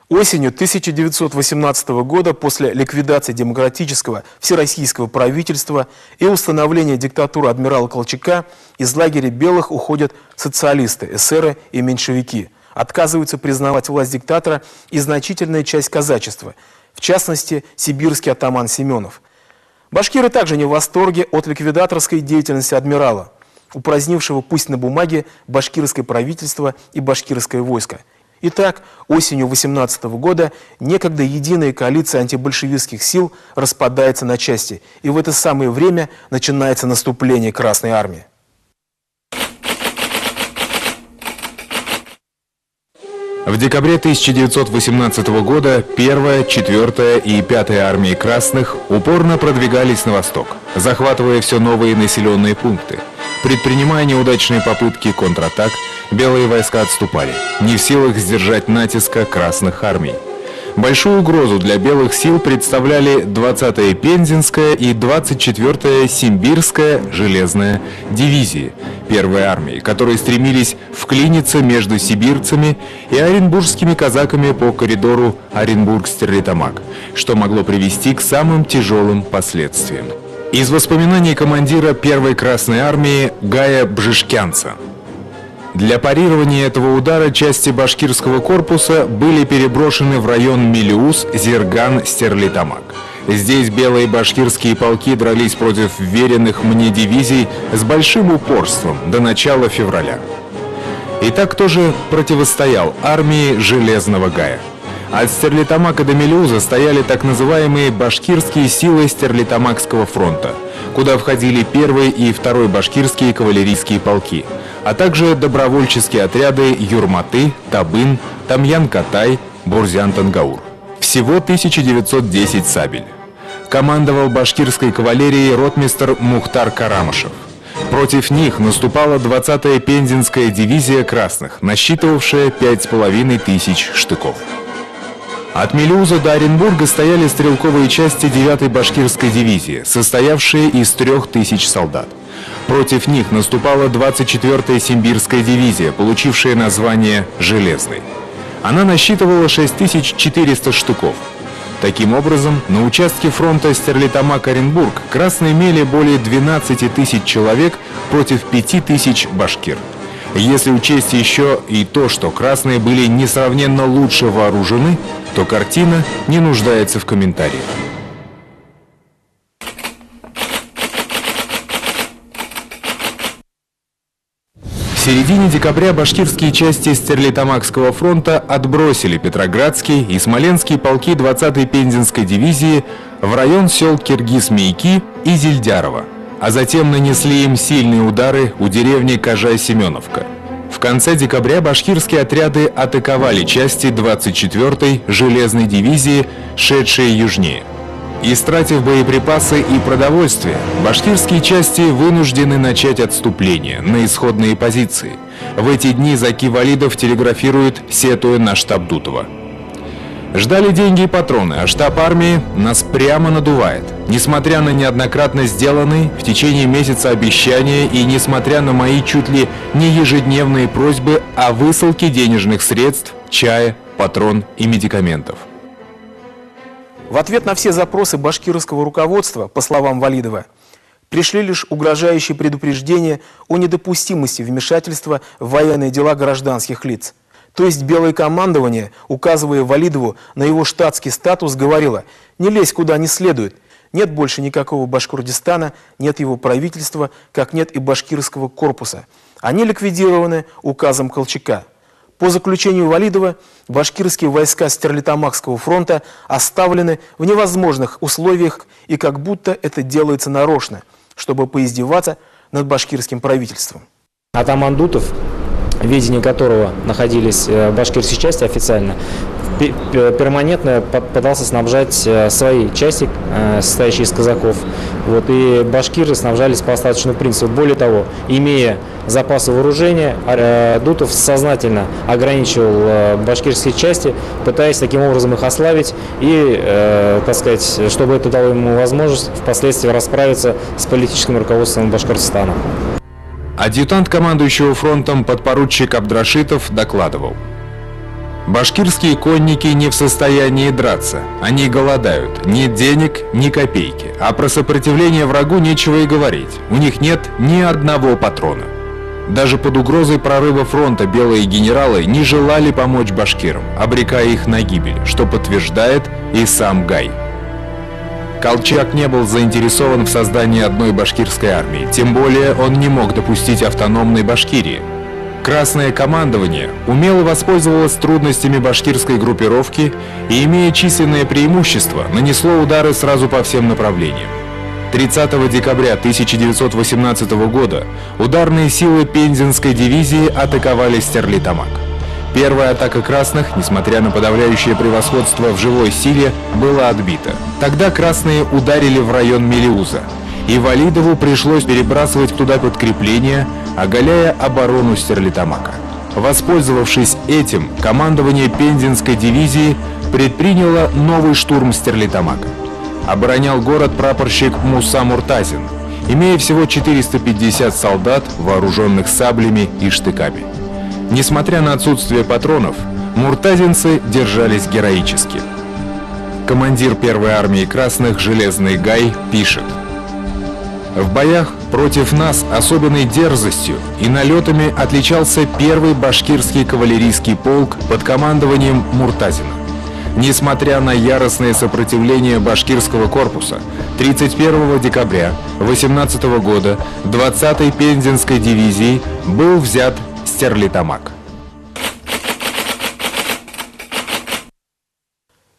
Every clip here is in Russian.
Осенью 1918 года, после ликвидации демократического всероссийского правительства и установления диктатуры адмирала Колчака, из лагеря белых уходят социалисты, эсеры и меньшевики. Отказываются признавать власть диктатора и значительная часть казачества, в частности, сибирский атаман Семенов. Башкиры также не в восторге от ликвидаторской деятельности адмирала, упразднившего пусть на бумаге башкирское правительство и башкирское войско. Итак, осенью 18 года некогда единая коалиция антибольшевистских сил распадается на части, и в это самое время начинается наступление Красной Армии. В декабре 1918 года 1-я, 4-я и 5-я армии Красных упорно продвигались на восток, захватывая все новые населенные пункты. Предпринимая неудачные попытки контратак, белые войска отступали, не в силах сдержать натиска Красных армий. Большую угрозу для белых сил представляли 20-я Пензенская и 24-я Симбирская железная дивизии 1-й армии, которые стремились вклиниться между сибирцами и оренбургскими казаками по коридору Оренбург-Стерлитамак, что могло привести к самым тяжелым последствиям. Из воспоминаний командира 1-й Красной армии Гая Бжишкянца. Для парирования этого удара части башкирского корпуса были переброшены в район Мелеуз, Зерган, Стерлитамак. Здесь белые башкирские полки дрались против веренных мне дивизий с большим упорством до начала февраля. Итак, кто же противостоял армии Железного Гая? От Стерлитамака до Мелеуза стояли так называемые башкирские силы Стерлитамакского фронта, куда входили 1-й и 2-й башкирские кавалерийские полки, а также добровольческие отряды Юрматы, Табын, Тамьян-Катай, Бурзян-Тангаур. Всего 1910 сабель. Командовал башкирской кавалерией ротмистр Мухтар Карамышев. Против них наступала 20-я Пензенская дивизия Красных, насчитывавшая 5500 штыков. От Мелеуза до Оренбурга стояли стрелковые части 9-й башкирской дивизии, состоявшие из 3000 солдат. Против них наступала 24-я Симбирская дивизия, получившая название «Железной». Она насчитывала 6400 штыков. Таким образом, на участке фронта Стерлитамак-Оренбург красные имели более 12 тысяч человек против 5000 башкир. Если учесть еще и то, что красные были несравненно лучше вооружены, то картина не нуждается в комментариях. В середине декабря башкирские части Стерлитамакского фронта отбросили Петроградский и Смоленские полки 20-й Пензенской дивизии в район сел Киргиз-Мейки и Зильдярово, а затем нанесли им сильные удары у деревни Кажай-Семеновка. В конце декабря башкирские отряды атаковали части 24-й железной дивизии, шедшие южнее. Истратив боеприпасы и продовольствие, башкирские части вынуждены начать отступление на исходные позиции. В эти дни Заки Валидов телеграфирует, сетуя на штаб Дутова. Ждали деньги и патроны, а штаб армии нас прямо надувает. Несмотря на неоднократно сделанные в течение месяца обещания и несмотря на мои чуть ли не ежедневные просьбы о высылке денежных средств, чая, патрон и медикаментов. В ответ на все запросы башкирского руководства, по словам Валидова, пришли лишь угрожающие предупреждения о недопустимости вмешательства в военные дела гражданских лиц. То есть белое командование, указывая Валидову на его штатский статус, говорило: «Не лезь куда не следует, нет больше никакого Башкортостана, нет его правительства, как нет и башкирского корпуса. Они ликвидированы указом Колчака». По заключению Валидова, башкирские войска Стерлитамакского фронта оставлены в невозможных условиях, и как будто это делается нарочно, чтобы поиздеваться над башкирским правительством. Атаман Дутов, в ведении которого находились башкирские части официально, перманентно пытался снабжать свои части, состоящие из казаков. И башкиры снабжались по остаточному принципу. Более того, имея запасы вооружения, Дутов сознательно ограничивал башкирские части, пытаясь таким образом их ослабить и, так сказать, чтобы это дало ему возможность впоследствии расправиться с политическим руководством Башкортостана. Адъютант командующего фронтом подпоручик Абдрашитов докладывал: Башкирские конники не в состоянии драться. Они голодают. Нет денег, ни копейки. А про сопротивление врагу нечего и говорить. У них нет ни одного патрона. Даже под угрозой прорыва фронта белые генералы не желали помочь башкирам, обрекая их на гибель, что подтверждает и сам Гай. Колчак не был заинтересован в создании одной башкирской армии, тем более он не мог допустить автономной Башкирии. Красное командование умело воспользовалось трудностями башкирской группировки и, имея численное преимущество, нанесло удары сразу по всем направлениям. 30 декабря 1918 года ударные силы Пензенской дивизии атаковали Стерлитамак. Первая атака красных, несмотря на подавляющее превосходство в живой силе, была отбита. Тогда красные ударили в район Мелеуза, и Валидову пришлось перебрасывать туда подкрепления, оголяя оборону Стерлитамака. Воспользовавшись этим, командование Пензенской дивизии предприняло новый штурм Стерлитамака. Оборонял город прапорщик Муса Муртазин, имея всего 450 солдат, вооруженных саблями и штыками. Несмотря на отсутствие патронов, муртазинцы держались героически. Командир первой армии красных Железный Гай пишет: «В боях против нас особенной дерзостью и налетами отличался первый башкирский кавалерийский полк под командованием Муртазина. Несмотря на яростное сопротивление башкирского корпуса, 31 декабря 18 года 20-й Пензенской дивизии был взят Стерлитамак».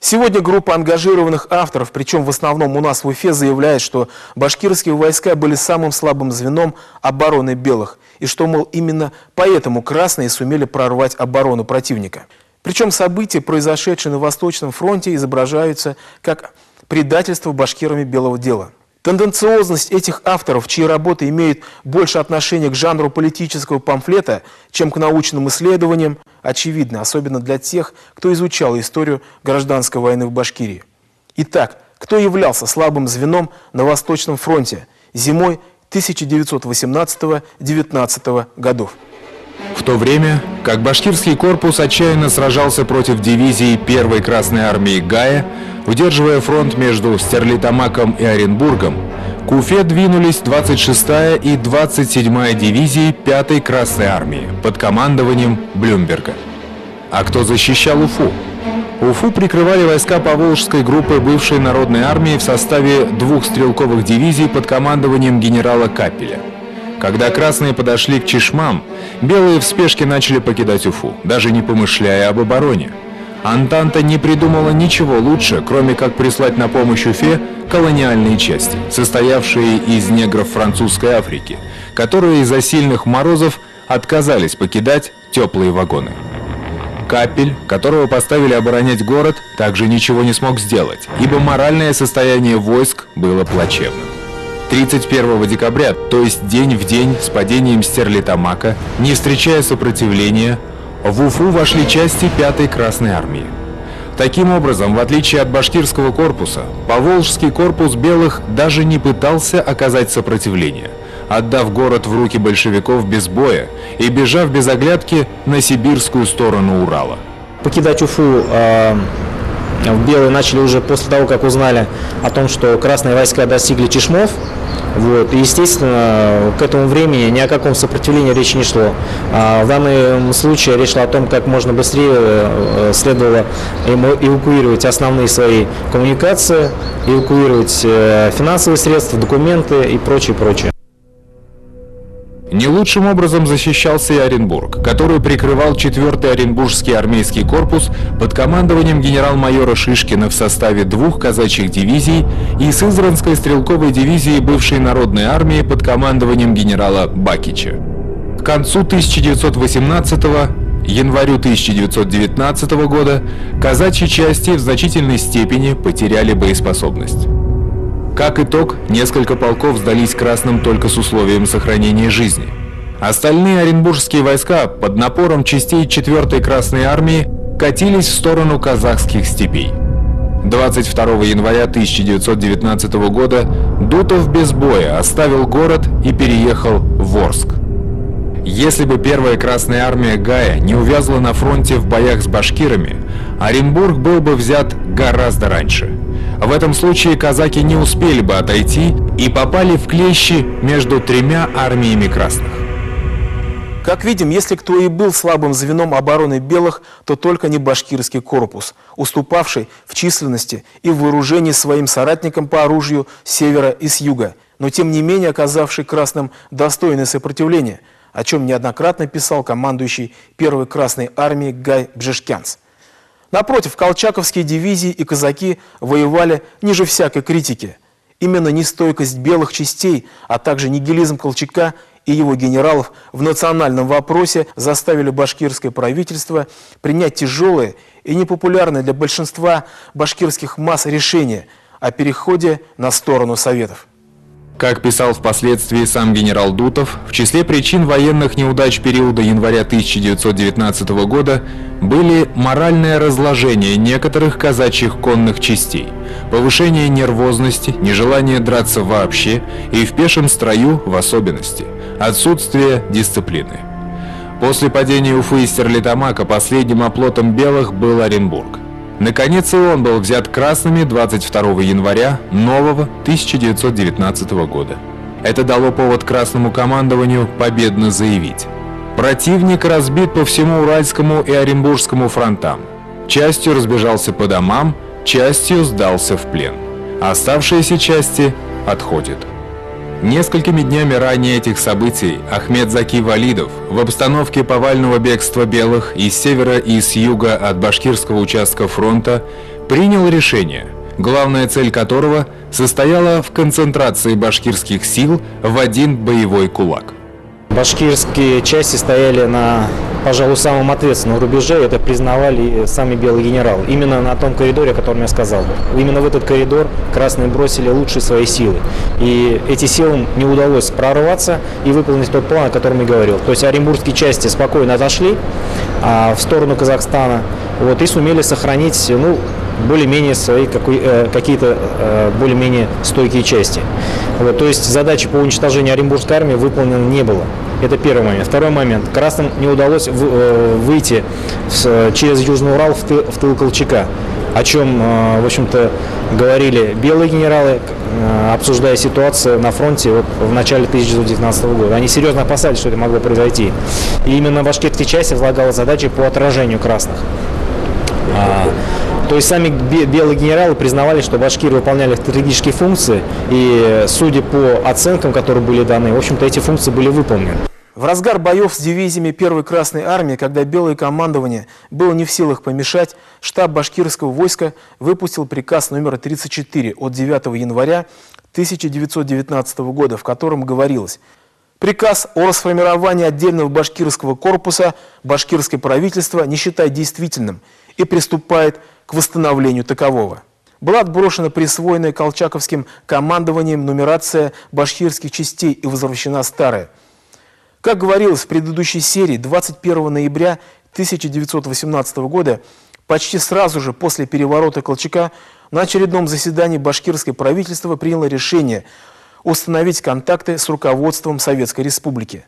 Сегодня группа ангажированных авторов, причем в основном у нас в Уфе, заявляет, что башкирские войска были самым слабым звеном обороны белых, и что, мол, именно поэтому красные сумели прорвать оборону противника. Причем события, произошедшие на Восточном фронте, изображаются как предательство башкирами белого дела. Тенденциозность этих авторов, чьи работы имеют больше отношения к жанру политического памфлета, чем к научным исследованиям, очевидна, особенно для тех, кто изучал историю гражданской войны в Башкирии. Итак, кто являлся слабым звеном на Восточном фронте зимой 1918-19 годов? В то время, как башкирский корпус отчаянно сражался против дивизии первой Красной армии Гая, удерживая фронт между Стерлитамаком и Оренбургом, к Уфе двинулись 26-я и 27-я дивизии 5-й Красной армии под командованием Блюмберга. А кто защищал Уфу? Уфу прикрывали войска Поволжской группы бывшей Народной армии в составе двух стрелковых дивизий под командованием генерала Капеля. Когда красные подошли к Чишмам, белые в спешке начали покидать Уфу, даже не помышляя об обороне. Антанта не придумала ничего лучше, кроме как прислать на помощь Уфе колониальные части, состоявшие из негров французской Африки, которые из-за сильных морозов отказались покидать теплые вагоны. Капель, которого поставили оборонять город, также ничего не смог сделать, ибо моральное состояние войск было плачевным. 31 декабря, то есть день в день с падением Стерлитамака, не встречая сопротивления, в Уфу вошли части 5-й Красной армии. Таким образом, в отличие от башкирского корпуса, Поволжский корпус белых даже не пытался оказать сопротивление, отдав город в руки большевиков без боя и бежав без оглядки на сибирскую сторону Урала. Покидать Уфу белые начали уже после того, как узнали о том, что красные войска достигли Чишмов. Вот. И, естественно, к этому времени ни о каком сопротивлении речи не шло. В данном случае речь шла о том, как можно быстрее следовало эвакуировать основные свои коммуникации, эвакуировать финансовые средства, документы и прочее, прочее. Не лучшим образом защищался и Оренбург, который прикрывал 4-й Оренбургский армейский корпус под командованием генерал-майора Шишкина в составе двух казачьих дивизий и Сызранской стрелковой дивизии бывшей Народной армии под командованием генерала Бакича. К концу 1918-го, январю 1919 года казачьи части в значительной степени потеряли боеспособность. Как итог, несколько полков сдались красным только с условием сохранения жизни. Остальные оренбургские войска под напором частей 4-й Красной армии катились в сторону казахских степей. 22 января 1919 года Дутов без боя оставил город и переехал в Орск. Если бы первая Красная армия Гая не увязла на фронте в боях с башкирами, Оренбург был бы взят гораздо раньше. В этом случае казаки не успели бы отойти и попали в клещи между тремя армиями красных. Как видим, если кто и был слабым звеном обороны белых, то только не башкирский корпус, уступавший в численности и в вооружении своим соратникам по оружию с севера и с юга, но тем не менее оказавший красным достойное сопротивление, о чем неоднократно писал командующий первой Красной армией Гай Бжешкянц. Напротив, колчаковские дивизии и казаки воевали ниже всякой критики. Именно нестойкость белых частей, а также нигилизм Колчака и его генералов в национальном вопросе заставили башкирское правительство принять тяжелое и непопулярное для большинства башкирских масс решение о переходе на сторону Советов. Как писал впоследствии сам генерал Дутов, в числе причин военных неудач периода января 1919 года были моральное разложение некоторых казачьих конных частей, повышение нервозности, нежелание драться вообще и в пешем строю в особенности, отсутствие дисциплины. После падения Уфы и Стерлитамака последним оплотом белых был Оренбург. Наконец и он был взят красными 22 января нового 1919 года. Это дало повод красному командованию победно заявить: противник разбит по всему Уральскому и Оренбургскому фронтам. Частью разбежался по домам, частью сдался в плен. Оставшиеся части отходят. Несколькими днями ранее этих событий Ахмед Заки Валидов в обстановке повального бегства белых из севера и с юга от башкирского участка фронта принял решение, главная цель которого состояла в концентрации башкирских сил в один боевой кулак. Башкирские части стояли на, пожалуй, самом ответственном рубеже, это признавали и сами белые генералы. Именно на том коридоре, о котором я сказал. Именно в этот коридор красные бросили лучшие свои силы. И эти силам не удалось прорваться и выполнить тот план, о котором я говорил. То есть оренбургские части спокойно отошли в сторону Казахстана и сумели сохранить более-менее свои какие-то более-менее стойкие части. То есть задачи по уничтожению Оренбургской армии выполнено не было. Это первый момент. Второй момент. Красным не удалось выйти через Южный Урал в тыл Колчака, о чем, в общем-то, говорили белые генералы, обсуждая ситуацию на фронте в начале 1919 года. Они серьезно опасались, что это могло произойти. И именно башкирские части возлагала задачи по отражению красных. То есть сами белые генералы признавали, что башкиры выполняли стратегические функции, и судя по оценкам, которые были даны, в общем-то, эти функции были выполнены. В разгар боев с дивизиями первой Красной армии, когда белое командование было не в силах помешать, штаб башкирского войска выпустил приказ номер 34 от 9 января 1919 года, в котором говорилось: приказ о расформировании отдельного башкирского корпуса башкирское правительство не считает действительным и приступает к восстановлению такового. Была отброшена присвоенная колчаковским командованием нумерация башкирских частей и возвращена старая. Как говорилось в предыдущей серии, 21 ноября 1918 года, почти сразу же после переворота Колчака, на очередном заседании башкирское правительство приняло решение установить контакты с руководством Советской Республики.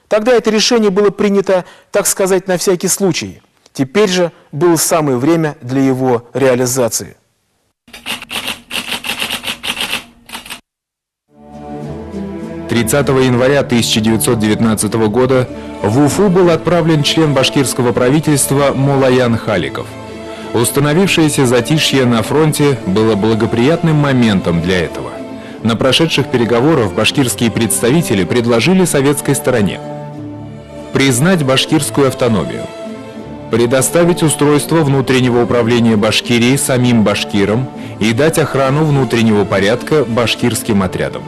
Тогда это решение было принято, так сказать, на всякий случай. Теперь же было самое время для его реализации. «30 января 1919 года в Уфу был отправлен член башкирского правительства Мулаян Халиков. Установившееся затишье на фронте было благоприятным моментом для этого. На прошедших переговорах башкирские представители предложили советской стороне признать башкирскую автономию, предоставить устройство внутреннего управления Башкирией самим башкирам и дать охрану внутреннего порядка башкирским отрядам,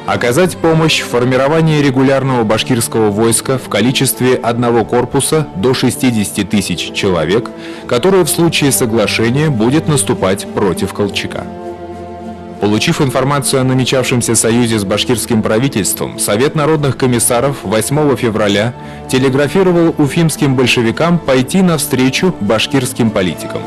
оказать помощь в формировании регулярного башкирского войска в количестве одного корпуса до 60 тысяч человек, которое в случае соглашения будет наступать против Колчака. Получив информацию о намечавшемся союзе с башкирским правительством, Совет народных комиссаров 8 февраля телеграфировал уфимским большевикам пойти навстречу башкирским политикам.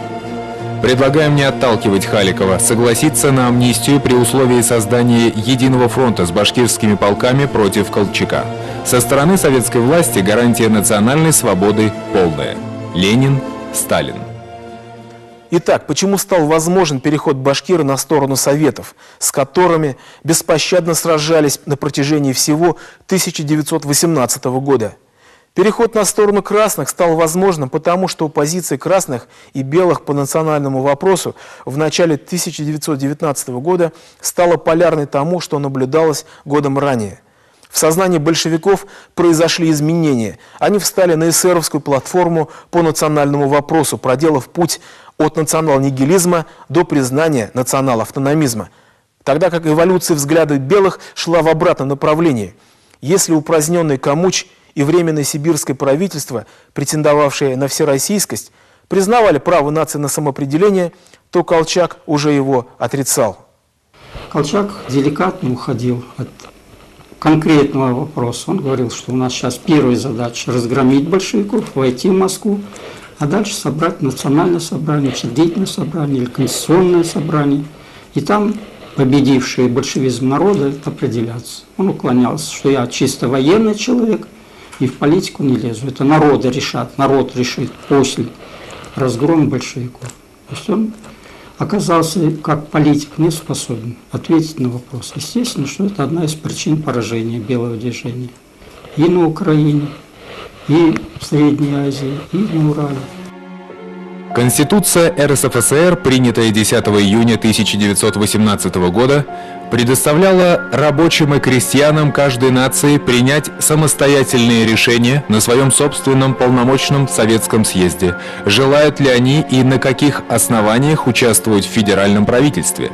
Предлагаем не отталкивать Халикова, согласиться на амнистию при условии создания единого фронта с башкирскими полками против Колчака. Со стороны советской власти гарантия национальной свободы полная. Ленин, Сталин. Итак, почему стал возможен переход башкир на сторону Советов, с которыми беспощадно сражались на протяжении всего 1918 года? Переход на сторону красных стал возможным потому, что позиция красных и белых по национальному вопросу в начале 1919 года стала полярной тому, что наблюдалось годом ранее. В сознании большевиков произошли изменения. Они встали на эсеровскую платформу по национальному вопросу, проделав путь от национал-нигилизма до признания национал-автономизма. Тогда как эволюция взглядов белых шла в обратном направлении. Если упраздненный Камуч и Временное сибирское правительство, претендовавшее на всероссийскость, признавали право нации на самоопределение, то Колчак уже его отрицал. Колчак деликатно уходил от конкретного вопроса. Он говорил, что у нас сейчас первая задача – разгромить большевиков, войти в Москву, а дальше собрать национальное собрание, учредительное собрание или конституционное собрание. И там победившие большевизм народа определятся. Он уклонялся, что я чисто военный человек и в политику не лезу. Это народы решат, народ решит после разгрома большевиков. То есть он оказался как политик не способен ответить на вопрос. Естественно, что это одна из причин поражения белого движения и на Украине, и в Средней Азии, и на Урале. Конституция РСФСР, принятая 10 июня 1918 года, предоставляла рабочим и крестьянам каждой нации принять самостоятельные решения на своем собственном полномочном советском съезде, желают ли они и на каких основаниях участвовать в федеральном правительстве.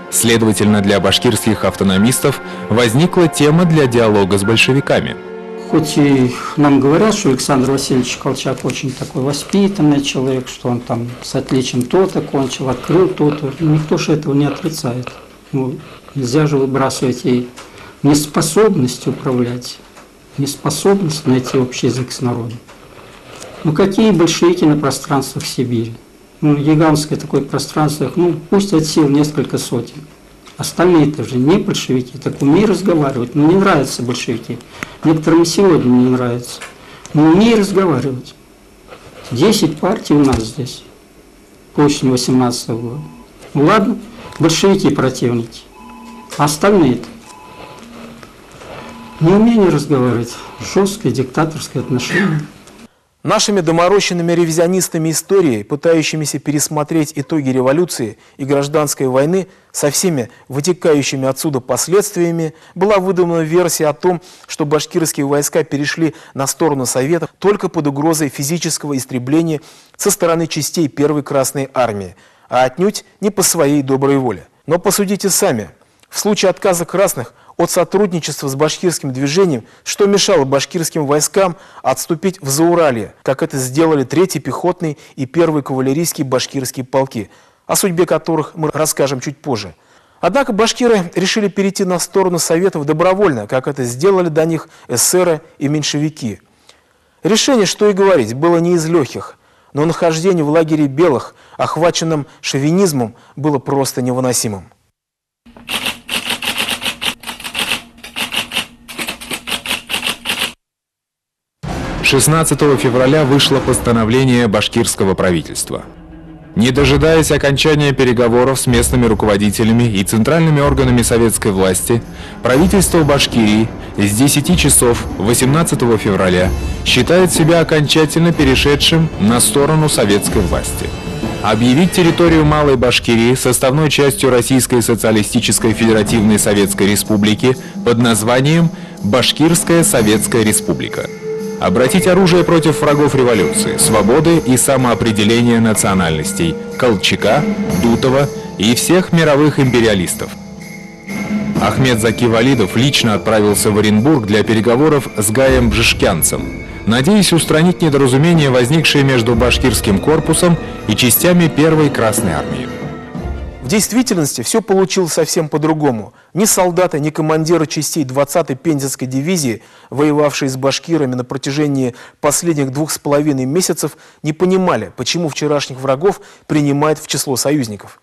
Следовательно, для башкирских автономистов возникла тема для диалога с большевиками. Хоть и нам говорят, что Александр Васильевич Колчак очень такой воспитанный человек, что он там с отличием то-то кончил, открыл то-то, никто же этого не отрицает. Ну, нельзя же выбрасывать ей неспособность управлять, неспособность найти общий язык с народом. Ну какие большевики на пространствах Сибири? Ну, гигантское такое пространство, ну пусть от сил несколько сотен. Остальные-то же не большевики, так умей разговаривать. Ну не нравятся большевики. Некоторым сегодня не нравится. Но умей разговаривать. 10 партий у нас здесь. К осени 18 года. Ну ладно, большевики противники. А остальные-то? Неумение разговаривать. Жесткое диктаторское отношение. Нашими доморощенными ревизионистами истории, пытающимися пересмотреть итоги революции и гражданской войны со всеми вытекающими отсюда последствиями, была выдумана версия о том, что башкирские войска перешли на сторону Советов только под угрозой физического истребления со стороны частей Первой Красной Армии, а отнюдь не по своей доброй воле. Но посудите сами. В случае отказа красных от сотрудничества с башкирским движением, что мешало башкирским войскам отступить в Зауралье, как это сделали 3-й пехотный и 1-й кавалерийские башкирские полки, о судьбе которых мы расскажем чуть позже. Однако башкиры решили перейти на сторону Советов добровольно, как это сделали до них эсеры и меньшевики. Решение, что и говорить, было не из легких, но нахождение в лагере белых, охваченном шовинизмом, было просто невыносимым. 16 февраля вышло постановление башкирского правительства. Не дожидаясь окончания переговоров с местными руководителями и центральными органами советской власти, правительство Башкирии с 10 часов 18 февраля считает себя окончательно перешедшим на сторону советской власти. Объявить территорию Малой Башкирии составной частью Российской социалистической федеративной Советской Республики под названием Башкирская Советская Республика. Обратить оружие против врагов революции, свободы и самоопределения национальностей Колчака, Дутова и всех мировых империалистов. Ахмед Заки Валидов лично отправился в Оренбург для переговоров с Гаем Бжешкянцем, надеясь устранить недоразумения, возникшие между башкирским корпусом и частями Первой Красной Армии. В действительности все получилось совсем по-другому. Ни солдаты, ни командиры частей 20-й Пензенской дивизии, воевавшие с башкирами на протяжении последних 2,5 месяцев, не понимали, почему вчерашних врагов принимают в число союзников.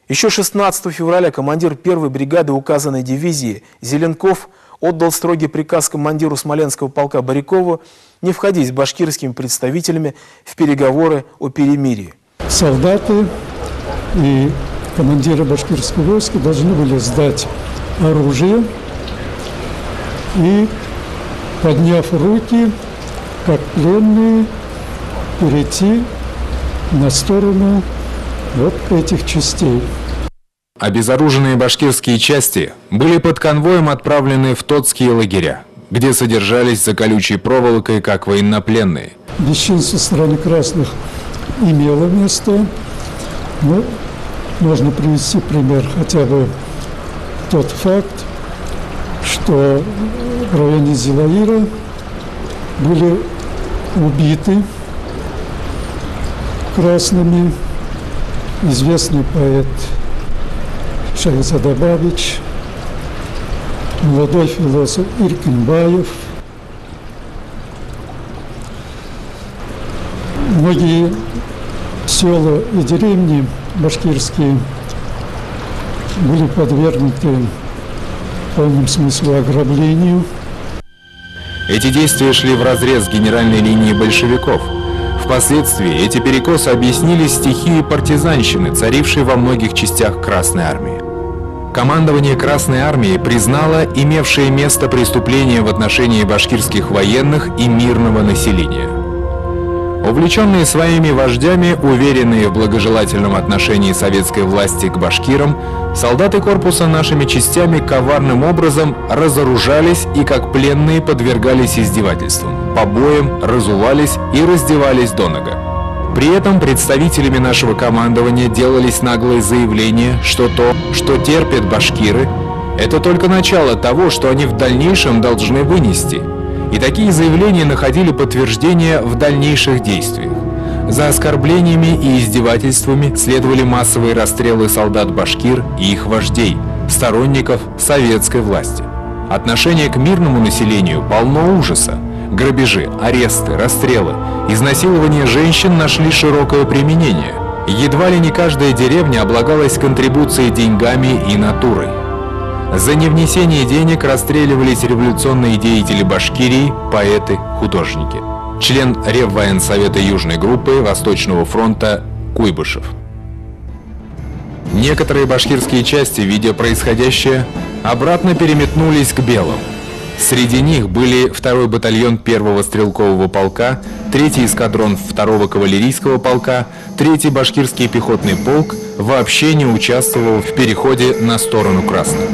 Еще 16 февраля командир 1-й бригады указанной дивизии Зеленков отдал строгий приказ командиру Смоленского полка Барякову не входить с башкирскими представителями в переговоры о перемирии. Солдаты и командиры башкирского войска должны были сдать оружие и, подняв руки, как пленные, перейти на сторону вот этих частей. Обезоруженные башкирские части были под конвоем отправлены в тотские лагеря, где содержались за колючей проволокой как военнопленные. Бесчинство со стороны красных имело место. Но можно привести пример хотя бы тот факт, что в районе Зилаира были убиты красными известный поэт Шахзада Бабич, молодой философ Иркинбаев. Многие села и деревни башкирские были подвергнуты в полном смысле ограблению. Эти действия шли вразрез с генеральной линией большевиков. Впоследствии эти перекосы объяснились стихией партизанщины, царившей во многих частях Красной армии. Командование Красной армии признало имевшее место преступления в отношении башкирских военных и мирного населения. Увлеченные своими вождями, уверенные в благожелательном отношении советской власти к башкирам, солдаты корпуса нашими частями коварным образом разоружались и как пленные подвергались издевательствам, побоям, разувались и раздевались донага. При этом представителями нашего командования делались наглые заявления, что то, что терпят башкиры, это только начало того, что они в дальнейшем должны вынести. И такие заявления находили подтверждение в дальнейших действиях. За оскорблениями и издевательствами следовали массовые расстрелы солдат-башкир и их вождей, сторонников советской власти. Отношение к мирному населению полно ужаса. Грабежи, аресты, расстрелы, изнасилования женщин нашли широкое применение. Едва ли не каждая деревня облагалась контрибуцией деньгами и натурой. За невнесение денег расстреливались революционные деятели Башкирии, поэты, художники. Член Реввоенсовета Южной группы Восточного фронта Куйбышев. Некоторые башкирские части, видя происходящее, обратно переметнулись к белым. Среди них были 2-й батальон 1-го стрелкового полка, 3-й эскадрон 2-го кавалерийского полка, 3-й башкирский пехотный полк вообще не участвовал в переходе на сторону красных.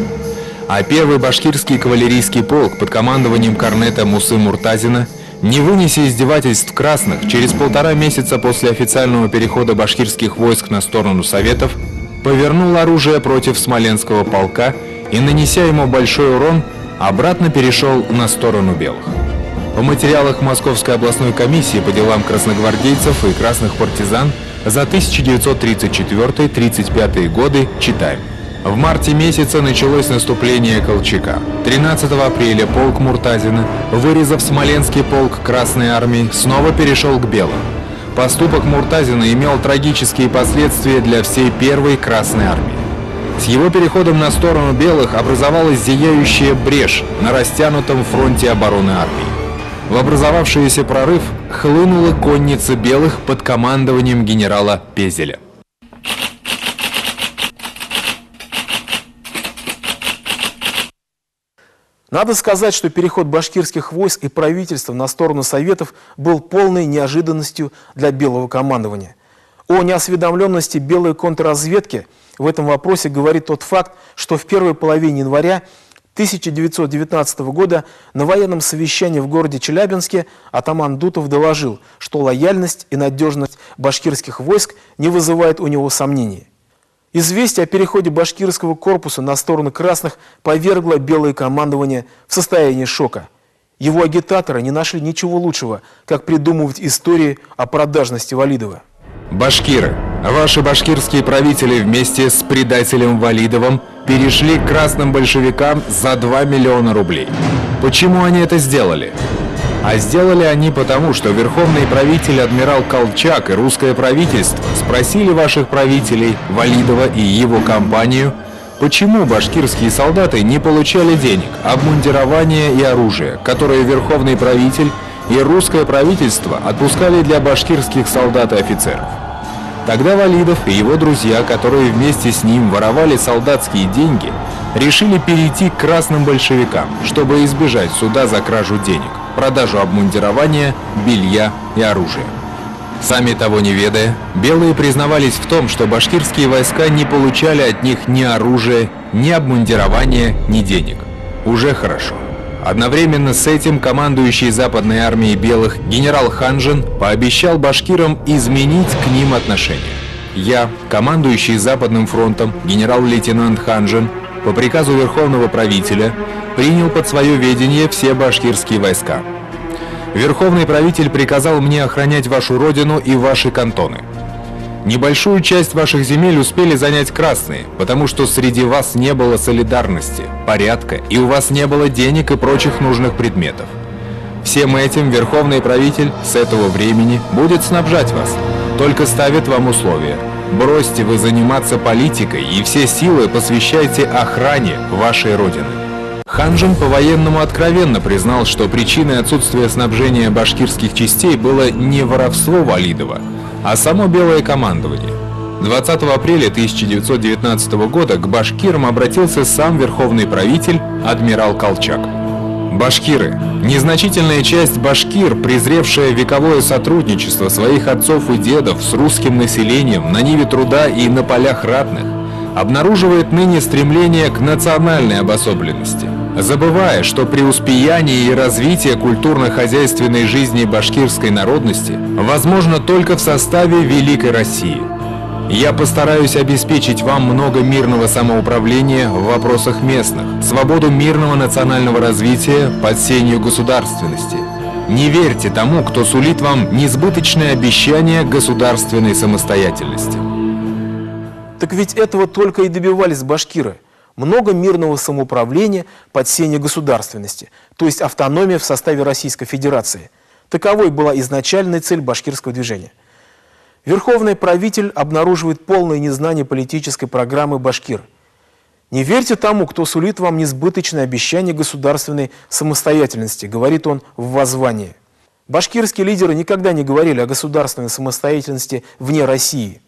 А 1-й башкирский кавалерийский полк под командованием корнета Мусы Муртазина, не вынеся издевательств красных, через 1,5 месяца после официального перехода башкирских войск на сторону Советов, повернул оружие против Смоленского полка и, нанеся ему большой урон, обратно перешел на сторону белых. В материалах Московской областной комиссии по делам красногвардейцев и красных партизан за 1934-35 годы читаем. В марте месяце началось наступление Колчака. 13 апреля полк Муртазина, вырезав Смоленский полк Красной армии, снова перешел к белым. Поступок Муртазина имел трагические последствия для всей 1-й Красной армии. С его переходом на сторону белых образовалась зияющая брешь на растянутом фронте обороны армии. В образовавшийся прорыв хлынула конница белых под командованием генерала Пезеля. Надо сказать, что переход башкирских войск и правительства на сторону Советов был полной неожиданностью для белого командования. О неосведомленности белой контрразведки в этом вопросе говорит тот факт, что в первой половине января 1919 года на военном совещании в городе Челябинске атаман Дутов доложил, что лояльность и надежность башкирских войск не вызывает у него сомнений. Известие о переходе башкирского корпуса на сторону красных повергло белое командование в состояние шока. Его агитаторы не нашли ничего лучшего, как придумывать истории о продажности Валидова. Башкиры, ваши башкирские правители вместе с предателем Валидовым перешли к красным большевикам за 2 миллиона рублей. Почему они это сделали? А сделали они потому, что верховный правитель адмирал Колчак и русское правительство спросили ваших правителей, Валидова и его компанию, Почему башкирские солдаты не получали денег, обмундирования и оружия, которые верховный правитель и русское правительство отпускали для башкирских солдат и офицеров? Тогда Валидов и его друзья, которые вместе с ним воровали солдатские деньги, решили перейти к красным большевикам, чтобы избежать суда за кражу денег, продажу обмундирования, белья и оружия. Сами того не ведая, белые признавались в том, что башкирские войска не получали от них ни оружия, ни обмундирования, ни денег. Уже хорошо. Одновременно с этим командующий Западной армией белых генерал Ханжин пообещал башкирам изменить к ним отношение. Я, командующий Западным фронтом генерал-лейтенант Ханжин, по приказу верховного правителя принял под свое ведение все башкирские войска. Верховный правитель приказал мне охранять вашу родину и ваши кантоны. Небольшую часть ваших земель успели занять красные, потому что среди вас не было солидарности, порядка, и у вас не было денег и прочих нужных предметов. Всем этим верховный правитель с этого времени будет снабжать вас, только ставит вам условия. Бросьте вы заниматься политикой и все силы посвящайте охране вашей родины. Ханжин по-военному откровенно признал, что причиной отсутствия снабжения башкирских частей было не воровство Валидова, а само белое командование. 20 апреля 1919 года к башкирам обратился сам верховный правитель адмирал Колчак. Башкиры. Незначительная часть башкир, презревшая вековое сотрудничество своих отцов и дедов с русским населением на ниве труда и на полях ратных, обнаруживает ныне стремление к национальной обособленности, забывая, что преуспеяние и развитие культурно-хозяйственной жизни башкирской народности возможно только в составе Великой России. Я постараюсь обеспечить вам много мирного самоуправления в вопросах местных, свободу мирного национального развития под сенью государственности. Не верьте тому, кто сулит вам несбыточные обещания государственной самостоятельности. Так ведь этого только и добивались башкиры. Много мирного самоуправления под сенью государственности, то есть автономия в составе Российской Федерации. Таковой была изначальная цель башкирского движения. Верховный правитель обнаруживает полное незнание политической программы башкир. Не верьте тому, кто сулит вам несбыточное обещание государственной самостоятельности, говорит он в воззвании. Башкирские лидеры никогда не говорили о государственной самостоятельности вне России.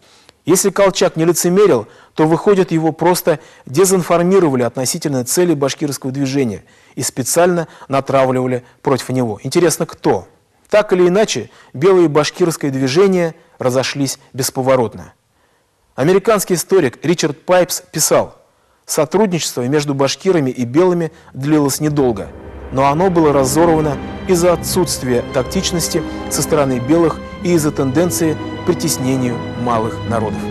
Если Колчак не лицемерил, то, выходит, его просто дезинформировали относительно цели башкирского движения и специально натравливали против него. Интересно, кто? Так или иначе, белое башкирское движение разошлись бесповоротно. Американский историк Ричард Пайпс писал: сотрудничество между башкирами и белыми длилось недолго, но оно было разорвано из-за отсутствия тактичности со стороны белых и из-за тенденции к притеснению малых народов.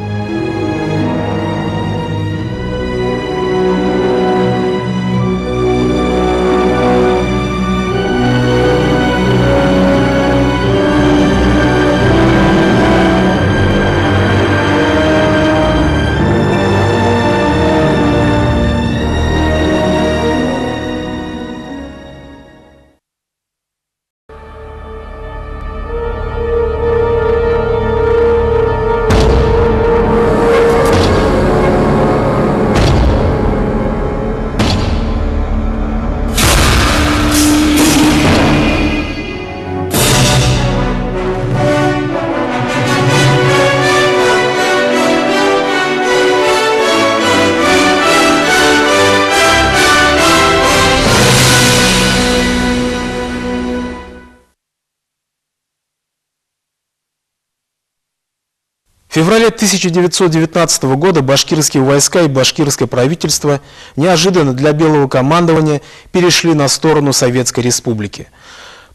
В феврале 1919 года башкирские войска и башкирское правительство неожиданно для белого командования перешли на сторону Советской Республики.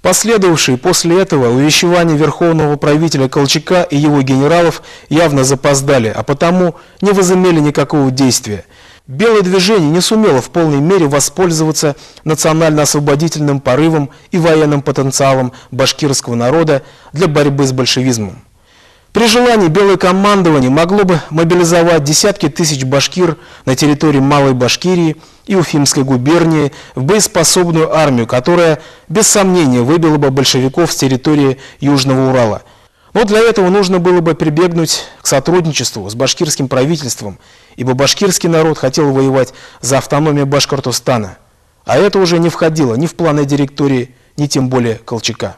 Последовавшие после этого увещевания верховного правителя Колчака и его генералов явно запоздали, а потому не возымели никакого действия. Белое движение не сумело в полной мере воспользоваться национально-освободительным порывом и военным потенциалом башкирского народа для борьбы с большевизмом. При желании белое командование могло бы мобилизовать десятки тысяч башкир на территории Малой Башкирии и Уфимской губернии в боеспособную армию, которая без сомнения выбила бы большевиков с территории Южного Урала. Но для этого нужно было бы прибегнуть к сотрудничеству с башкирским правительством, ибо башкирский народ хотел воевать за автономию Башкортостана. А это уже не входило ни в планы директории, ни тем более Колчака.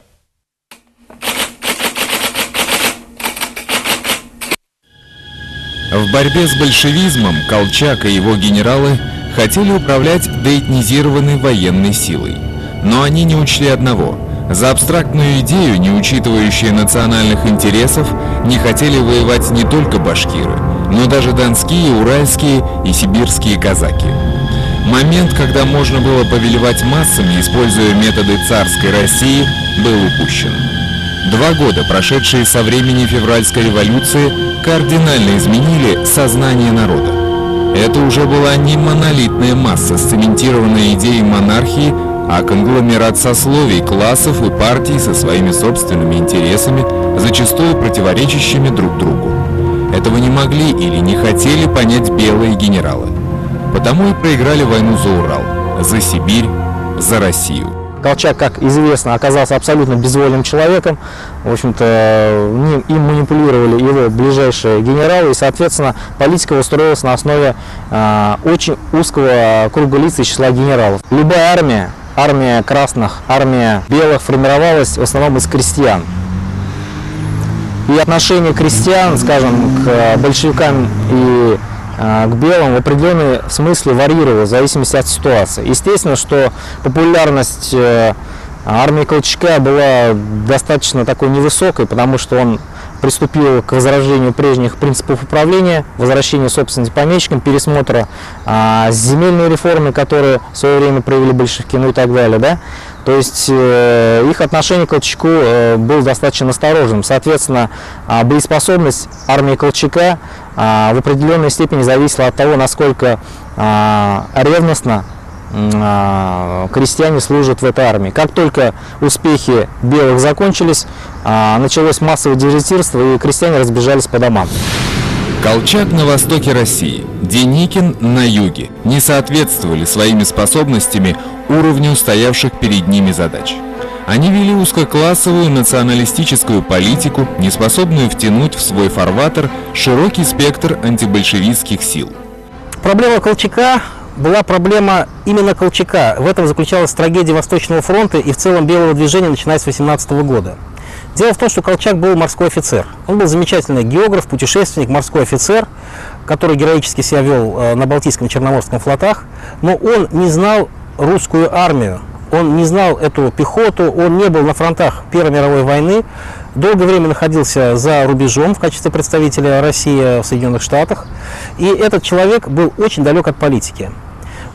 В борьбе с большевизмом Колчак и его генералы хотели управлять деэтнизированной военной силой. Но они не учли одного. За абстрактную идею, не учитывающую национальных интересов, не хотели воевать не только башкиры, но даже донские, уральские и сибирские казаки. Момент, когда можно было повелевать массами, используя методы царской России, был упущен. 2 года, прошедшие со времени февральской революции, кардинально изменили сознание народа. Это уже была не монолитная масса, сцементированная идеей монархии, а конгломерат сословий, классов и партий со своими собственными интересами, зачастую противоречащими друг другу. Этого не могли или не хотели понять белые генералы. Потому и проиграли войну за Урал, за Сибирь, за Россию. Колчак, как известно, оказался абсолютно безвольным человеком. В общем-то, им манипулировали его ближайшие генералы, и, соответственно, политика устроилась на основе очень узкого круга лиц из числа генералов. Любая армия, армия красных, армия белых формировалась в основном из крестьян. И отношение крестьян, скажем, к большевикам и к белым в определенном смысле варьировалось в зависимости от ситуации. Естественно, что популярность армии Колчака была достаточно такой невысокой, потому что он приступил к возрождению прежних принципов управления, возвращению собственности помещикам, пересмотра земельной реформы, которые в свое время провели большевики, ну и так далее, да? То есть их отношение к Колчаку было достаточно осторожным. Соответственно, боеспособность армии Колчака в определенной степени зависела от того, насколько ревностно крестьяне служат в этой армии. Как только успехи белых закончились, началось массовое дезертирство, и крестьяне разбежались по домам. Колчак на востоке России, Деникин на юге не соответствовали своими способностями уровню стоявших перед ними задач. Они вели узкоклассовую националистическую политику, не способную втянуть в свой фарватер широкий спектр антибольшевистских сил. Проблема Колчака была проблема именно Колчака. В этом заключалась трагедия Восточного фронта и в целом белого движения, начиная с 18 года. Дело в том, что Колчак был морской офицер. Он был замечательный географ, путешественник, морской офицер, который героически себя вел на Балтийском и Черноморском флотах, но он не знал русскую армию, он не знал эту пехоту, он не был на фронтах Первой мировой войны, долгое время находился за рубежом в качестве представителя России в Соединенных Штатах, и этот человек был очень далек от политики.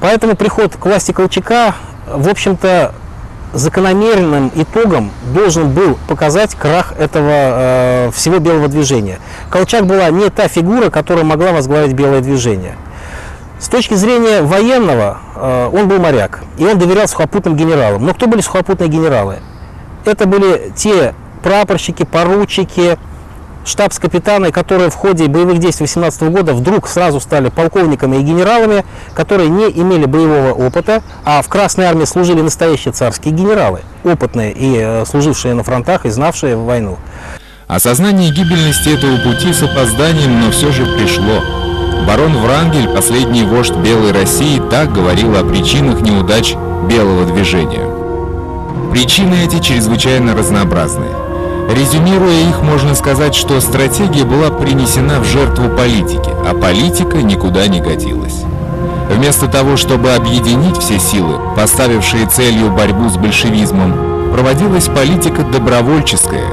Поэтому приход к власти Колчака, в общем-то, закономерным итогом должен был показать крах этого всего белого движения. Колчак была не та фигура, которая могла возглавить белое движение. С точки зрения военного, он был моряк, и он доверял сухопутным генералам. Но кто были сухопутные генералы? Это были те прапорщики, поручики, штабс-капитаны, которые в ходе боевых действий 18 года вдруг сразу стали полковниками и генералами, которые не имели боевого опыта, а в Красной армии служили настоящие царские генералы, опытные и служившие на фронтах и знавшие войну. Осознание гибельности этого пути с опозданием, но все же пришло. Барон Врангель, последний вождь Белой России, так говорил о причинах неудач белого движения. Причины эти чрезвычайно разнообразны. Резюмируя их, можно сказать, что стратегия была принесена в жертву политике, а политика никуда не годилась. Вместо того, чтобы объединить все силы, поставившие целью борьбу с большевизмом, проводилась политика добровольческая,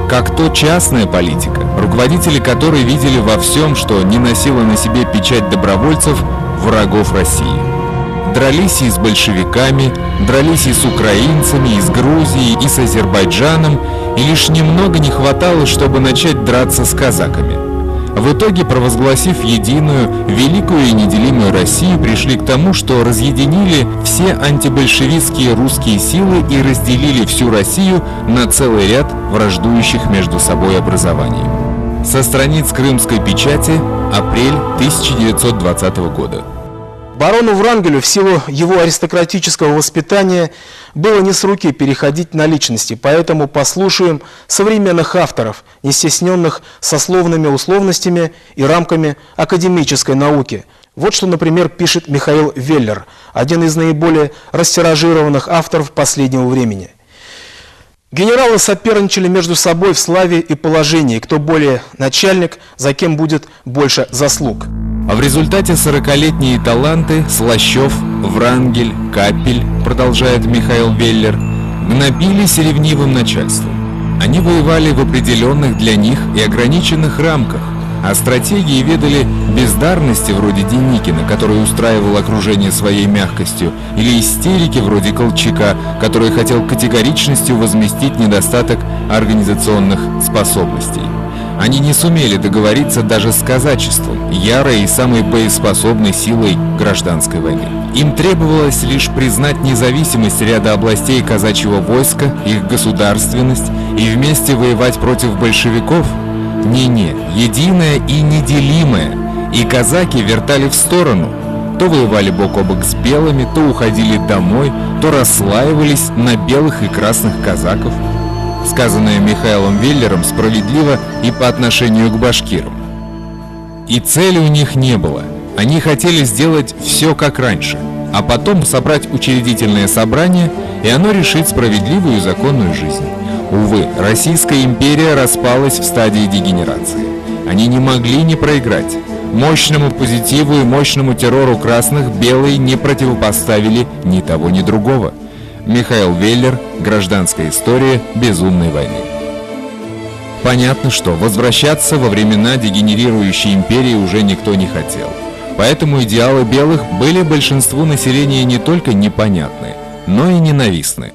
как то частная политика, руководители которой видели во всем, что не носило на себе печать добровольцев, врагов России. Дрались и с большевиками, дрались и с украинцами, и с Грузией, и с Азербайджаном, и лишь немного не хватало, чтобы начать драться с казаками. В итоге, провозгласив единую, великую и неделимую Россию, пришли к тому, что разъединили все антибольшевистские русские силы и разделили всю Россию на целый ряд враждующих между собой образований. Со страниц крымской печати, апрель 1920 года. Барону Врангелю в силу его аристократического воспитания было не с руки переходить на личности, поэтому послушаем современных авторов, не стесненных сословными условностями и рамками академической науки. Вот что, например, пишет Михаил Веллер, один из наиболее растиражированных авторов последнего времени. Генералы соперничали между собой в славе и положении, кто более начальник, за кем будет больше заслуг. А в результате 40-летние таланты Слащев, Врангель, Капель, продолжает Михаил Веллер, гнобились ревнивым начальством. Они воевали в определенных для них и ограниченных рамках, а стратегии ведали бездарности вроде Деникина, который устраивал окружение своей мягкостью, или истерики вроде Колчака, который хотел категоричностью возместить недостаток организационных способностей. Они не сумели договориться даже с казачеством, ярой и самой боеспособной силой гражданской войны. Им требовалось лишь признать независимость ряда областей казачьего войска, их государственность и вместе воевать против большевиков. Не-не, единое и неделимое. И казаки вертали в сторону. То воевали бок о бок с белыми, то уходили домой, то расслаивались на белых и красных казаков. Сказанное Михаилом Веллером справедливо и по отношению к башкирам. И цели у них не было. Они хотели сделать все как раньше, а потом собрать учредительное собрание, и оно решит справедливую и законную жизнь. Увы, Российская империя распалась в стадии дегенерации. Они не могли не проиграть. Мощному позитиву и мощному террору красных белые не противопоставили ни того, ни другого. Михаил Веллер. Гражданская история безумной войны. Понятно, что возвращаться во времена дегенерирующей империи уже никто не хотел. Поэтому идеалы белых были большинству населения не только непонятны, но и ненавистны.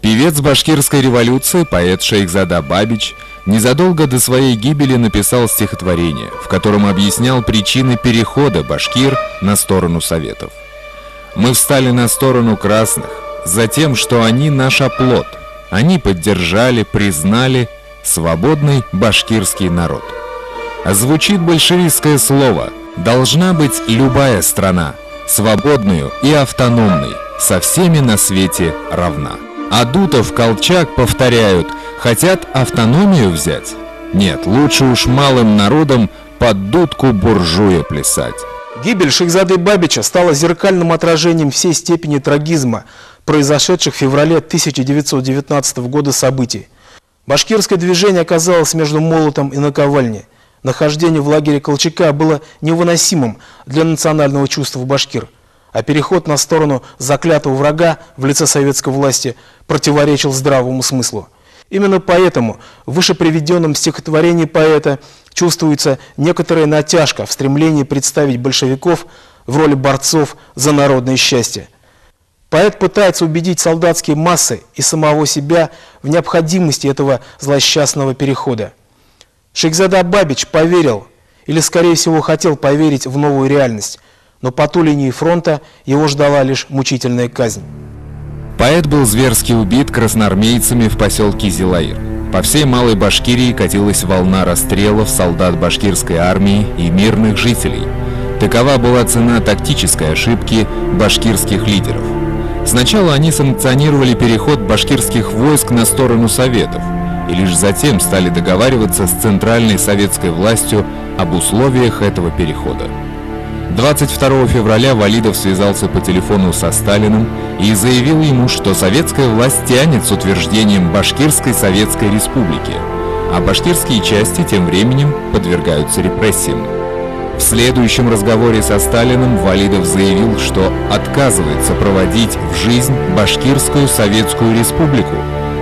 Певец башкирской революции, поэт Шейхзада Бабич, незадолго до своей гибели написал стихотворение, в котором объяснял причины перехода башкир на сторону Советов. «Мы встали на сторону красных, за тем, что они наш оплот. Они поддержали, признали свободный башкирский народ». Звучит большевистское слово «Должна быть любая страна, свободную и автономной, со всеми на свете равна». А Дутов, Колчак повторяют, хотят автономию взять? Нет, лучше уж малым народом под дудку буржуя плясать. Гибель Шейхзады Бабича стала зеркальным отражением всей степени трагизма, произошедших в феврале 1919 года событий. Башкирское движение оказалось между молотом и наковальней. Нахождение в лагере Колчака было невыносимым для национального чувства башкир, а переход на сторону заклятого врага в лице советской власти противоречил здравому смыслу. Именно поэтому в выше приведенном стихотворении поэта чувствуется некоторая натяжка в стремлении представить большевиков в роли борцов за народное счастье. Поэт пытается убедить солдатские массы и самого себя в необходимости этого злосчастного перехода. Шейхзада Бабич поверил, или скорее всего хотел поверить в новую реальность, но по ту линии фронта его ждала лишь мучительная казнь. Поэт был зверски убит красноармейцами в поселке Зилаир. По всей Малой Башкирии катилась волна расстрелов солдат башкирской армии и мирных жителей. Такова была цена тактической ошибки башкирских лидеров. Сначала они санкционировали переход башкирских войск на сторону Советов, и лишь затем стали договариваться с центральной советской властью об условиях этого перехода. 22 февраля Валидов связался по телефону со Сталиным и заявил ему, что советская власть тянет с утверждением Башкирской Советской Республики, а башкирские части тем временем подвергаются репрессиям. В следующем разговоре со Сталиным Валидов заявил, что отказывается проводить в жизнь Башкирскую Советскую Республику,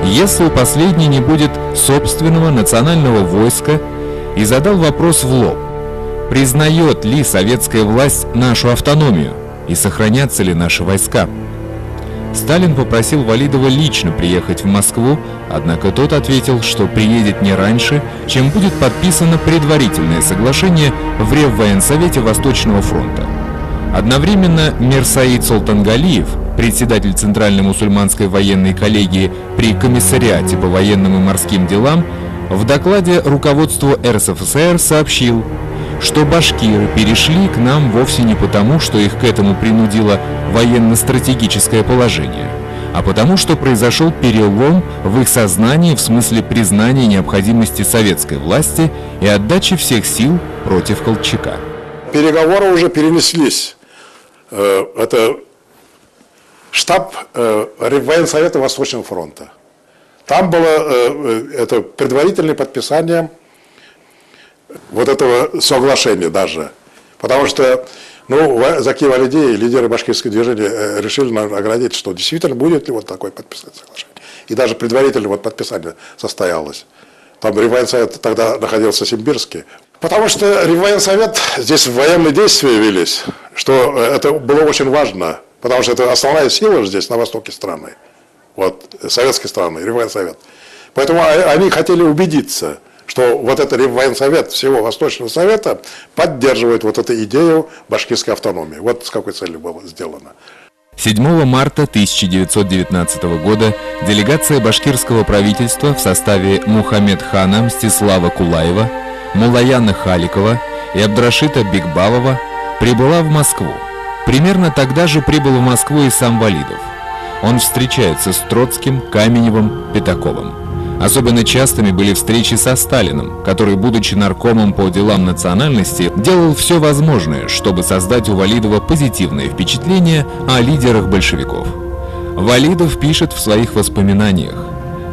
если у последней не будет собственного национального войска, и задал вопрос в лоб: признает ли советская власть нашу автономию и сохранятся ли наши войска? Сталин попросил Валидова лично приехать в Москву, однако тот ответил, что приедет не раньше, чем будет подписано предварительное соглашение в Реввоенсовете Восточного фронта. Одновременно Мирсаид Солтангалиев, председатель Центральной мусульманской военной коллегии при комиссариате по военным и морским делам, В докладе руководству РСФСР сообщил, что башкиры перешли к нам вовсе не потому, что их к этому принудило военно-стратегическое положение, а потому, что произошел перелом в их сознании в смысле признания необходимости советской власти и отдачи всех сил против Колчака. Переговоры уже перенеслись. Это штаб Военсовета Восточного фронта. Там было это предварительное подписание вот этого соглашения даже. Потому что Заки Валидей, лидеры башкирского движения, решили наградить, что действительно будет ли вот такое подписание соглашения. И даже предварительное вот подписание состоялось. Там Реввоенсовет тогда находился в Симбирске. Потому что Реввоенсовет, здесь военные действия велись, что это было очень важно. Потому что это основная сила здесь, на востоке страны. Вот, советской страны, Реввоенсовет. Поэтому они хотели убедиться, что вот этот Реввоенсовет всего Восточного Совета поддерживает вот эту идею башкирской автономии. Вот с какой целью было сделано. 7 марта 1919 года делегация башкирского правительства в составе Мухаммедхана Мстислава Кулаева, Муллаяна Халикова и Абдрашита Бигбалова прибыла в Москву. Примерно тогда же прибыл в Москву и сам Валидов. Он встречается с Троцким, Каменевым, Пятаковым. Особенно частыми были встречи со Сталиным, который, будучи наркомом по делам национальности, делал все возможное, чтобы создать у Валидова позитивное впечатление о лидерах большевиков. Валидов пишет в своих воспоминаниях: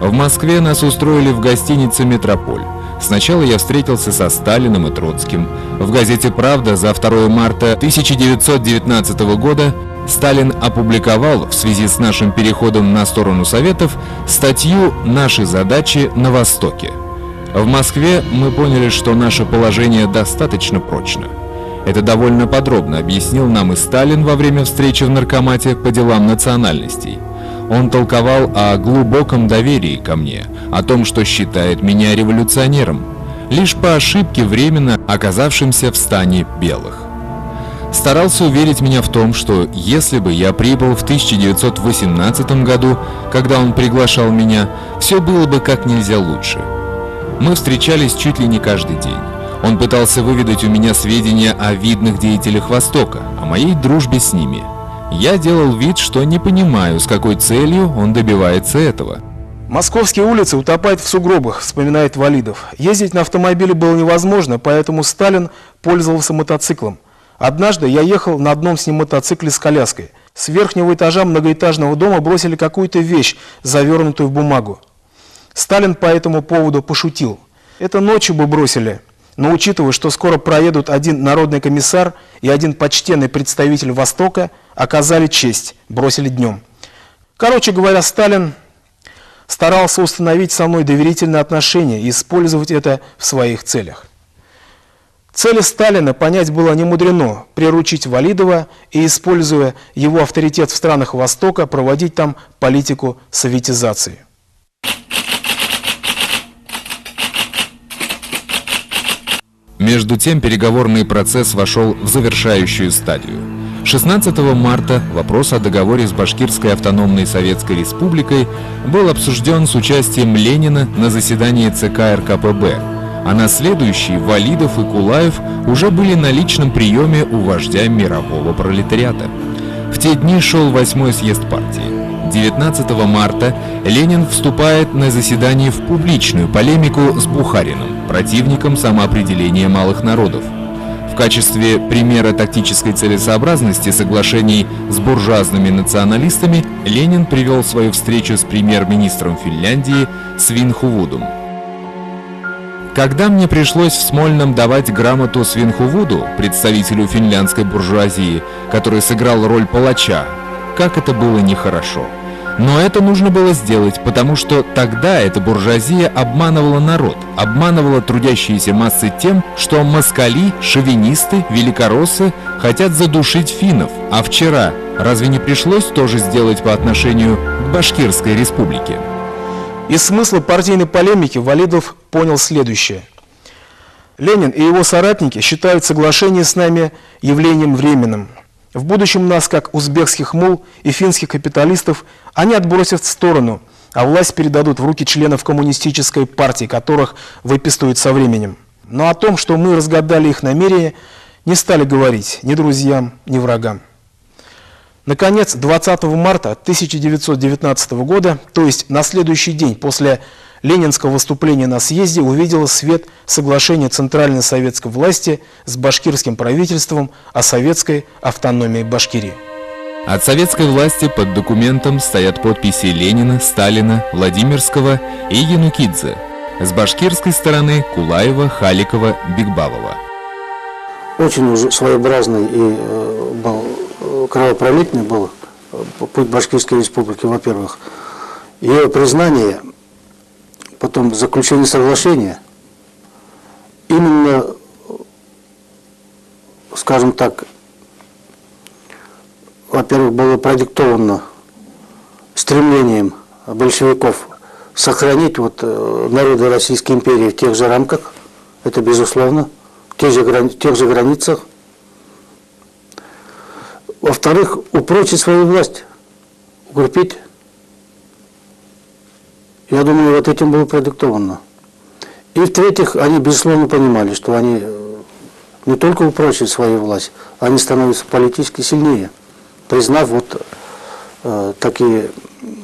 «В Москве нас устроили в гостинице «Метрополь». Сначала я встретился со Сталиным и Троцким. В газете «Правда» за 2 марта 1919 года Сталин опубликовал в связи с нашим переходом на сторону Советов статью «Наши задачи на Востоке». В Москве мы поняли, что наше положение достаточно прочно. Это довольно подробно объяснил нам и Сталин во время встречи в Наркомате по делам национальностей. Он толковал о глубоком доверии ко мне, о том, что считает меня революционером, лишь по ошибке временно оказавшимся в стане белых. Старался уверить меня в том, что если бы я прибыл в 1918 году, когда он приглашал меня, все было бы как нельзя лучше. Мы встречались чуть ли не каждый день. Он пытался выведать у меня сведения о видных деятелях Востока, о моей дружбе с ними. Я делал вид, что не понимаю, с какой целью он добивается этого. Московские улицы утопают в сугробах, вспоминает Валидов. Ездить на автомобиле было невозможно, поэтому Сталин пользовался мотоциклом. Однажды я ехал на одном с ним мотоцикле с коляской. С верхнего этажа многоэтажного дома бросили какую-то вещь, завернутую в бумагу. Сталин по этому поводу пошутил: «Это ночью бы бросили». Но учитывая, что скоро проедут один народный комиссар и один почтенный представитель Востока, оказали честь, бросили днем. Короче говоря, Сталин старался установить со мной доверительные отношения и использовать это в своих целях. Цели Сталина понять было немудрено: приручить Валидова и, используя его авторитет в странах Востока, проводить там политику советизации. Между тем переговорный процесс вошел в завершающую стадию. 16 марта вопрос о договоре с Башкирской автономной Советской Республикой был обсужден с участием Ленина на заседании ЦК РКПБ, а на следующий Валидов и Кулаев уже были на личном приеме у вождя мирового пролетариата. В те дни шел 8-й съезд партии. 19 марта Ленин вступает на заседание в публичную полемику с Бухариным, противником самоопределения малых народов. В качестве примера тактической целесообразности соглашений с буржуазными националистами Ленин привел свою встречу с премьер-министром Финляндии Свинхувудом. Когда мне пришлось в Смольном давать грамоту Свинхувуду, представителю финляндской буржуазии, который сыграл роль палача, как это было нехорошо. Но это нужно было сделать, потому что тогда эта буржуазия обманывала народ, обманывала трудящиеся массы тем, что москали, шовинисты, великороссы хотят задушить финнов. А вчера разве не пришлось тоже сделать по отношению к Башкирской республике? Из смысла партийной полемики Валидов понял следующее. Ленин и его соратники считают соглашение с нами явлением временным. В будущем нас, как узбекских мул и финских капиталистов, они отбросят в сторону а власть передадут в руки членов коммунистической партии, которых выпистывают со временем. Но о том, что мы разгадали их намерения, не стали говорить ни друзьям, ни врагам. Наконец, 20 марта 1919 года, то есть на следующий день после ленинского выступления на съезде, увидело свет соглашение Центральной советской власти с башкирским правительством о советской автономии Башкирии. От советской власти под документом стоят подписи Ленина, Сталина, Владимирского и Янукидзе. С башкирской стороны Кулаева, Халикова, Бигбалова. Очень уже своеобразный и был, кровопролитный был путь Башкирской республики, во-первых. Ее признание, потом заключение соглашения, именно, скажем так, во-первых, было продиктовано стремлением большевиков сохранить народы Российской империи в тех же рамках, это безусловно, в тех же границах. Во-вторых, упрочить свою власть, укрепить. Я думаю, вот этим было продиктовано. И в-третьих, они безусловно понимали, что они не только упрочат свою власть, они становятся политически сильнее, признав такие,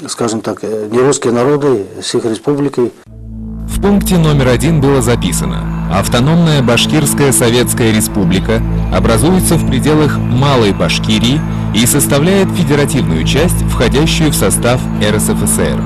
скажем так, нерусские народы с их республикой. В пункте номер 1 было записано: автономная Башкирская Советская Республика образуется в пределах Малой Башкирии и составляет федеративную часть, входящую в состав РСФСР.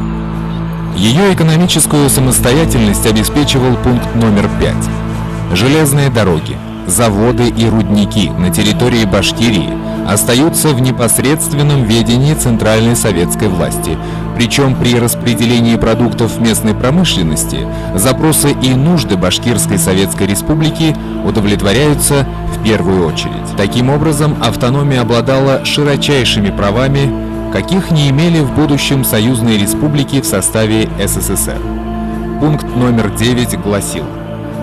Ее экономическую самостоятельность обеспечивал пункт номер 5. Железные дороги, заводы и рудники на территории Башкирии остаются в непосредственном ведении центральной советской власти, причем при распределении продуктов местной промышленности запросы и нужды Башкирской Советской Республики удовлетворяются в первую очередь. Таким образом, автономия обладала широчайшими правами, каких не имели в будущем союзные республики в составе СССР. Пункт номер 9 гласил: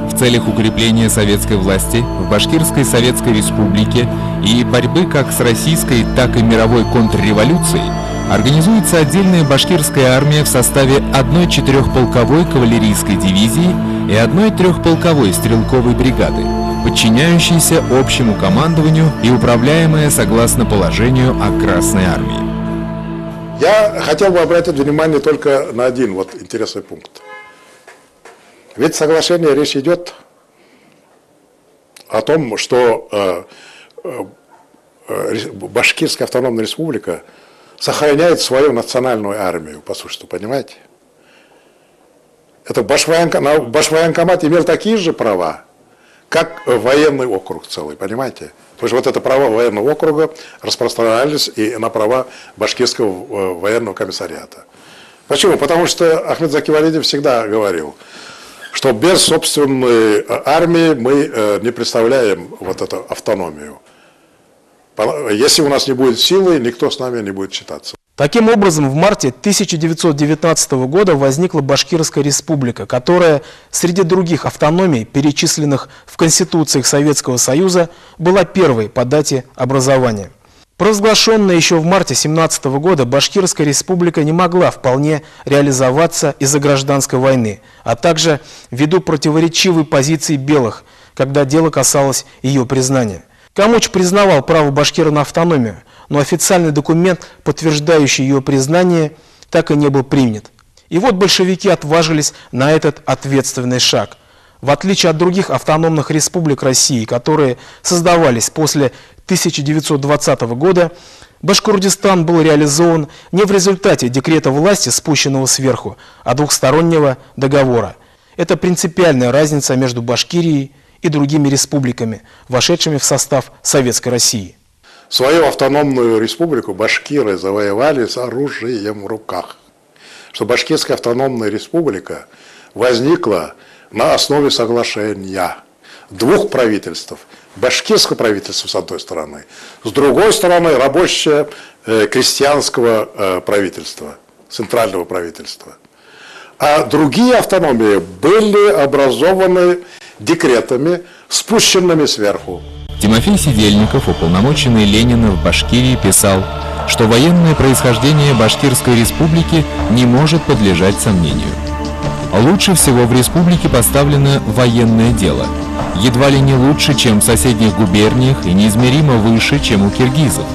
в целях укрепления советской власти в Башкирской Советской Республике и борьбы как с российской, так и мировой контрреволюцией организуется отдельная башкирская армия в составе 1 4-полковой кавалерийской дивизии и 1 3-полковой стрелковой бригады, подчиняющейся общему командованию и управляемая согласно положению о Красной армии. Я хотел бы обратить внимание только на один интересный пункт. Ведь в соглашении речь идет о том, что Башкирская автономная республика сохраняет свою национальную армию, по сути, понимаете? Это Башвоенкомат имел такие же права, как военный округ целый, понимаете? То есть это права военного округа распространялись и на права Башкирского военного комиссариата. Почему? Потому что Ахмед Заки Валидов всегда говорил, что без собственной армии мы не представляем эту автономию. Если у нас не будет силы, никто с нами не будет считаться. Таким образом, в марте 1919 года возникла Башкирская республика, которая среди других автономий, перечисленных в конституциях Советского Союза, была первой по дате образования. Провозглашенная еще в марте 1917 года Башкирская республика не могла вполне реализоваться из-за гражданской войны, а также ввиду противоречивой позиции белых, когда дело касалось ее признания. Камуч признавал право башкира на автономию, но официальный документ, подтверждающий ее признание, так и не был принят. И вот большевики отважились на этот ответственный шаг. В отличие от других автономных республик России, которые создавались после 1920 года, Башкортостан был реализован не в результате декрета власти, спущенного сверху, а двухстороннего договора. Это принципиальная разница между Башкирией и другими республиками, вошедшими в состав Советской России. Свою автономную республику башкиры завоевали с оружием в руках. Что Башкирская автономная республика возникла на основе соглашения двух правительств. Башкирское правительство с одной стороны, с другой стороны рабочее крестьянского правительства, центрального правительства. А другие автономии были образованы декретами, спущенными сверху. Тимофей Сидельников, уполномоченный Ленина в Башкирии, писал: что военное происхождение Башкирской республики не может подлежать сомнению. Лучше всего в республике поставлено военное дело, едва ли не лучше, чем в соседних губерниях и неизмеримо выше, чем у киргизов.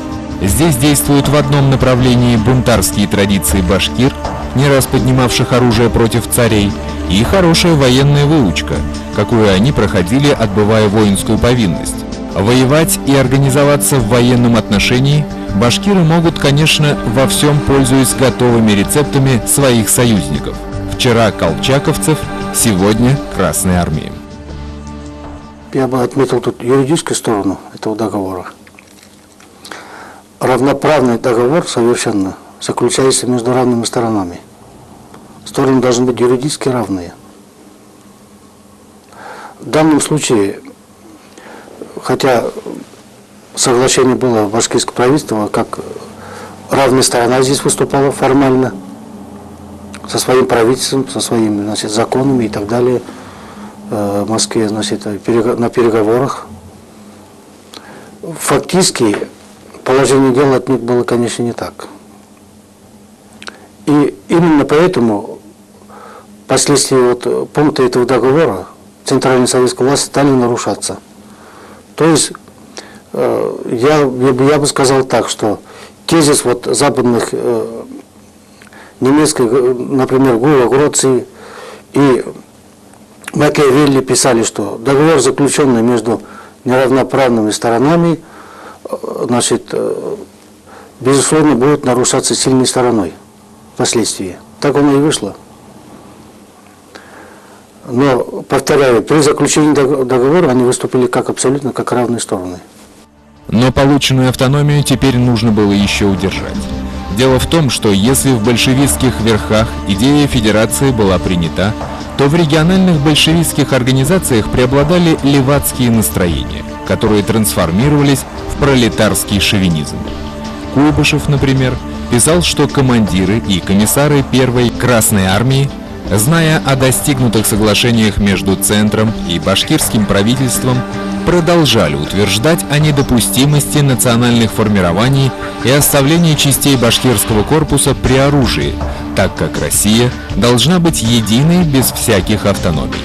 Здесь действуют в одном направлении бунтарские традиции башкир, не раз поднимавших оружие против царей, и хорошая военная выучка, какую они проходили, отбывая воинскую повинность. Воевать и организоваться в военном отношении башкиры могут, конечно, во всем пользуясь готовыми рецептами своих союзников. Вчера колчаковцев, сегодня Красной Армии. Я бы отметил тут юридическую сторону этого договора. Равноправный договор совершенно заключается между равными сторонами. Стороны должны быть юридически равные. В данном случае, хотя соглашение было в башкирском правительстве, как равная сторона здесь выступала формально, со своим правительством, со своими, значит, законами и так далее, в Москве, значит, на переговорах. Фактически положение дела от них было, конечно, не так. И именно поэтому впоследствии пункты этого договора Центральной советской власти стали нарушаться. То есть я бы сказал так, что тезис западных немецких, например, Гула, Гроции и Макиавелли писали, что договор, заключенный между неравноправными сторонами, значит, безусловно, будет нарушаться сильной стороной впоследствии. Так оно и вышло. Но, повторяю, при заключении договора они выступили абсолютно как равные стороны. Но полученную автономию теперь нужно было еще удержать. Дело в том, что если в большевистских верхах идея федерации была принята, то в региональных большевистских организациях преобладали левацкие настроения, которые трансформировались в пролетарский шовинизм. Куйбышев, например, писал, что командиры и комиссары Первой Красной Армии, зная о достигнутых соглашениях между Центром и башкирским правительством, продолжали утверждать о недопустимости национальных формирований и оставлении частей башкирского корпуса при оружии, так как Россия должна быть единой без всяких автономий.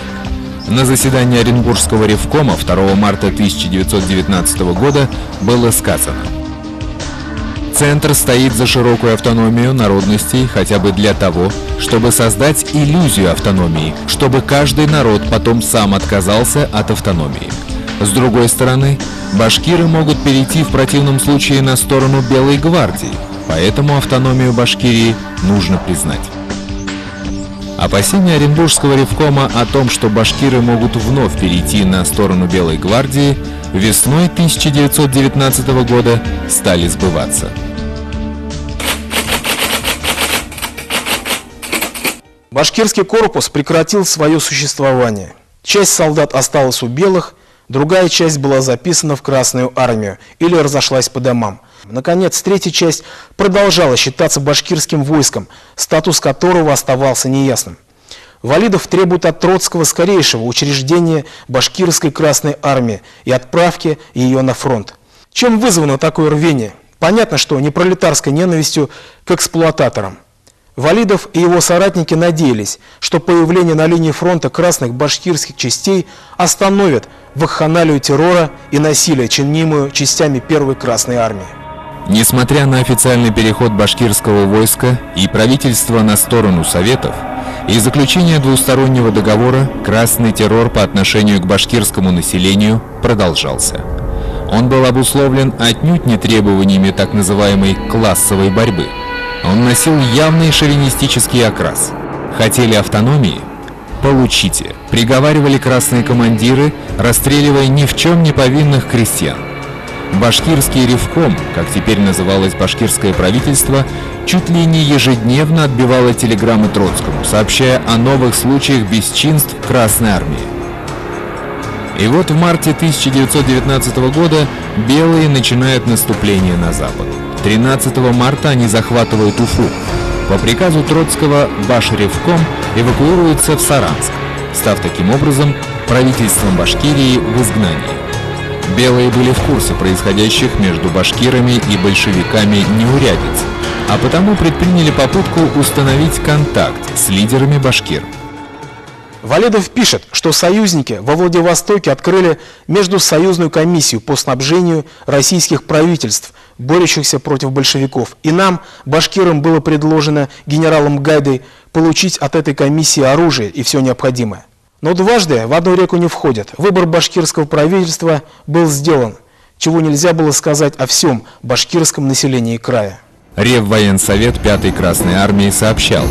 На заседании Оренбургского ревкома 2 марта 1919 года было сказано: «Центр стоит за широкую автономию народностей хотя бы для того, чтобы создать иллюзию автономии, чтобы каждый народ потом сам отказался от автономии. С другой стороны, башкиры могут перейти в противном случае на сторону Белой гвардии, поэтому автономию Башкирии нужно признать». Опасения Оренбургского ревкома о том, что башкиры могут вновь перейти на сторону Белой гвардии, весной 1919 года стали сбываться. Башкирский корпус прекратил свое существование. Часть солдат осталась у белых, другая часть была записана в Красную армию или разошлась по домам. Наконец, третья часть продолжала считаться башкирским войском, статус которого оставался неясным. Валидов требует от Троцкого скорейшего учреждения башкирской Красной армии и отправки ее на фронт. Чем вызвано такое рвение? Понятно, что не пролетарской ненавистью к эксплуататорам. Валидов и его соратники надеялись, что появление на линии фронта красных башкирских частей остановит вакханалию террора и насилия, чинимую частями Первой Красной армии. Несмотря на официальный переход башкирского войска и правительства на сторону Советов, и заключение двустороннего договора, красный террор по отношению к башкирскому населению продолжался. Он был обусловлен отнюдь не требованиями так называемой классовой борьбы. Он носил явный шовинистический окрас. Хотели автономии? Получите. Приговаривали красные командиры, расстреливая ни в чем не повинных крестьян. Башкирский ревком, как теперь называлось башкирское правительство, чуть ли не ежедневно отбивало телеграммы Троцкому, сообщая о новых случаях бесчинств Красной армии. И вот в марте 1919 года белые начинают наступление на запад. 13 марта они захватывают Уфу. По приказу Троцкого Башревком эвакуируется в Саранск, став таким образом правительством Башкирии в изгнании. Белые были в курсе происходящих между башкирами и большевиками неурядиц, а потому предприняли попытку установить контакт с лидерами башкир. Валидов пишет, что союзники во Владивостоке открыли междусоюзную комиссию по снабжению российских правительств, борющихся против большевиков. И нам, башкирам, было предложено генералом Гайдой получить от этой комиссии оружие и все необходимое. Но дважды в одну реку не входят. Выбор башкирского правительства был сделан, чего нельзя было сказать о всем башкирском населении края. Реввоенсовет 5-й Красной Армии сообщал: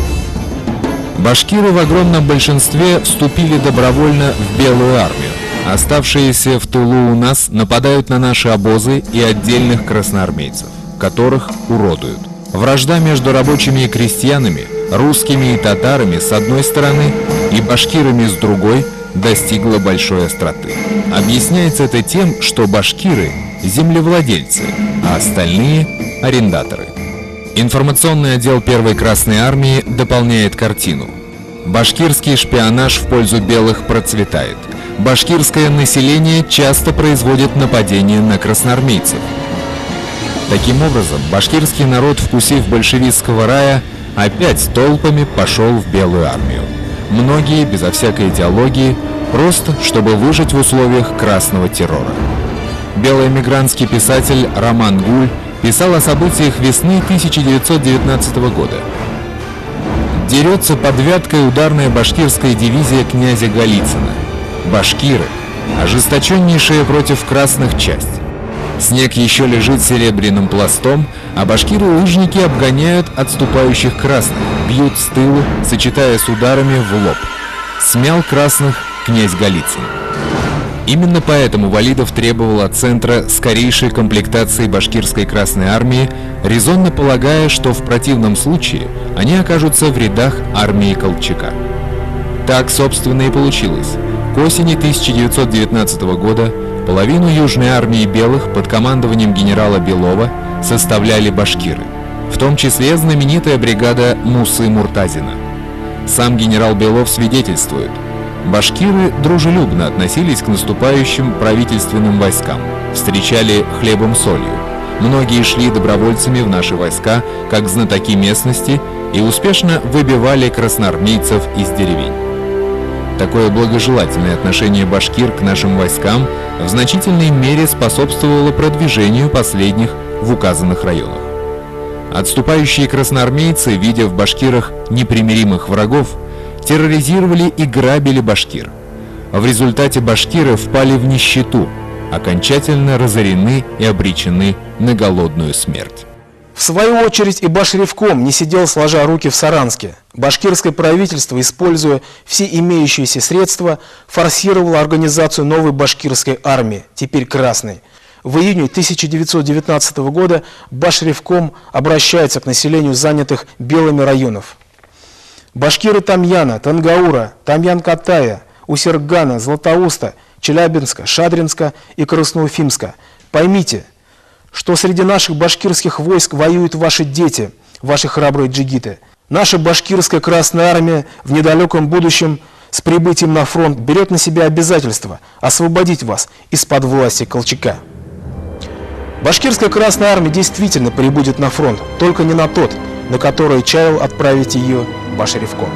башкиры в огромном большинстве вступили добровольно в Белую армию. Оставшиеся в тылу у нас нападают на наши обозы и отдельных красноармейцев, которых уродуют. Вражда между рабочими и крестьянами, русскими и татарами с одной стороны и башкирами с другой достигла большой остроты. Объясняется это тем, что башкиры – землевладельцы, а остальные – арендаторы. Информационный отдел 1-й Красной Армии дополняет картину. Башкирский шпионаж в пользу белых процветает. Башкирское население часто производит нападения на красноармейцев. Таким образом, башкирский народ, вкусив большевистского рая, опять толпами пошел в Белую армию. Многие, безо всякой идеологии, просто чтобы выжить в условиях красного террора. Белый эмигрантский писатель Роман Гуль писал о событиях весны 1919 года. Дерется под Вяткой ударная башкирская дивизия князя Голицына. Башкиры – ожесточеннейшая против красных часть. Снег еще лежит серебряным пластом, а башкиры-лыжники обгоняют отступающих красных, бьют с тыла, сочетая с ударами в лоб. Смял красных князь Голицын. Именно поэтому Валидов требовал от центра скорейшей комплектации башкирской Красной Армии, резонно полагая, что в противном случае они окажутся в рядах армии Колчака. Так, собственно, и получилось. К осени 1919 года половину Южной армии белых под командованием генерала Белова составляли башкиры, в том числе знаменитая бригада Мусы Муртазина. Сам генерал Белов свидетельствует: башкиры дружелюбно относились к наступающим правительственным войскам, встречали хлебом-солью. Многие шли добровольцами в наши войска, как знатоки местности, и успешно выбивали красноармейцев из деревень. Такое благожелательное отношение башкир к нашим войскам в значительной мере способствовало продвижению последних в указанных районах. Отступающие красноармейцы, видя в башкирах непримиримых врагов, терроризировали и грабили башкир. В результате башкиры впали в нищету, окончательно разорены и обречены на голодную смерть. В свою очередь и Башревком не сидел сложа руки в Саранске. Башкирское правительство, используя все имеющиеся средства, форсировало организацию новой башкирской армии, теперь красной. В июне 1919 года Башревком обращается к населению занятых белыми районов. Башкиры Тамьяна, Тангаура, Тамьян-Катая, Усергана, Златоуста, Челябинска, Шадринска и Красноуфимска, поймите, что среди наших башкирских войск воюют ваши дети, ваши храбрые джигиты. Наша башкирская Красная Армия в недалеком будущем с прибытием на фронт берет на себя обязательство освободить вас из-под власти Колчака. Башкирская Красная Армия действительно прибудет на фронт, только не на тот, на который чаял отправить ее Башревком.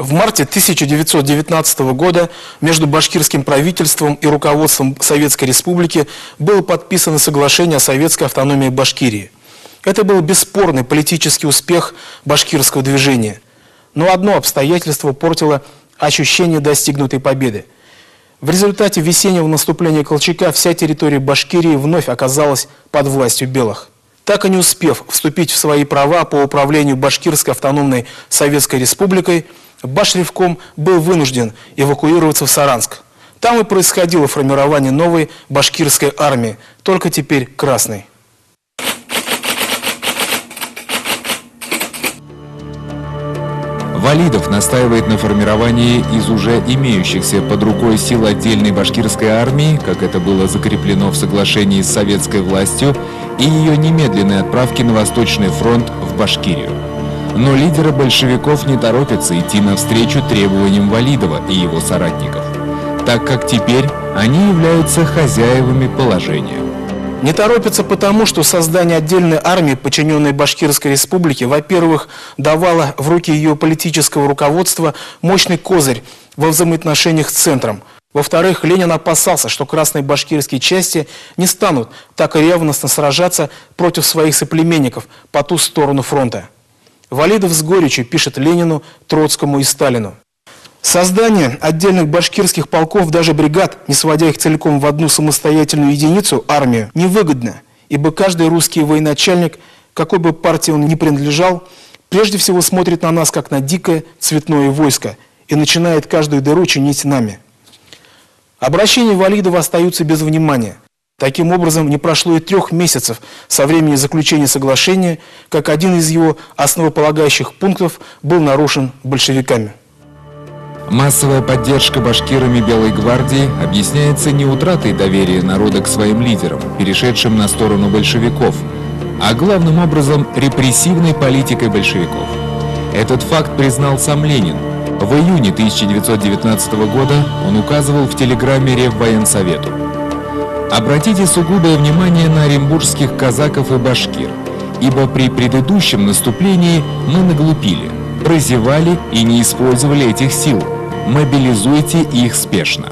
В марте 1919 года между башкирским правительством и руководством Советской Республики было подписано соглашение о советской автономии Башкирии. Это был бесспорный политический успех башкирского движения. Но одно обстоятельство портило ощущение достигнутой победы. В результате весеннего наступления Колчака вся территория Башкирии вновь оказалась под властью белых. Так и не успев вступить в свои права по управлению Башкирской автономной Советской Республикой, Башревком был вынужден эвакуироваться в Саранск. Там и происходило формирование новой башкирской армии, только теперь красной. Валидов настаивает на формировании из уже имеющихся под рукой сил отдельной башкирской армии, как это было закреплено в соглашении с советской властью, и ее немедленной отправки на Восточный фронт в Башкирию. Но лидеры большевиков не торопятся идти навстречу требованиям Валидова и его соратников, так как теперь они являются хозяевами положения. Не торопятся потому, что создание отдельной армии, подчиненной Башкирской республике, во-первых, давало в руки ее политического руководства мощный козырь во взаимоотношениях с центром. Во-вторых, Ленин опасался, что красные башкирские части не станут так ревностно сражаться против своих соплеменников по ту сторону фронта. Валидов с горечью пишет Ленину, Троцкому и Сталину. Создание отдельных башкирских полков, даже бригад, не сводя их целиком в одну самостоятельную единицу, армию, невыгодно, ибо каждый русский военачальник, какой бы партии он ни принадлежал, прежде всего смотрит на нас, как на дикое цветное войско, и начинает каждую дыру чинить нами. Обращения Валидова остаются без внимания. Таким образом, не прошло и 3 месяцев со времени заключения соглашения, как один из его основополагающих пунктов был нарушен большевиками. Массовая поддержка башкирами Белой гвардии объясняется не утратой доверия народа к своим лидерам, перешедшим на сторону большевиков, а главным образом репрессивной политикой большевиков. Этот факт признал сам Ленин. В июне 1919 года он указывал в телеграмме Реввоенсовету: «Обратите сугубое внимание на оренбургских казаков и башкир, ибо при предыдущем наступлении мы наглупили, прозевали и не использовали этих сил. Мобилизуйте их спешно».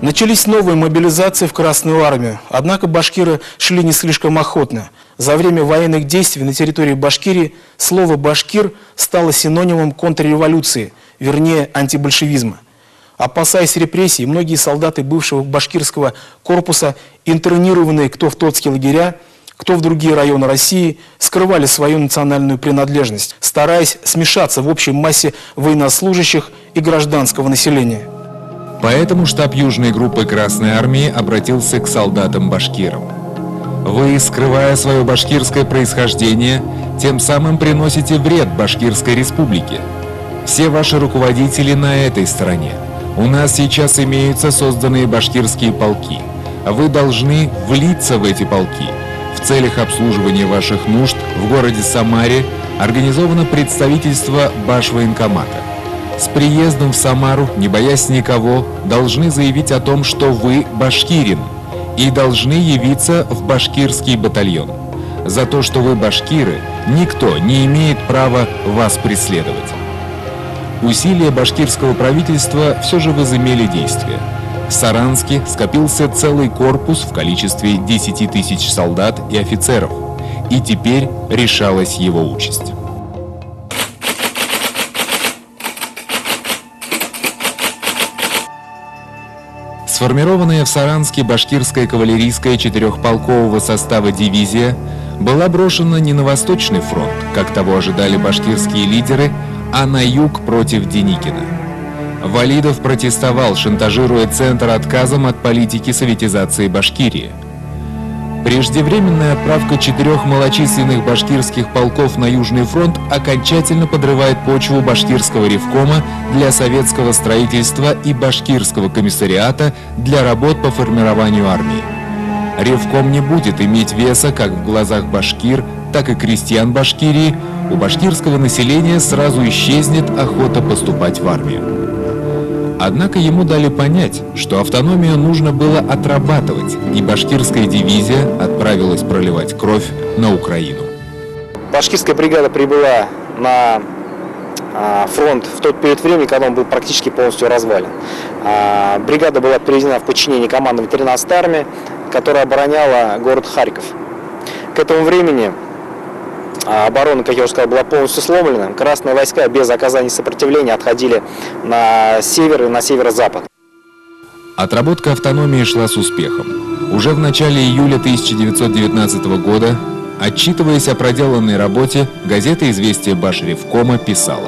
Начались новые мобилизации в Красную армию, однако башкиры шли не слишком охотно. За время военных действий на территории Башкирии слово «башкир» стало синонимом контрреволюции, вернее антибольшевизма. Опасаясь репрессий, многие солдаты бывшего башкирского корпуса, интернированные кто в тотские лагеря, кто в другие районы России, скрывали свою национальную принадлежность, стараясь смешаться в общей массе военнослужащих и гражданского населения. Поэтому штаб Южной группы Красной армии обратился к солдатам-башкирам. Вы, скрывая свое башкирское происхождение, тем самым приносите вред Башкирской республике. Все ваши руководители на этой стороне. У нас сейчас имеются созданные башкирские полки. Вы должны влиться в эти полки. В целях обслуживания ваших нужд в городе Самаре организовано представительство Башвоенкомата. С приездом в Самару, не боясь никого, должны заявить о том, что вы башкирин, и должны явиться в башкирский батальон. За то, что вы башкиры, никто не имеет права вас преследовать. Усилия башкирского правительства все же возымели действие. В Саранске скопился целый корпус в количестве 10 тысяч солдат и офицеров, и теперь решалась его участь. Сформированная в Саранске башкирская кавалерийская 4-полкового состава дивизия была брошена не на Восточный фронт, как того ожидали башкирские лидеры, а на юг против Деникина. Валидов протестовал, шантажируя центр отказом от политики советизации Башкирии. Преждевременная отправка 4 малочисленных башкирских полков на Южный фронт окончательно подрывает почву башкирского ревкома для советского строительства и башкирского комиссариата для работ по формированию армии. Ревком не будет иметь веса как в глазах башкир, так и крестьян Башкирии. У башкирского населения сразу исчезнет охота поступать в армию. Однако ему дали понять, что автономию нужно было отрабатывать, и башкирская дивизия отправилась проливать кровь на Украину. Башкирская бригада прибыла на фронт в тот период времени, когда он был практически полностью развален. Бригада была переведена в подчинение командования 13-й армии, которая обороняла город Харьков. К этому времени оборона, как я уже сказал, была полностью сломлена. Красные войска без оказания сопротивления отходили на север и на северо-запад. Отработка автономии шла с успехом. Уже в начале июля 1919 года, отчитываясь о проделанной работе, газета «Известия Башревкома» писала: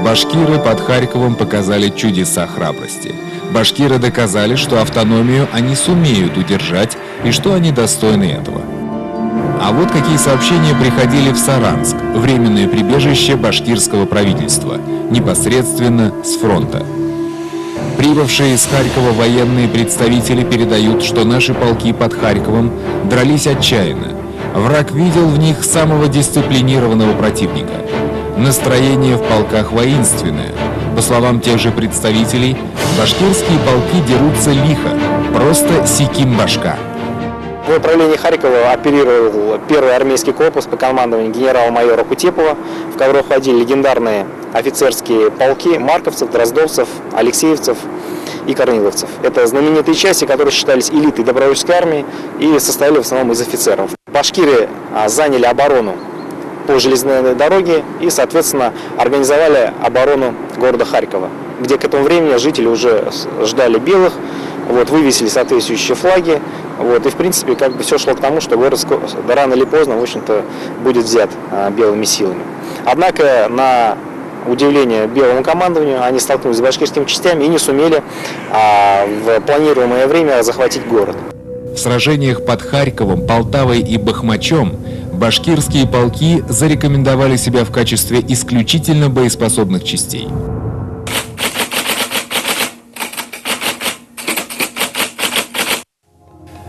«Башкиры под Харьковом показали чудеса храбрости. Башкиры доказали, что автономию они сумеют удержать и что они достойны этого». А вот какие сообщения приходили в Саранск, временное прибежище башкирского правительства, непосредственно с фронта. Прибывшие из Харькова военные представители передают, что наши полки под Харьковом дрались отчаянно. Враг видел в них самого дисциплинированного противника. Настроение в полках воинственное. По словам тех же представителей, башкирские полки дерутся лихо, просто секим башка. В управлении Харькова оперировал первый армейский корпус по командованию генерала-майора Кутепова, в который входили легендарные офицерские полки марковцев, дроздовцев, алексеевцев и корниловцев. Это знаменитые части, которые считались элитой добровольческой армии и состояли в основном из офицеров. Башкиры заняли оборону по железной дороге и, соответственно, организовали оборону города Харькова, где к этому времени жители уже ждали белых, вывесили соответствующие флаги, и в принципе все шло к тому, что город рано или поздно, в общем-то, будет взят белыми силами. Однако, на удивление белому командованию, они столкнулись с башкирскими частями и не сумели в планируемое время захватить город. В сражениях под Харьковом, Полтавой и Бахмачом башкирские полки зарекомендовали себя в качестве исключительно боеспособных частей.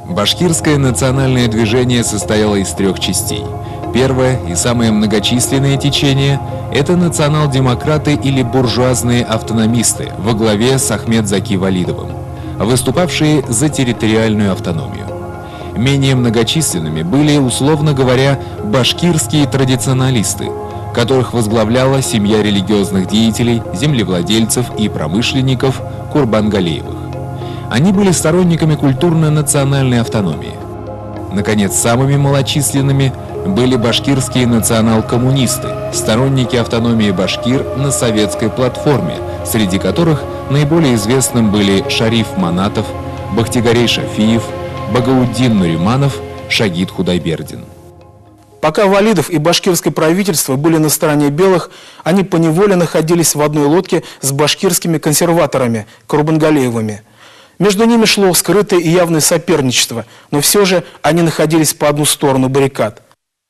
Башкирское национальное движение состояло из 3 частей. Первое и самое многочисленное течение – это национал-демократы или буржуазные автономисты во главе с Ахмед Заки Валидовым, выступавшие за территориальную автономию. Менее многочисленными были, условно говоря, башкирские традиционалисты, которых возглавляла семья религиозных деятелей, землевладельцев и промышленников Курбангалеевых. Они были сторонниками культурно-национальной автономии. Наконец, самыми малочисленными были башкирские национал-коммунисты, сторонники автономии башкир на советской платформе, среди которых наиболее известным были Шариф Манатов, Бахтигарей Шафиев, Багауддин Нуриманов, Шагид Худайбердин. Пока Валидов и башкирское правительство были на стороне белых, они поневоле находились в одной лодке с башкирскими консерваторами, Курбангалеевыми. Между ними шло скрытое и явное соперничество, но все же они находились по одну сторону баррикад.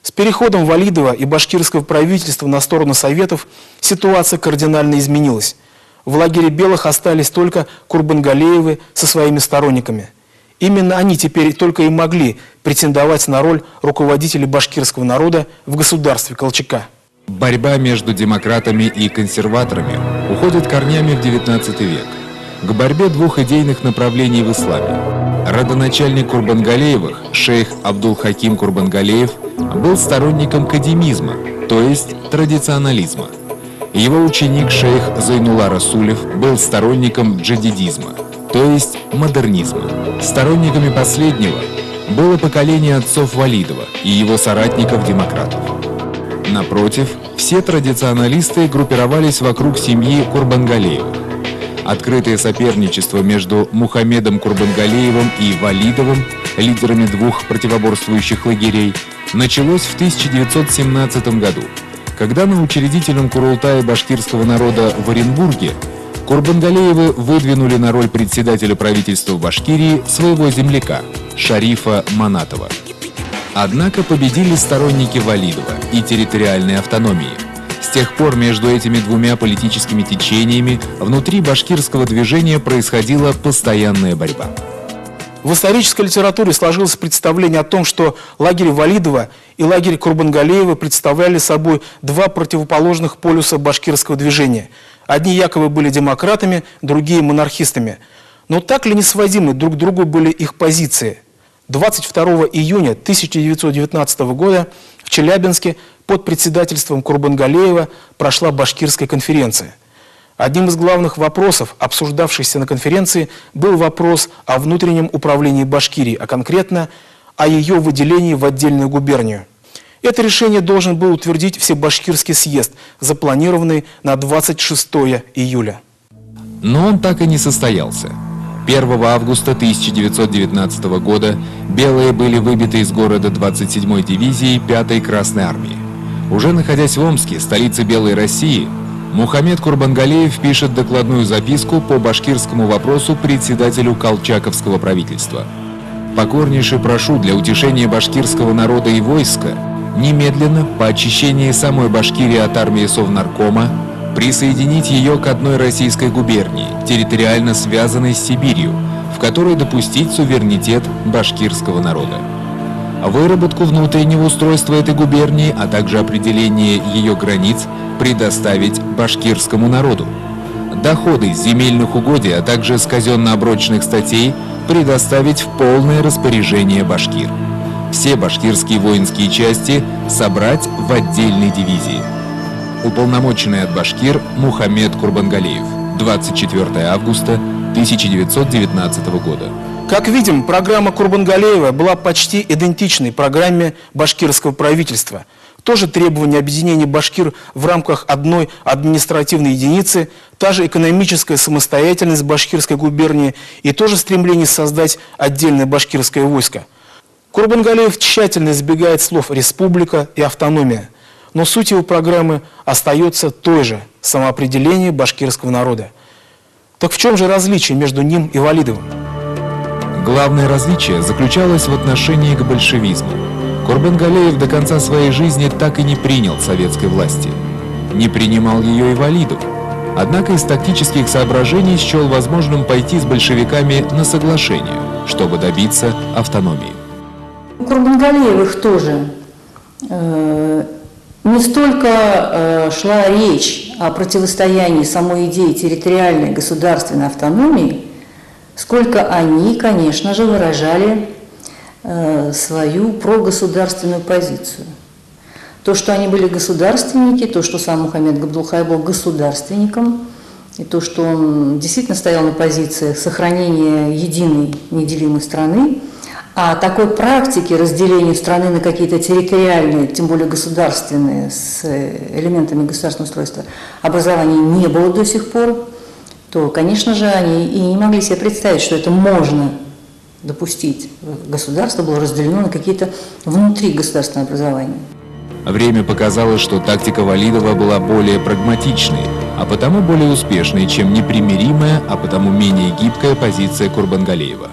С переходом Валидова и башкирского правительства на сторону Советов ситуация кардинально изменилась. В лагере белых остались только Курбангалеевы со своими сторонниками. Именно они теперь только и могли претендовать на роль руководителей башкирского народа в государстве Колчака. Борьба между демократами и консерваторами уходит корнями в XIX век. К борьбе 2 идейных направлений в исламе. Родоначальник Курбангалеевых, шейх Абдул-Хаким Курбангалеев, был сторонником кадимизма, то есть традиционализма. Его ученик шейх Зайнулла Расулев был сторонником джадидизма, то есть модернизма. Сторонниками последнего было поколение отцов Валидова и его соратников-демократов. Напротив, все традиционалисты группировались вокруг семьи Курбангалеевых. Открытое соперничество между Мухаммедом Курбангалеевым и Валидовым, лидерами 2 противоборствующих лагерей, началось в 1917 году, когда на учредительном Курултае башкирского народа в Оренбурге Курбангалеевы выдвинули на роль председателя правительства Башкирии своего земляка, Шарифа Манатова. Однако победили сторонники Валидова и территориальной автономии. С тех пор между этими 2 политическими течениями внутри башкирского движения происходила постоянная борьба. В исторической литературе сложилось представление о том, что лагерь Валидова и лагерь Курбангалеева представляли собой 2 противоположных полюса башкирского движения. Одни якобы были демократами, другие монархистами. Но так ли несводимы друг к другу были их позиции? 22 июня 1919 года в Челябинске под председательством Курбангалеева прошла Башкирская конференция. Одним из главных вопросов, обсуждавшихся на конференции, был вопрос о внутреннем управлении Башкирии, а конкретно о ее выделении в отдельную губернию. Это решение должен был утвердить Всебашкирский съезд, запланированный на 26 июля. Но он так и не состоялся. 1 августа 1919 года белые были выбиты из города 27-й дивизии 5-й Красной армии. Уже находясь в Омске, столице Белой России, Мухаммед Курбангалеев пишет докладную записку по башкирскому вопросу председателю колчаковского правительства. «Покорнейше прошу для утешения башкирского народа и войска немедленно по очищении самой Башкирии от армии Совнаркома присоединить ее к одной российской губернии, территориально связанной с Сибирью, в которой допустить суверенитет башкирского народа. Выработку внутреннего устройства этой губернии, а также определение ее границ предоставить башкирскому народу. Доходы с земельных угодий, а также с казенно-оброчных статей предоставить в полное распоряжение башкир. Все башкирские воинские части собрать в отдельной дивизии. Уполномоченный от башкир Мухаммед Курбангалеев. 24 августа 1919 года. Как видим, программа Курбангалеева была почти идентичной программе башкирского правительства. Тоже требование объединения башкир в рамках одной административной единицы, та же экономическая самостоятельность башкирской губернии и тоже стремление создать отдельное башкирское войско. Курбангалеев тщательно избегает слов «республика» и «автономия», но суть его программы остается той же – самоопределение башкирского народа. Так в чем же различие между ним и Валидовым? Главное различие заключалось в отношении к большевизму. Курбангалеев до конца своей жизни так и не принял советской власти. Не принимал ее и Валидов. Однако из тактических соображений счел возможным пойти с большевиками на соглашение, чтобы добиться автономии. У Курбангалеевых тоже не столько шла речь о противостоянии самой идеи территориальной государственной автономии, сколько они, конечно же, выражали свою прогосударственную позицию. То, что они были государственники, то, что сам Мухаммед Габдулхай был государственником, и то, что он действительно стоял на позиции сохранения единой неделимой страны, а такой практики разделения страны на какие-то территориальные, тем более государственные, с элементами государственного устройства образования не было до сих пор, то, конечно же, они и не могли себе представить, что это можно допустить. Государство было разделено на какие-то внутригосударственные образования. Время показало, что тактика Валидова была более прагматичной, а потому более успешной, чем непримиримая, а потому менее гибкая позиция Курбангалеева.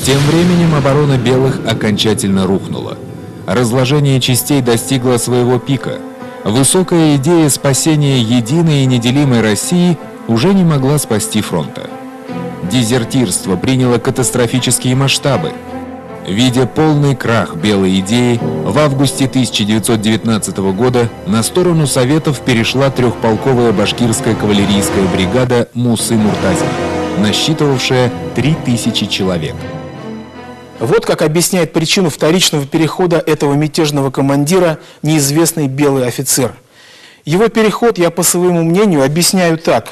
Тем временем оборона белых окончательно рухнула. Разложение частей достигло своего пика. Высокая идея спасения единой и неделимой России уже не могла спасти фронта. Дезертирство приняло катастрофические масштабы. Видя полный крах белой идеи, в августе 1919 года на сторону Советов перешла трехполковая башкирская кавалерийская бригада Мусы Муртазина, насчитывавшая 3000 человек. Вот как объясняет причину вторичного перехода этого мятежного командира неизвестный белый офицер. Его переход, я по своему мнению, объясняю так.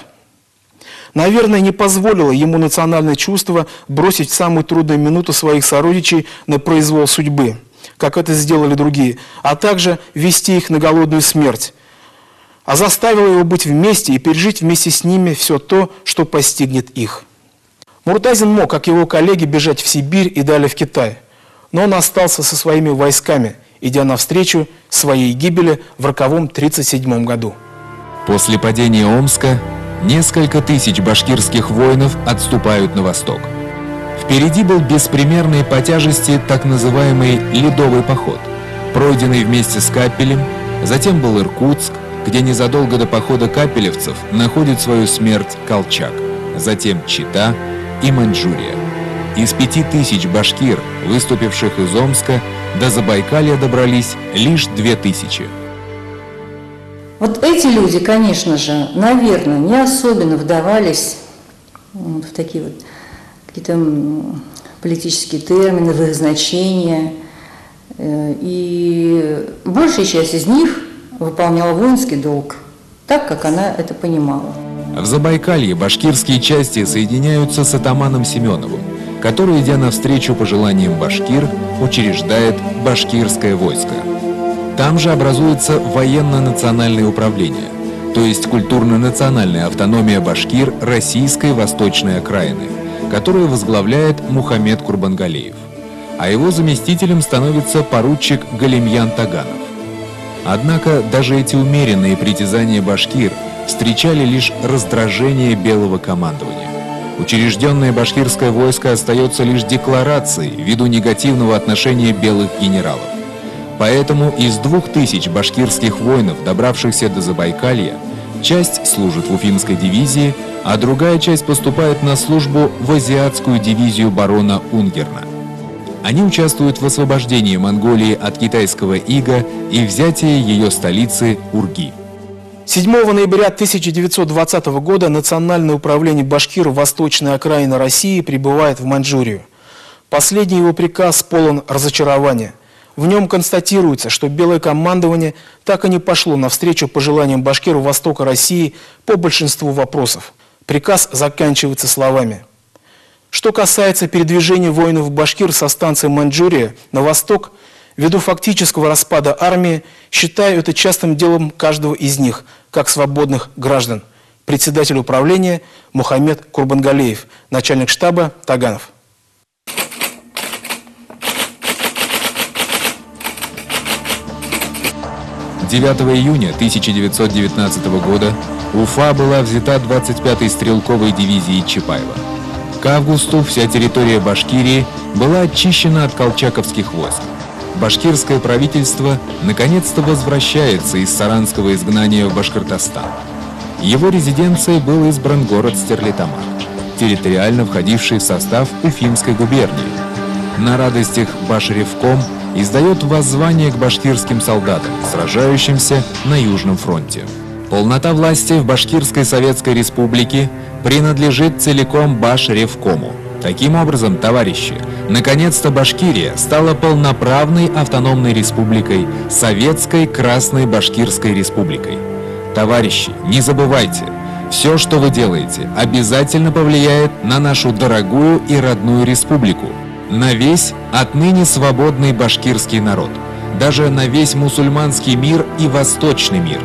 Наверное, не позволило ему национальное чувство бросить в самую трудную минуту своих сородичей на произвол судьбы, как это сделали другие, а также вести их на голодную смерть. А заставило его быть вместе и пережить вместе с ними все то, что постигнет их. Муртазин мог, как его коллеги, бежать в Сибирь и далее в Китай, но он остался со своими войсками, идя навстречу своей гибели в роковом 1937 году. После падения Омска несколько тысяч башкирских воинов отступают на восток. Впереди был беспримерный по тяжести так называемый «Ледовый поход», пройденный вместе с Капелем, затем был Иркутск, где незадолго до похода капелевцев находит свою смерть Колчак, затем Чита и Маньчжурия. Из 5000 башкир, выступивших из Омска, до Забайкалья добрались лишь 2000. Вот эти люди, конечно же, наверное, не особенно вдавались в такие вот какие-то политические термины, в их значение. И большая часть из них выполняла воинский долг, так, как она это понимала. В Забайкалье башкирские части соединяются с атаманом Семеновым, который, идя навстречу пожеланиям башкир, учреждает башкирское войско. Там же образуется военно-национальное управление, то есть культурно-национальная автономия башкир Российской Восточной окраины, которую возглавляет Мухаммед Курбангалиев, а его заместителем становится поручик Галимьян Таганов. Однако даже эти умеренные притязания башкир встречали лишь раздражение белого командования. Учрежденное башкирское войско остается лишь декларацией ввиду негативного отношения белых генералов. Поэтому из 2000 башкирских воинов, добравшихся до Забайкалья, часть служит в Уфимской дивизии, а другая часть поступает на службу в Азиатскую дивизию барона Унгерна. Они участвуют в освобождении Монголии от китайского ига и взятии ее столицы Урги. 7 ноября 1920 года Национальное управление башкир Восточной окраины России прибывает в Маньчжурию. Последний его приказ полон разочарования. В нем констатируется, что белое командование так и не пошло навстречу пожеланиям башкир Востока России по большинству вопросов. Приказ заканчивается словами: что касается передвижения воинов башкир со станции Маньчжурия на восток, ввиду фактического распада армии, считаю это частым делом каждого из них, как свободных граждан. Председатель управления Мухаммед Курбангалиев, начальник штаба Таганов. – 9 июня 1919 года Уфа была взята 25-й стрелковой дивизией Чапаева. К августу вся территория Башкирии была очищена от колчаковских войск. Башкирское правительство наконец-то возвращается из саранского изгнания в Башкортостан. Его резиденцией был избран город Стерлитамак, территориально входивший в состав Уфимской губернии. На радостях Башревком издает воззвание к башкирским солдатам, сражающимся на Южном фронте. Полнота власти в Башкирской Советской Республике принадлежит целиком Башревкому. Таким образом, товарищи, наконец-то Башкирия стала полноправной автономной республикой, Советской Красной Башкирской Республикой. Товарищи, не забывайте, все, что вы делаете, обязательно повлияет на нашу дорогую и родную республику, на весь отныне свободный башкирский народ, даже на весь мусульманский мир и восточный мир.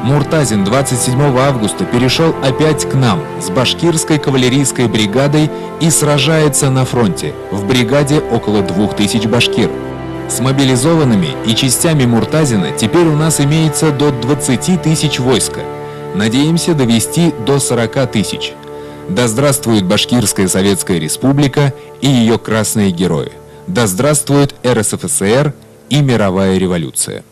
Муртазин 27 августа перешел опять к нам с башкирской кавалерийской бригадой и сражается на фронте, в бригаде около 2000 башкир. С мобилизованными и частями Муртазина теперь у нас имеется до 20 тысяч войска. Надеемся довести до 40 тысяч. Да здравствует Башкирская Советская Республика и ее красные герои. Да здравствует РСФСР и мировая революция.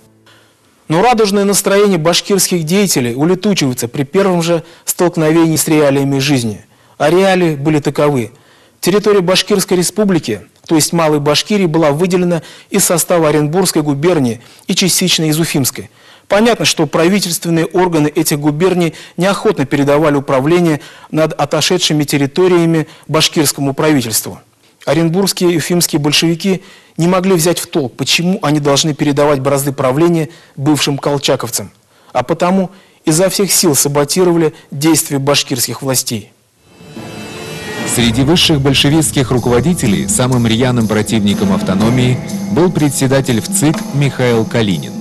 Но радужное настроение башкирских деятелей улетучивается при первом же столкновении с реалиями жизни. А реалии были таковы. Территория Башкирской республики, то есть Малой Башкирии, была выделена из состава Оренбургской губернии и частично из Уфимской. Понятно, что правительственные органы этих губерний неохотно передавали управление над отошедшими территориями башкирскому правительству. Оренбургские и уфимские большевики не могли взять в толк, почему они должны передавать бразды правления бывшим колчаковцам, а потому изо всех сил саботировали действия башкирских властей. Среди высших большевистских руководителей самым рьяным противником автономии был председатель ВЦИК Михаил Калинин.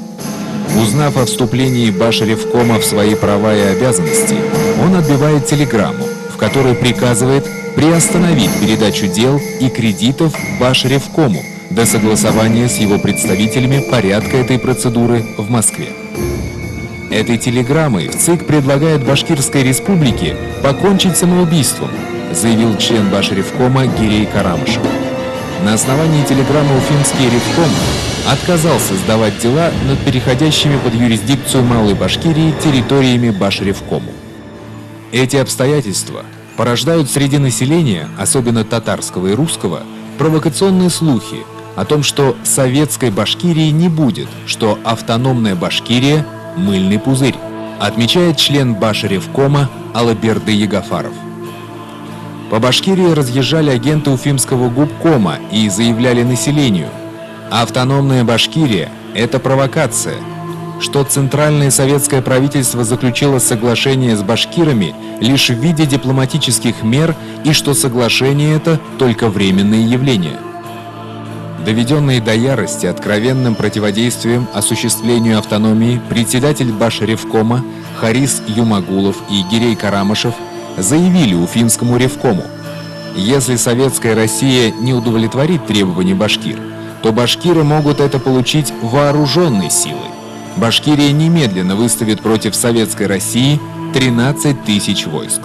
Узнав о вступлении Башревкома в свои права и обязанности, он отбивает телеграмму, в которой приказывает приостановить передачу дел и кредитов Башревкому до согласования с его представителями порядка этой процедуры в Москве. Этой телеграммой ВЦИК предлагает Башкирской республике покончить самоубийством, заявил член Башревкома Гирей Карамышев. На основании телеграммы Уфимский ревком отказался сдавать дела над переходящими под юрисдикцию Малой Башкирии территориями Башревкому. Эти обстоятельства порождают среди населения, особенно татарского и русского, провокационные слухи о том, что советской Башкирии не будет, что автономная Башкирия – мыльный пузырь, отмечает член Башревкома Алаберды Ягафаров. По Башкирии разъезжали агенты Уфимского губкома и заявляли населению: автономная Башкирия – это провокация, что центральное советское правительство заключило соглашение с башкирами лишь в виде дипломатических мер и что соглашение это только временное явление. Доведенные до ярости откровенным противодействием осуществлению автономии, председатель Башревкома Харис Юмагулов и Гирей Карамышев заявили Уфимскому ревкому: если советская Россия не удовлетворит требований башкир, то башкиры могут это получить вооруженной силой. Башкирия немедленно выставит против советской России 13 тысяч войск.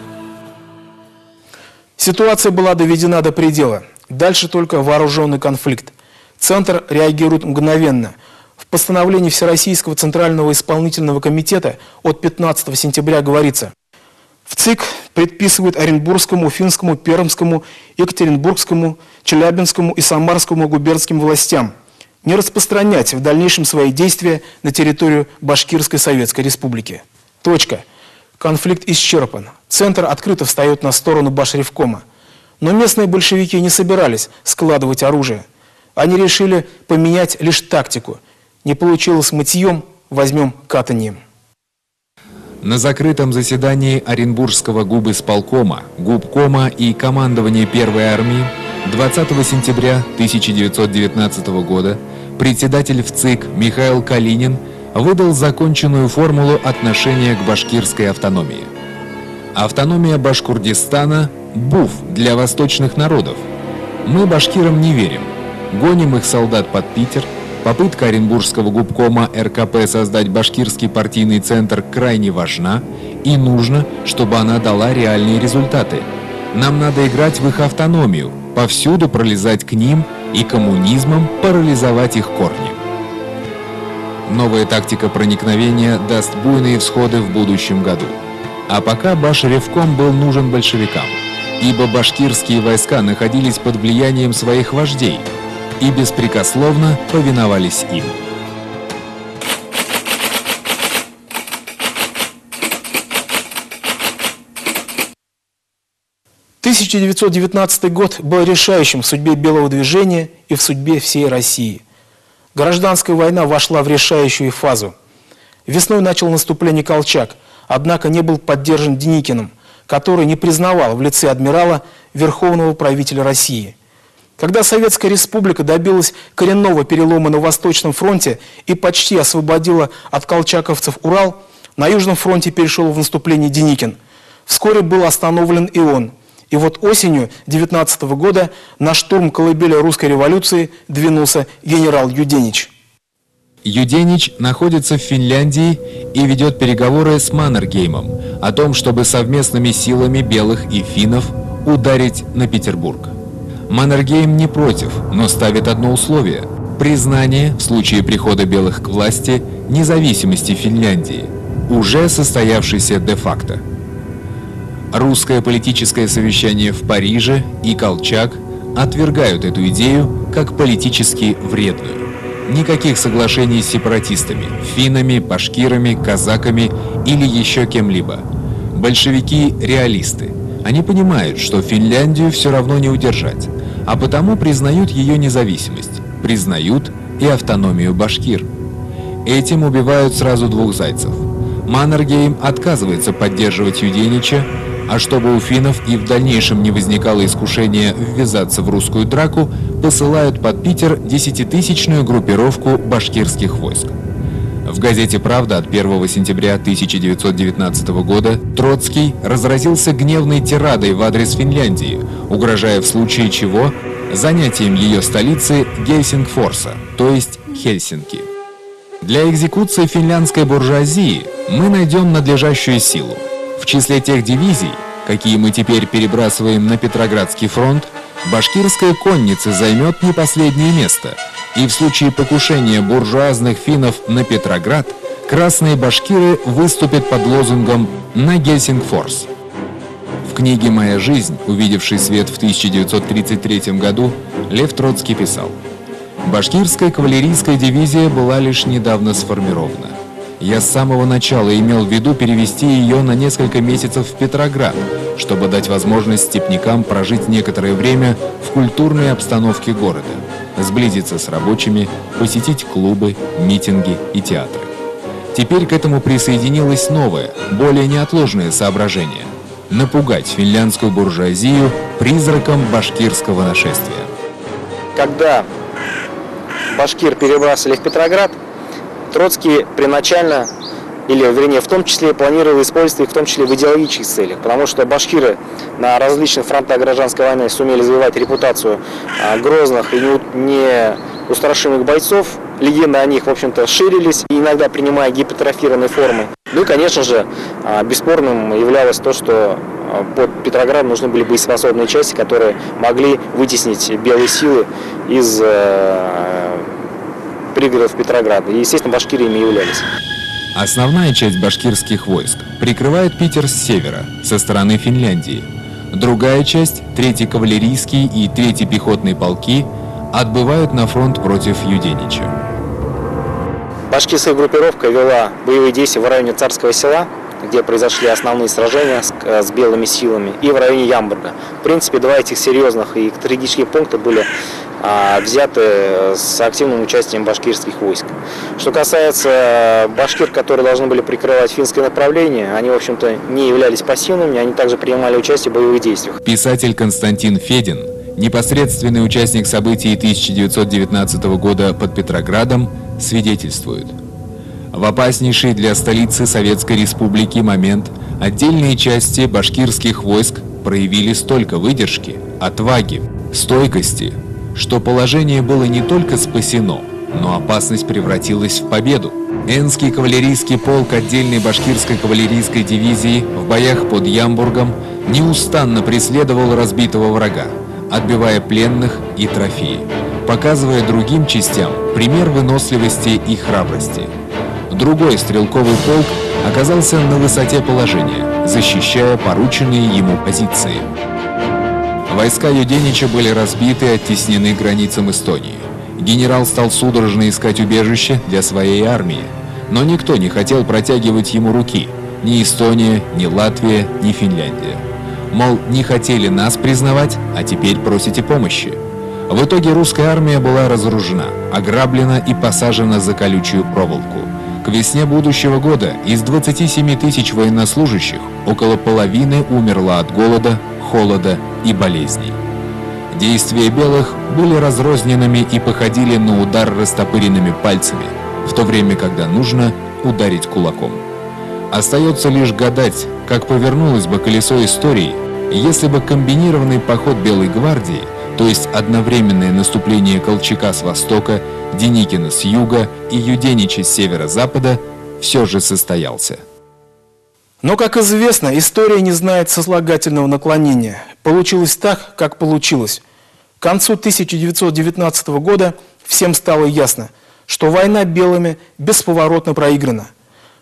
Ситуация была доведена до предела. Дальше только вооруженный конфликт. Центр реагирует мгновенно. В постановлении Всероссийского Центрального Исполнительного Комитета от 15 сентября говорится: в ЦИК предписывают Оренбургскому, Уфимскому, Пермскому, Екатеринбургскому, Челябинскому и Самарскому губернским властям не распространять в дальнейшем свои действия на территорию Башкирской Советской Республики. Точка. Конфликт исчерпан. Центр открыто встает на сторону Башревкома. Но местные большевики не собирались складывать оружие. Они решили поменять лишь тактику. Не получилось мытьем, возьмем катаньем. На закрытом заседании Оренбургского губисполкома, губкома и командования Первой армии 20 сентября 1919 года председатель ВЦИК Михаил Калинин выдал законченную формулу отношения к башкирской автономии. Автономия Башкортостана – буф для восточных народов. Мы башкирам не верим. Гоним их солдат под Питер. Попытка Оренбургского губкома РКП создать башкирский партийный центр крайне важна, и нужно, чтобы она дала реальные результаты. Нам надо играть в их автономию, повсюду пролезать к ним и коммунизмом парализовать их корни. Новая тактика проникновения даст буйные всходы в будущем году. А пока Башревком был нужен большевикам, ибо башкирские войска находились под влиянием своих вождей и беспрекословно повиновались им. – 1919 год был решающим в судьбе Белого движения и в судьбе всей России. Гражданская война вошла в решающую фазу. Весной начал наступление Колчак, однако не был поддержан Деникиным, который не признавал в лице адмирала верховного правителя России. Когда Советская Республика добилась коренного перелома на Восточном фронте и почти освободила от колчаковцев Урал, на Южном фронте перешел в наступление Деникин. Вскоре был остановлен и он. И вот осенью 1919 года на штурм колыбели русской революции двинулся генерал Юденич. Юденич находится в Финляндии и ведет переговоры с Маннергеймом о том, чтобы совместными силами белых и финнов ударить на Петербург. Маннергейм не против, но ставит одно условие – признание, в случае прихода белых к власти, независимости Финляндии, уже состоявшейся де-факто. Русское политическое совещание в Париже и Колчак отвергают эту идею как политически вредную. Никаких соглашений с сепаратистами, финнами, башкирами, казаками или еще кем-либо. Большевики – реалисты. Они понимают, что Финляндию все равно не удержать, а потому признают ее независимость, признают и автономию башкир. Этим убивают сразу двух зайцев. Маннергейм отказывается поддерживать Юденича, а чтобы у финнов и в дальнейшем не возникало искушения ввязаться в русскую драку, посылают под Питер 10-тысячную группировку башкирских войск. В газете «Правда» от 1 сентября 1919 года Троцкий разразился гневной тирадой в адрес Финляндии, угрожая в случае чего занятием ее столицы Гельсингфорса, то есть Хельсинки. Для экзекуции финляндской буржуазии мы найдем надлежащую силу. В числе тех дивизий, какие мы теперь перебрасываем на Петроградский фронт, башкирская конница займет не последнее место, и в случае покушения буржуазных финнов на Петроград красные башкиры выступят под лозунгом «На Гельсингфорс». В книге «Моя жизнь», увидевшей свет в 1933 году, Лев Троцкий писал: «Башкирская кавалерийская дивизия была лишь недавно сформирована. Я с самого начала имел в виду перевести ее на несколько месяцев в Петроград, чтобы дать возможность степнякам прожить некоторое время в культурной обстановке города, сблизиться с рабочими, посетить клубы, митинги и театры. Теперь к этому присоединилось новое, более неотложное соображение – напугать финляндскую буржуазию призраком башкирского нашествия. Когда башкир перебрасывали в Петроград, Троцкий первоначально, или вернее в том числе, планировал использовать их в том числе в идеологических целях, потому что башкиры на различных фронтах гражданской войны сумели завоевать репутацию грозных и неустрашимых бойцов. Легенды о них, в общем-то, ширились, иногда принимая гипертрофированные формы. Ну и, конечно же, бесспорным являлось то, что под Петроградом нужны были боеспособные части, которые могли вытеснить белые силы из пригородов Петрограда. И, естественно, башкиры ими являлись. Основная часть башкирских войск прикрывает Питер с севера, со стороны Финляндии. Другая часть, 3-й кавалерийский и 3-й пехотные полки, отбывают на фронт против Юденича. Башкирская группировка вела боевые действия в районе Царского Села, где произошли основные сражения с белыми силами, и в районе Ямбурга. В принципе, два этих серьезных и стратегических пункта были взяты с активным участием башкирских войск. Что касается башкир, которые должны были прикрывать финское направление, они, в общем-то, не являлись пассивными, они также принимали участие в боевых действиях. Писатель Константин Федин, непосредственный участник событий 1919 года под Петроградом, свидетельствует: в опаснейший для столицы Советской Республики момент отдельные части башкирских войск проявили столько выдержки, отваги, стойкости, что положение было не только спасено, но опасность превратилась в победу. Энский кавалерийский полк отдельной башкирской кавалерийской дивизии в боях под Ямбургом неустанно преследовал разбитого врага, отбивая пленных и трофеи, показывая другим частям пример выносливости и храбрости. Другой стрелковый полк оказался на высоте положения, защищая порученные ему позиции. Войска Юденича были разбиты и оттеснены к границам Эстонии. Генерал стал судорожно искать убежище для своей армии, но никто не хотел протягивать ему руки, ни Эстония, ни Латвия, ни Финляндия. Мол, не хотели нас признавать, а теперь просите помощи. В итоге русская армия была разоружена, ограблена и посажена за колючую проволоку. К весне будущего года из 27 тысяч военнослужащих около половины умерло от голода, холода и болезней. Действия белых были разрозненными и походили на удар растопыренными пальцами, в то время, когда нужно ударить кулаком. Остается лишь гадать, как повернулось бы колесо истории, если бы комбинированный поход Белой гвардии, то есть одновременное наступление Колчака с востока, Деникина с юга и Юденича с северо-запада, все же состоялся. Но, как известно, история не знает сослагательного наклонения. Получилось так, как получилось. К концу 1919 года всем стало ясно, что война белыми бесповоротно проиграна.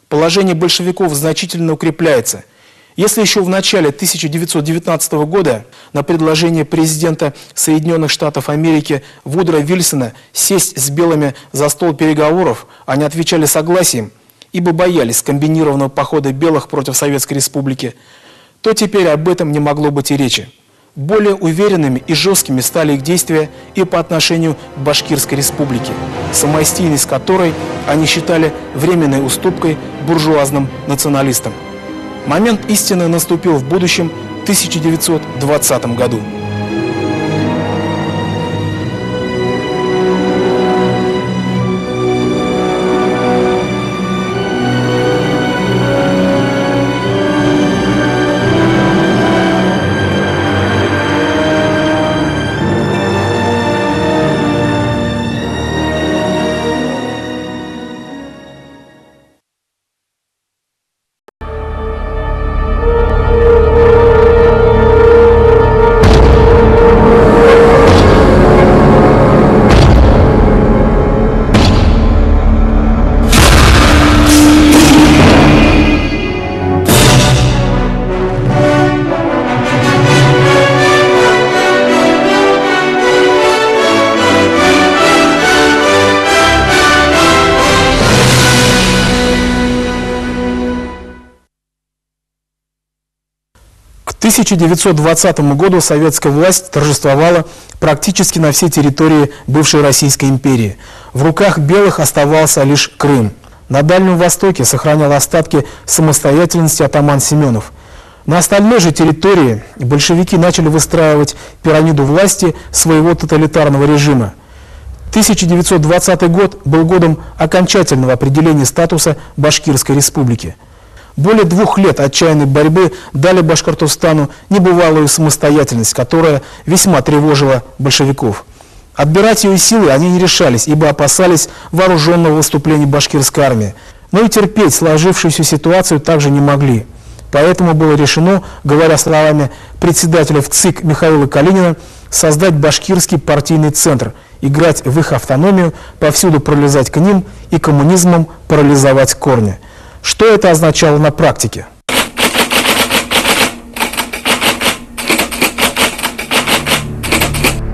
Положение большевиков значительно укрепляется. Если еще в начале 1919 года на предложение президента Соединенных Штатов Америки Вудро Вильсона сесть с белыми за стол переговоров они отвечали согласием, ибо боялись комбинированного похода белых против Советской Республики, то теперь об этом не могло быть и речи. Более уверенными и жесткими стали их действия и по отношению к Башкирской Республике, самостийность которой они считали временной уступкой буржуазным националистам. Момент истины наступил в будущем 1920 году. 1920 году советская власть торжествовала практически на всей территории бывшей Российской империи. В руках белых оставался лишь Крым. На Дальнем Востоке сохранял остатки самостоятельности атаман Семенов. На остальной же территории большевики начали выстраивать пирамиду власти своего тоталитарного режима. 1920 год был годом окончательного определения статуса Башкирской республики. Более 2 лет отчаянной борьбы дали Башкортостану небывалую самостоятельность, которая весьма тревожила большевиков. Отбирать ее силы они не решались, ибо опасались вооруженного выступления башкирской армии. Но и терпеть сложившуюся ситуацию также не могли. Поэтому было решено, говоря словами председателя ВЦИК Михаила Калинина, создать башкирский партийный центр, играть в их автономию, повсюду пролезать к ним и коммунизмом парализовать корни. Что это означало на практике?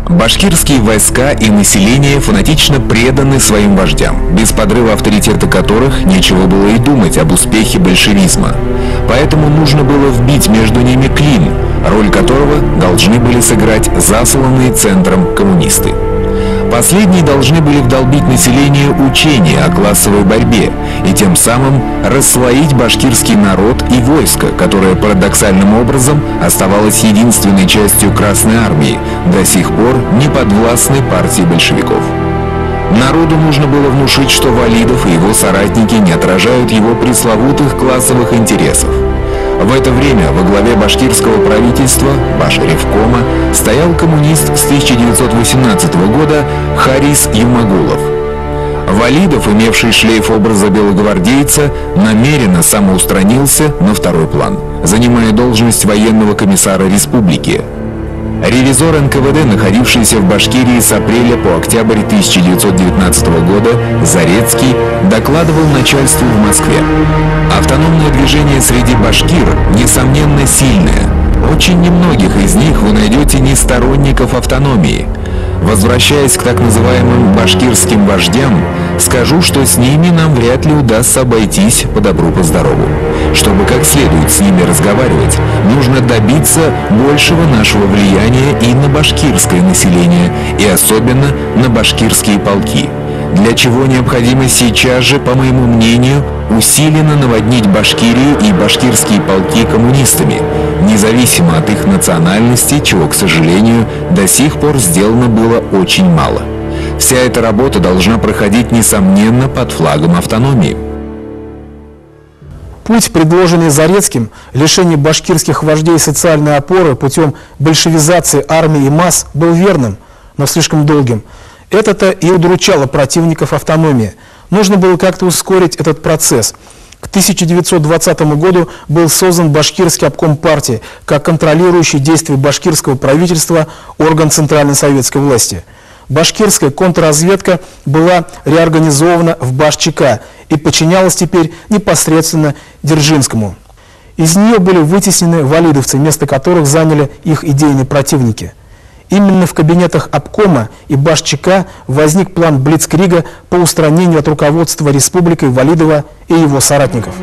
Башкирские войска и население фанатично преданы своим вождям, без подрыва авторитета которых нечего было и думать об успехе большевизма. Поэтому нужно было вбить между ними клин, роль которого должны были сыграть засланные центром коммунисты. Последние должны были вдолбить населению учения о классовой борьбе и тем самым расслоить башкирский народ и войско, которое парадоксальным образом оставалось единственной частью Красной Армии, до сих пор не подвластной партии большевиков. Народу нужно было внушить, что Валидов и его соратники не отражают его пресловутых классовых интересов. В это время во главе башкирского правительства, Башревкома, стоял коммунист с 1918 года Харис Юмагулов. Валидов, имевший шлейф образа белогвардейца, намеренно самоустранился на второй план, занимая должность военного комиссара республики. Ревизор НКВД, находившийся в Башкирии с апреля по октябрь 1919 года, Зарецкий, докладывал начальству в Москве. Автономное движение среди башкир, несомненно, сильное. Очень немногих из них вы найдете не сторонников автономии. Возвращаясь к так называемым башкирским вождям, скажу, что с ними нам вряд ли удастся обойтись по добру по здорову. Чтобы как следует с ними разговаривать, нужно добиться большего нашего влияния и на башкирское население, и особенно на башкирские полки, для чего необходимо сейчас же, по моему мнению, усиленно наводнить Башкирию и башкирские полки коммунистами, независимо от их национальности, чего, к сожалению, до сих пор сделано было очень мало. Вся эта работа должна проходить, несомненно, под флагом автономии. Путь, предложенный Зарецким, лишение башкирских вождей социальной опоры путем большевизации армии и масс, был верным, но слишком долгим. Это-то и удручало противников автономии. Нужно было как-то ускорить этот процесс. К 1920 году был создан Башкирский обком партии, как контролирующий действия башкирского правительства орган центральной советской власти. Башкирская контрразведка была реорганизована в БашЧК и подчинялась теперь непосредственно Дзержинскому. Из нее были вытеснены валидовцы, место которых заняли их идейные противники. Именно в кабинетах обкома и БашЧК возник план Блицкрига по устранению от руководства республикой Валидова и его соратников.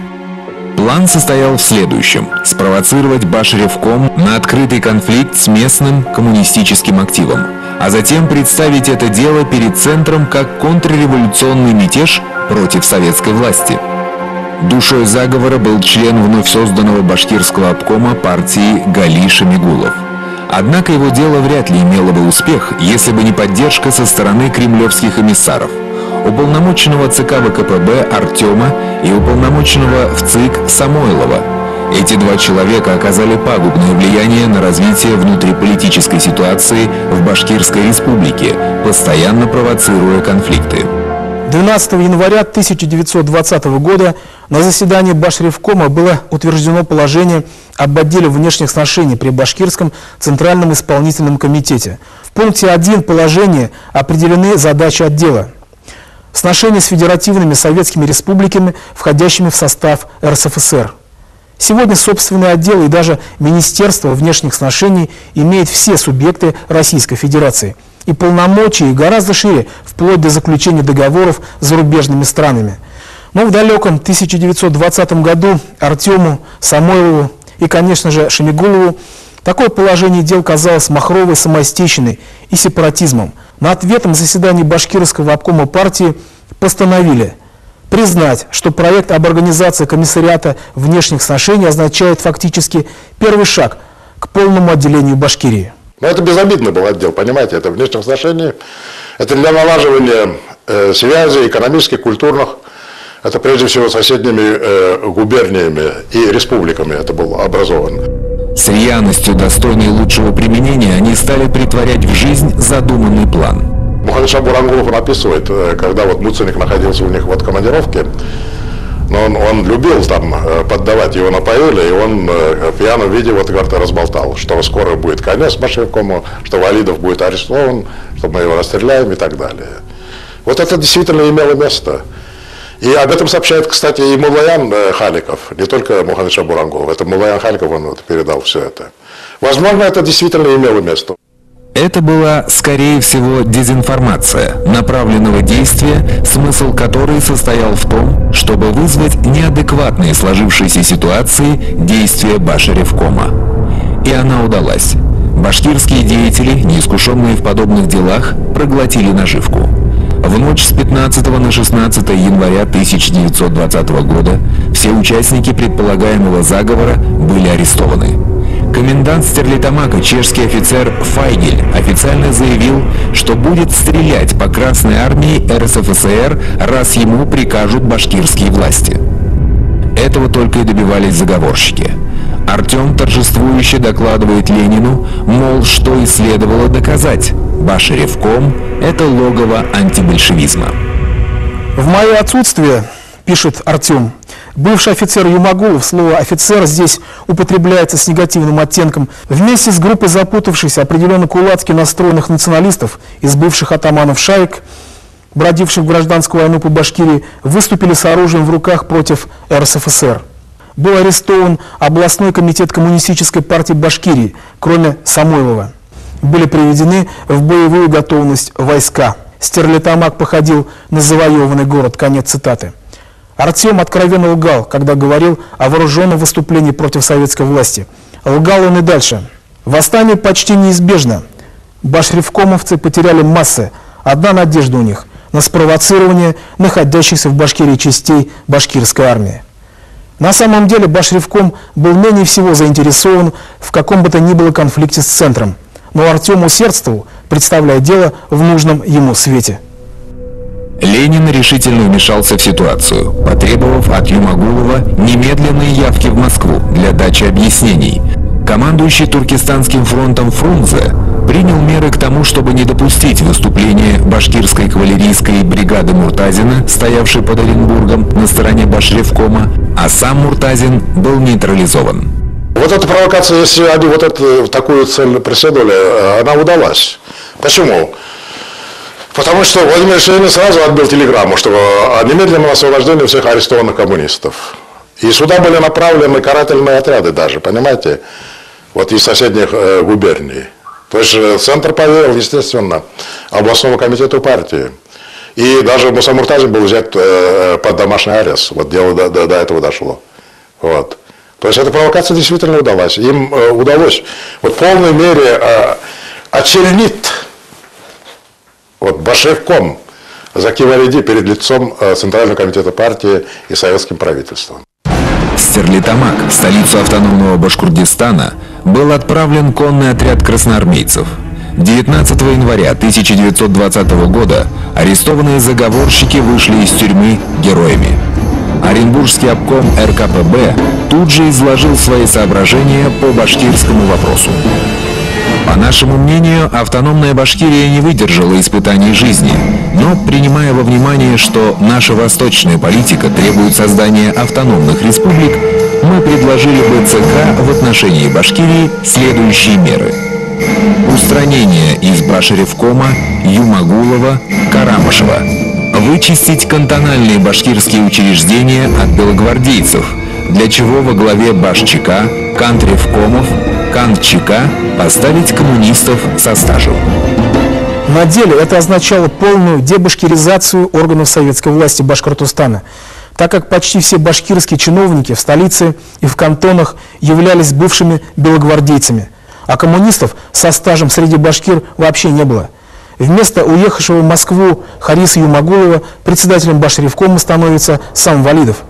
План состоял в следующем – спровоцировать Башревком на открытый конфликт с местным коммунистическим активом, а затем представить это дело перед центром как контрреволюционный мятеж против советской власти. Душой заговора был член вновь созданного башкирского обкома партии Гали Шамигулов. Однако его дело вряд ли имело бы успех, если бы не поддержка со стороны кремлевских эмиссаров, уполномоченного ЦК ВКПБ Артема и уполномоченного в ЦИК Самойлова. Эти два человека оказали пагубное влияние на развитие внутриполитической ситуации в Башкирской республике, постоянно провоцируя конфликты. 12 января 1920 года на заседании Башревкома было утверждено положение об отделе внешних сношений при Башкирском Центральном исполнительном комитете. В пункте 1 положения определены задачи отдела. Сношения с федеративными советскими республиками, входящими в состав РСФСР. Сегодня собственный отдел и даже Министерство внешних сношений имеет все субъекты Российской Федерации. И полномочия гораздо шире, вплоть до заключения договоров с зарубежными странами. Но в далеком 1920 году Артему, Самойлову и, конечно же, Шамигулову, такое положение дел казалось махровой самостийщиной и сепаратизмом. На ответном заседании Башкирского обкома партии постановили признать, что проект об организации комиссариата внешних сношений означает фактически первый шаг к полному отделению Башкирии. Но это безобидный был отдел, понимаете, это внешних сношений, это для налаживания связей экономических, культурных, это прежде всего соседними губерниями и республиками это был образован. С рьяностью, достойной лучшего применения, они стали притворять в жизнь задуманный план. Мухаммед Бурангулов описывает, когда вот Муценик находился у них в командировке, но он любил там поддавать, его напоили, и он в пьяном виде вот как-то разболтал, что скоро будет конец Баширкому, что Валидов будет арестован, что мы его расстреляем и так далее. Вот это действительно имело место. И об этом сообщает, кстати, и Муллаян Халиков, не только Мухаммед Бурангулов, это Муллаян Халиков, он вот передал все это. Возможно, это действительно имело место. Это была, скорее всего, дезинформация направленного действия, смысл которой состоял в том, чтобы вызвать неадекватные сложившиеся ситуации действия Баширевкома. И она удалась. Башкирские деятели, неискушенные в подобных делах, проглотили наживку. В ночь с 15 на 16 января 1920 года все участники предполагаемого заговора были арестованы. Комендант Стерлитамака, чешский офицер Файгель, официально заявил, что будет стрелять по Красной армии РСФСР, раз ему прикажут башкирские власти. Этого только и добивались заговорщики. Артем торжествующе докладывает Ленину, мол, что и следовало доказать. Баширевком – это логово антибольшевизма. В мое отсутствие, пишет Артем, бывший офицер Юмагулов, слово «офицер» здесь употребляется с негативным оттенком, вместе с группой запутавшихся, определенно кулацки настроенных националистов из бывших атаманов шаек, бродивших в гражданскую войну по Башкирии, выступили с оружием в руках против РСФСР. Был арестован областной комитет коммунистической партии Башкирии, кроме Самойлова. Были приведены в боевую готовность войска. Стерлитамак походил на завоеванный город. Конец цитаты. Артем откровенно лгал, когда говорил о вооруженном выступлении против советской власти. Лгал он и дальше. Восстание почти неизбежно. Башревкомовцы потеряли массы. Одна надежда у них – на спровоцирование находящихся в Башкирии частей башкирской армии. На самом деле Башревком был менее всего заинтересован в каком бы то ни было конфликте с центром. Но Артем усердствовал, представляя дело в нужном ему свете. Ленин решительно вмешался в ситуацию, потребовав от Юмагулова немедленной явки в Москву для дачи объяснений. Командующий Туркестанским фронтом Фрунзе принял меры к тому, чтобы не допустить выступления башкирской кавалерийской бригады Муртазина, стоявшей под Оренбургом на стороне Башревкома, а сам Муртазин был нейтрализован. Вот эта провокация, если они вот такую цель преследовали, она удалась. Почему? Потому что Владимир Ленин сразу отбил телеграмму, что о немедленном освобождении всех арестованных коммунистов. И сюда были направлены карательные отряды даже, понимаете, вот из соседних губерний. То есть центр поверил, естественно, областному комитету партии. И даже Муса Муртазин был взят под домашний арест. Вот дело до этого дошло. Вот. То есть эта провокация действительно удалась. Им удалось вот в полной мере очернить вот Баширевком Закивариди перед лицом Центрального комитета партии и советским правительством. Стерлитамак, столицу автономного Башкортостана, был отправлен конный отряд красноармейцев. 19 января 1920 года арестованные заговорщики вышли из тюрьмы героями. Оренбургский обком РКПБ тут же изложил свои соображения по башкирскому вопросу. По нашему мнению, автономная Башкирия не выдержала испытаний жизни, но, принимая во внимание, что наша восточная политика требует создания автономных республик, мы предложили бы ЦК в отношении Башкирии следующие меры. Устранение из Баширевкома Юмагулова, Карамышева. Вычистить кантональные башкирские учреждения от белогвардейцев, для чего во главе Башчика, Кантревкомов, Кантчика поставить коммунистов со стажем. На деле это означало полную дебашкиризацию органов советской власти Башкортостана. так как почти все башкирские чиновники в столице и в кантонах являлись бывшими белогвардейцами, а коммунистов со стажем среди башкир вообще не было. Вместо уехавшего в Москву Хариса Юмагулова председателем Башревкома становится сам Валидов.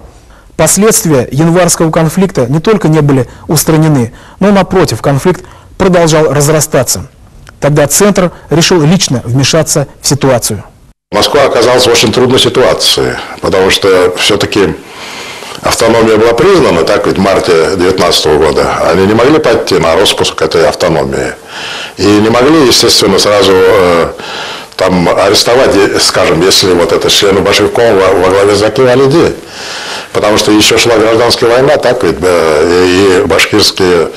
Последствия январского конфликта не только не были устранены, но, напротив, конфликт продолжал разрастаться. Тогда Центр решил лично вмешаться в ситуацию. Москва оказалась в очень трудной ситуации, потому что все-таки автономия была признана, так ведь, в марте 2019 года. Они не могли пойти на распуск этой автономии. И не могли, естественно, сразу там арестовать, скажем, если вот это члены Башревкома во главе Заки Валиди. Потому что еще шла гражданская война, так ведь, и башкирские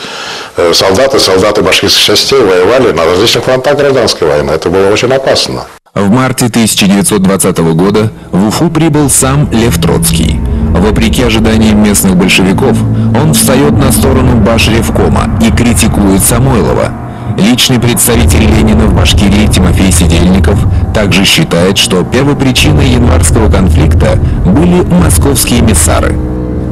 солдаты башкирских частей воевали на различных фронтах гражданской войны. Это было очень опасно. В марте 1920 года в Уфу прибыл сам Лев Троцкий. Вопреки ожиданиям местных большевиков, он встает на сторону Башревкома и критикует Самойлова. Личный представитель Ленина в Башкирии Тимофей Сидельников также считает, что первой причиной январского конфликта были московские эмиссары.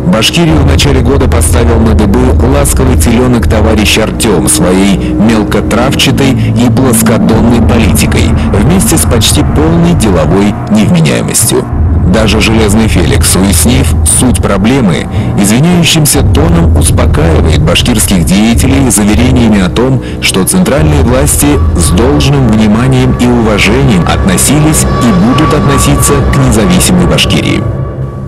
Башкирию в начале года поставил на дыбы ласковый теленок товарищ Артем своей мелкотравчатой и плоскодонной политикой вместе с почти полной деловой невменяемостью. Даже Железный Феликс, уяснив суть проблемы, извиняющимся тоном успокаивает башкирских деятелей заверениями о том, что центральные власти с должным вниманием и уважением относились и будут относиться к независимой Башкирии.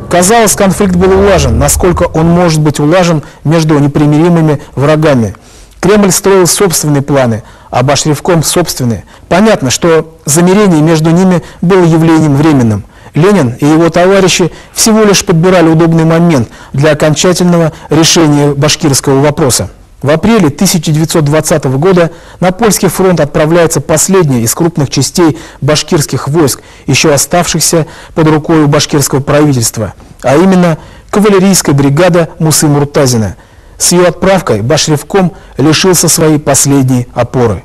Казалось, конфликт был улажен, насколько он может быть улажен между непримиримыми врагами. Кремль строил собственные планы, а Башревком собственные. Понятно, что замирение между ними было явлением временным. Ленин и его товарищи всего лишь подбирали удобный момент для окончательного решения башкирского вопроса. В апреле 1920 года на польский фронт отправляется последняя из крупных частей башкирских войск, еще оставшихся под рукой у башкирского правительства, а именно кавалерийская бригада Мусы Муртазина. С ее отправкой Башревком лишился своей последней опоры.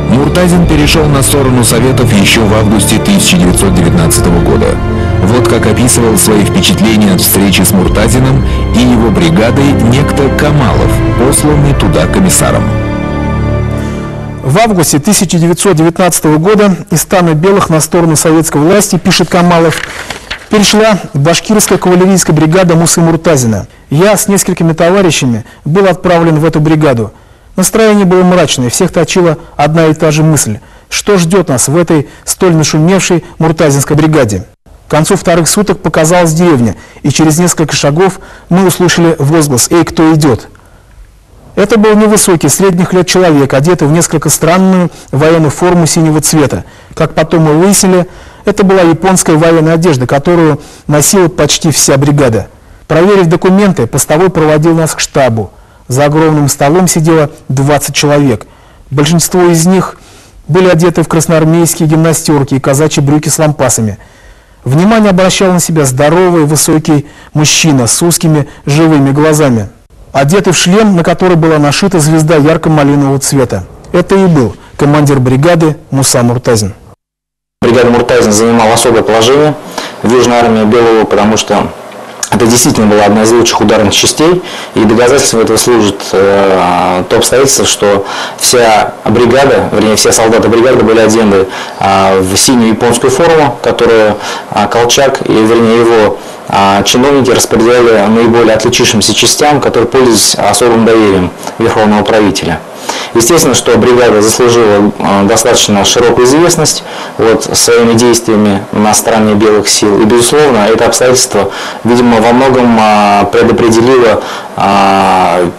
Муртазин перешел на сторону Советов еще в августе 1919 года. Вот как описывал свои впечатления от встречи с Муртазиным и его бригадой некто Камалов, посланный туда комиссаром. В августе 1919 года из стана белых на сторону советской власти, пишет Камалов, перешла башкирская кавалерийская бригада Мусы Муртазина. Я с несколькими товарищами был отправлен в эту бригаду. Настроение было мрачное, всех точила одна и та же мысль. Что ждет нас в этой столь нашумевшей муртазинской бригаде? К концу вторых суток показалась деревня, и через несколько шагов мы услышали возглас «Эй, кто идет?». Это был невысокий, средних лет человек, одетый в несколько странную военную форму синего цвета. Как потом мы выяснили, это была японская военная одежда, которую носила почти вся бригада. Проверив документы, постовой проводил нас к штабу. За огромным столом сидело 20 человек. Большинство из них были одеты в красноармейские гимнастерки и казачьи брюки с лампасами. Внимание обращал на себя здоровый, высокий мужчина с узкими живыми глазами, одетый в шлем, на который была нашита звезда ярко-малинового цвета. Это и был командир бригады Муса Муртазин. Бригада Муртазин занимала особое положение в Южной армии Белого, потому что это действительно была одна из лучших ударных частей, и доказательством этого служит то обстоятельство, что вся бригада, вернее, все солдаты бригады были одеты в синюю японскую форму, которую Колчак, и вернее его чиновники распределяли наиболее отличившимся частям, которые пользовались особым доверием верховного правителя. Естественно, что бригада заслужила достаточно широкую известность своими действиями на стороне белых сил. И, безусловно, это обстоятельство, видимо, во многом предопределило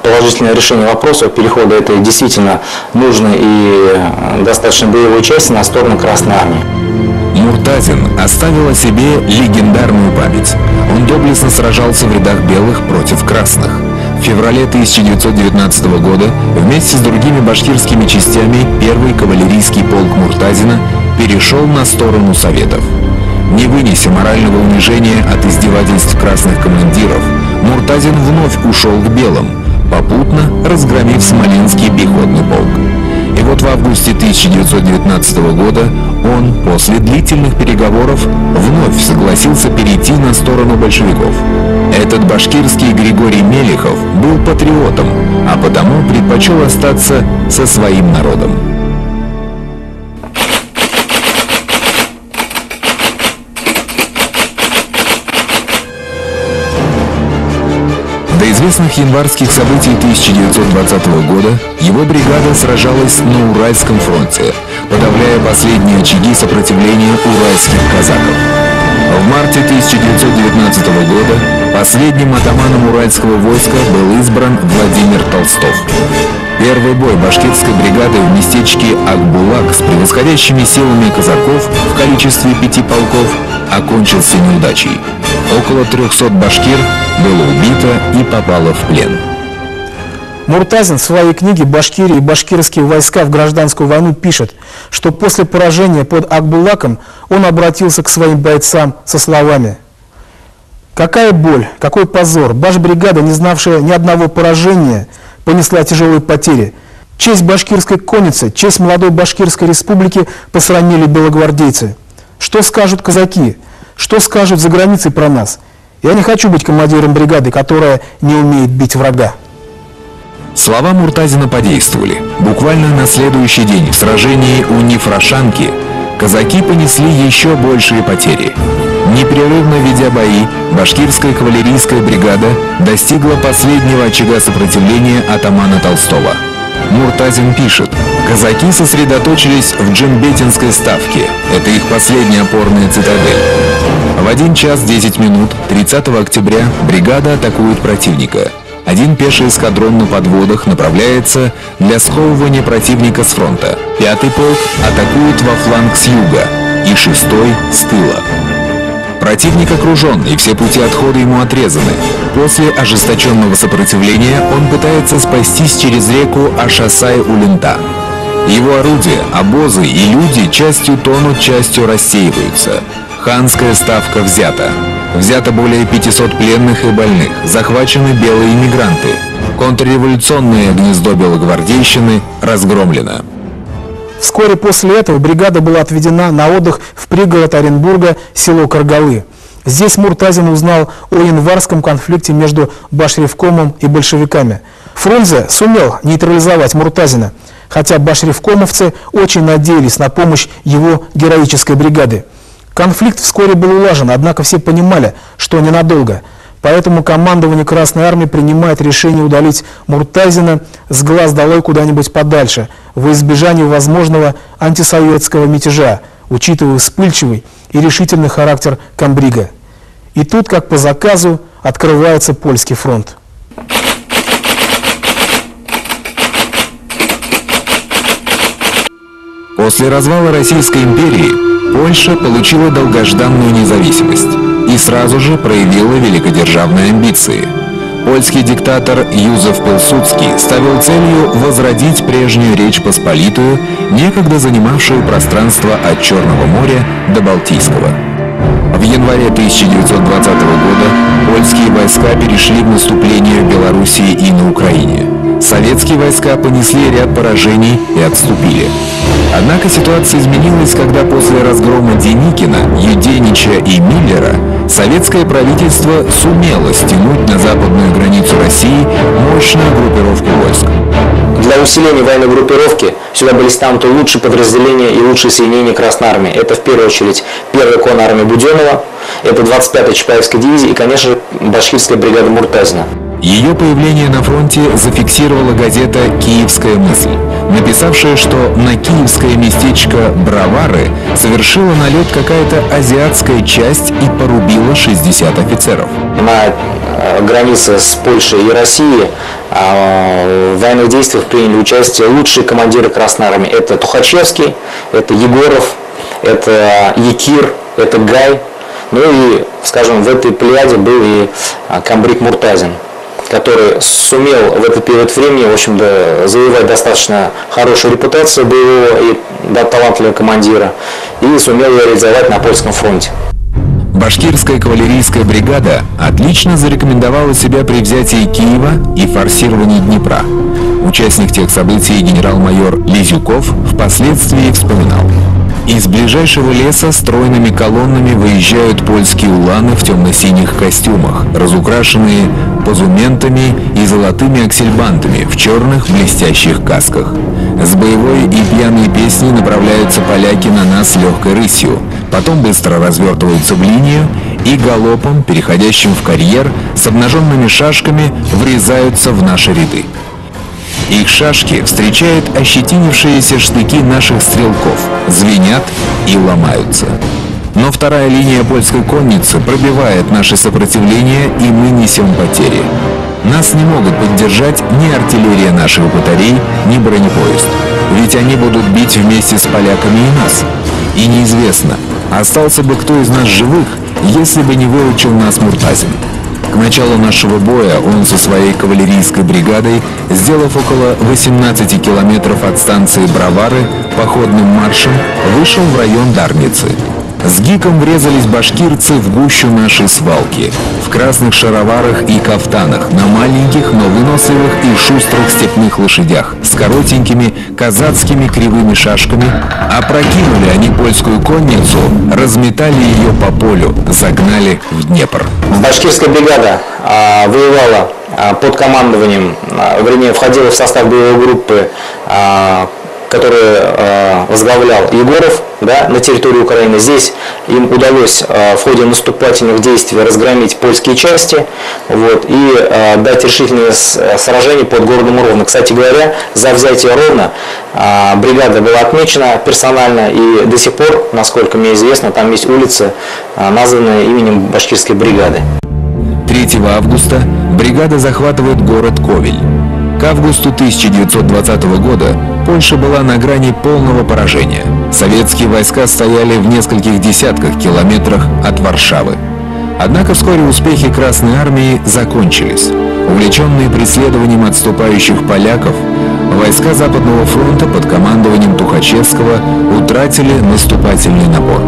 положительное решение вопроса перехода этой действительно нужной и достаточно боевой части на сторону Красной Армии. Муртазин оставил о себе легендарную память. Он доблестно сражался в рядах белых против красных. В феврале 1919 года вместе с другими башкирскими частями первый кавалерийский полк Муртазина перешел на сторону Советов. Не вынеся морального унижения от издевательств красных командиров, Муртазин вновь ушел к белым, попутно разгромив Смоленский пехотный полк. И вот в августе 1919 года он, после длительных переговоров, вновь согласился перейти на сторону большевиков. Этот башкирский Григорий Мелихов был патриотом, а потому предпочел остаться со своим народом. До известных январских событий 1920 года его бригада сражалась на Уральском фронте, подавляя последние очаги сопротивления уральских казаков. В марте 1919 года последним атаманом уральского войска был избран Владимир Толстов. Первый бой башкирской бригады в местечке Акбулак с превосходящими силами казаков в количестве 5 полков окончился неудачей. Около 300 башкир было убито и попало в плен. Муртазин в своей книге «Башкирия и башкирские войска в гражданскую войну» пишет, что после поражения под Акбулаком он обратился к своим бойцам со словами: «Какая боль, какой позор! Башбригада, не знавшая ни одного поражения, понесла тяжелые потери. Честь башкирской конницы, честь молодой башкирской республики посрамили белогвардейцы. Что скажут казаки? Что скажут за границей про нас? Я не хочу быть командиром бригады, которая не умеет бить врага». Слова Муртазина подействовали. Буквально на следующий день в сражении у Нефрошанки казаки понесли еще большие потери. Непрерывно ведя бои, башкирская кавалерийская бригада достигла последнего очага сопротивления атамана Толстого. Муртазин пишет: казаки сосредоточились в Джембетинской ставке. Это их последняя опорная цитадель. В 1 час 10 минут 30 октября бригада атакует противника. Один пеший эскадрон на подводах направляется для сковывания противника с фронта. 5-й полк атакует во фланг с юга и 6-й с тыла. Противник окружен, и все пути отхода ему отрезаны. После ожесточенного сопротивления он пытается спастись через реку Ашасай-Улинта. Его орудия, обозы и люди частью тонут, частью рассеиваются. Ханская ставка взята. Взято более 500 пленных и больных, захвачены белые иммигранты. Контрреволюционное гнездо белогвардейщины разгромлено. Вскоре после этого бригада была отведена на отдых в пригород Оренбурга, село Каргалы. Здесь Муртазин узнал о январском конфликте между башревкомом и большевиками. Фрунзе сумел нейтрализовать Муртазина, хотя башревкомовцы очень надеялись на помощь его героической бригады. Конфликт вскоре был улажен, однако все понимали, что ненадолго. Поэтому командование Красной Армии принимает решение удалить Муртазина с глаз долой куда-нибудь подальше, во избежание возможного антисоветского мятежа, учитывая вспыльчивый и решительный характер комбрига. И тут, как по заказу, открывается польский фронт. После развала Российской империи Польша получила долгожданную независимость и сразу же проявила великодержавные амбиции. Польский диктатор Юзеф Пилсудский ставил целью возродить прежнюю Речь Посполитую, некогда занимавшую пространство от Черного моря до Балтийского. В январе 1920 года польские войска перешли в наступление в Белоруссии и на Украине. Советские войска понесли ряд поражений и отступили. Однако ситуация изменилась, когда после разгрома Деникина, Юденича и Миллера советское правительство сумело стянуть на западную границу России мощную группировку войск. Для усиления военной группировки сюда были стянуты лучшие подразделения и лучшие соединения Красной Армии. Это в первую очередь 1-я конная армия Буденова, это 25-я Чапаевская дивизия и, конечно же, башкирская бригада Муртазина. Ее появление на фронте зафиксировала газета «Киевская мысль», написавшая, что на киевское местечко Бровары совершила налет какая-то азиатская часть и порубила 60 офицеров. На границе с Польшей и Россией в военных действиях приняли участие лучшие командиры Красной Армии. Это Тухачевский, это Егоров, это Якир, это Гай. Ну и, скажем, в этой плеяде был и комбриг Муртазин, который сумел в этот период времени, в общем-то, завоевать достаточно хорошую репутацию боевого и талантливого командира и сумел ее реализовать на польском фронте. Башкирская кавалерийская бригада отлично зарекомендовала себя при взятии Киева и форсировании Днепра. Участник тех событий генерал-майор Лизюков впоследствии вспоминал: из ближайшего леса стройными колоннами выезжают польские уланы в темно-синих костюмах, разукрашенные позументами и золотыми аксельбантами в черных блестящих касках. С боевой и пьяной песней направляются поляки на нас легкой рысью, потом быстро развертываются в линию и галопом, переходящим в карьер, с обнаженными шашками врезаются в наши ряды. Их шашки встречают ощетинившиеся штыки наших стрелков, звенят и ломаются. Но вторая линия польской конницы пробивает наше сопротивление, и мы несем потери. Нас не могут поддержать ни артиллерия наших батарей, ни бронепоезд. Ведь они будут бить вместе с поляками и нас. И неизвестно, остался бы кто из нас живых, если бы не выручил нас Муртазин. К началу нашего боя он со своей кавалерийской бригадой, сделав около 18 километров от станции Бровары, походным маршем вышел в район Дарницы. С гиком врезались башкирцы в гущу нашей свалки, в красных шароварах и кафтанах, на маленьких, но выносливых и шустрых степных лошадях, с коротенькими казацкими кривыми шашками. Опрокинули они польскую конницу, разметали ее по полю, загнали в Днепр. Башкирская бригада воевала под командованием, вернее, входила в состав боевой группы, который возглавлял Егоров, да, на территории Украины. Здесь им удалось в ходе наступательных действий разгромить польские части, вот, и дать решительное сражение под городом Ровно. Кстати говоря, за взятие Ровно бригада была отмечена персонально, и до сих пор, насколько мне известно, там есть улицы, названные именем башкирской бригады. 3 августа бригада захватывает город Ковель. К августу 1920 года Польша была на грани полного поражения. Советские войска стояли в нескольких десятках километрах от Варшавы. Однако вскоре успехи Красной Армии закончились. Увлеченные преследованием отступающих поляков, войска Западного фронта под командованием Тухачевского утратили наступательный напор.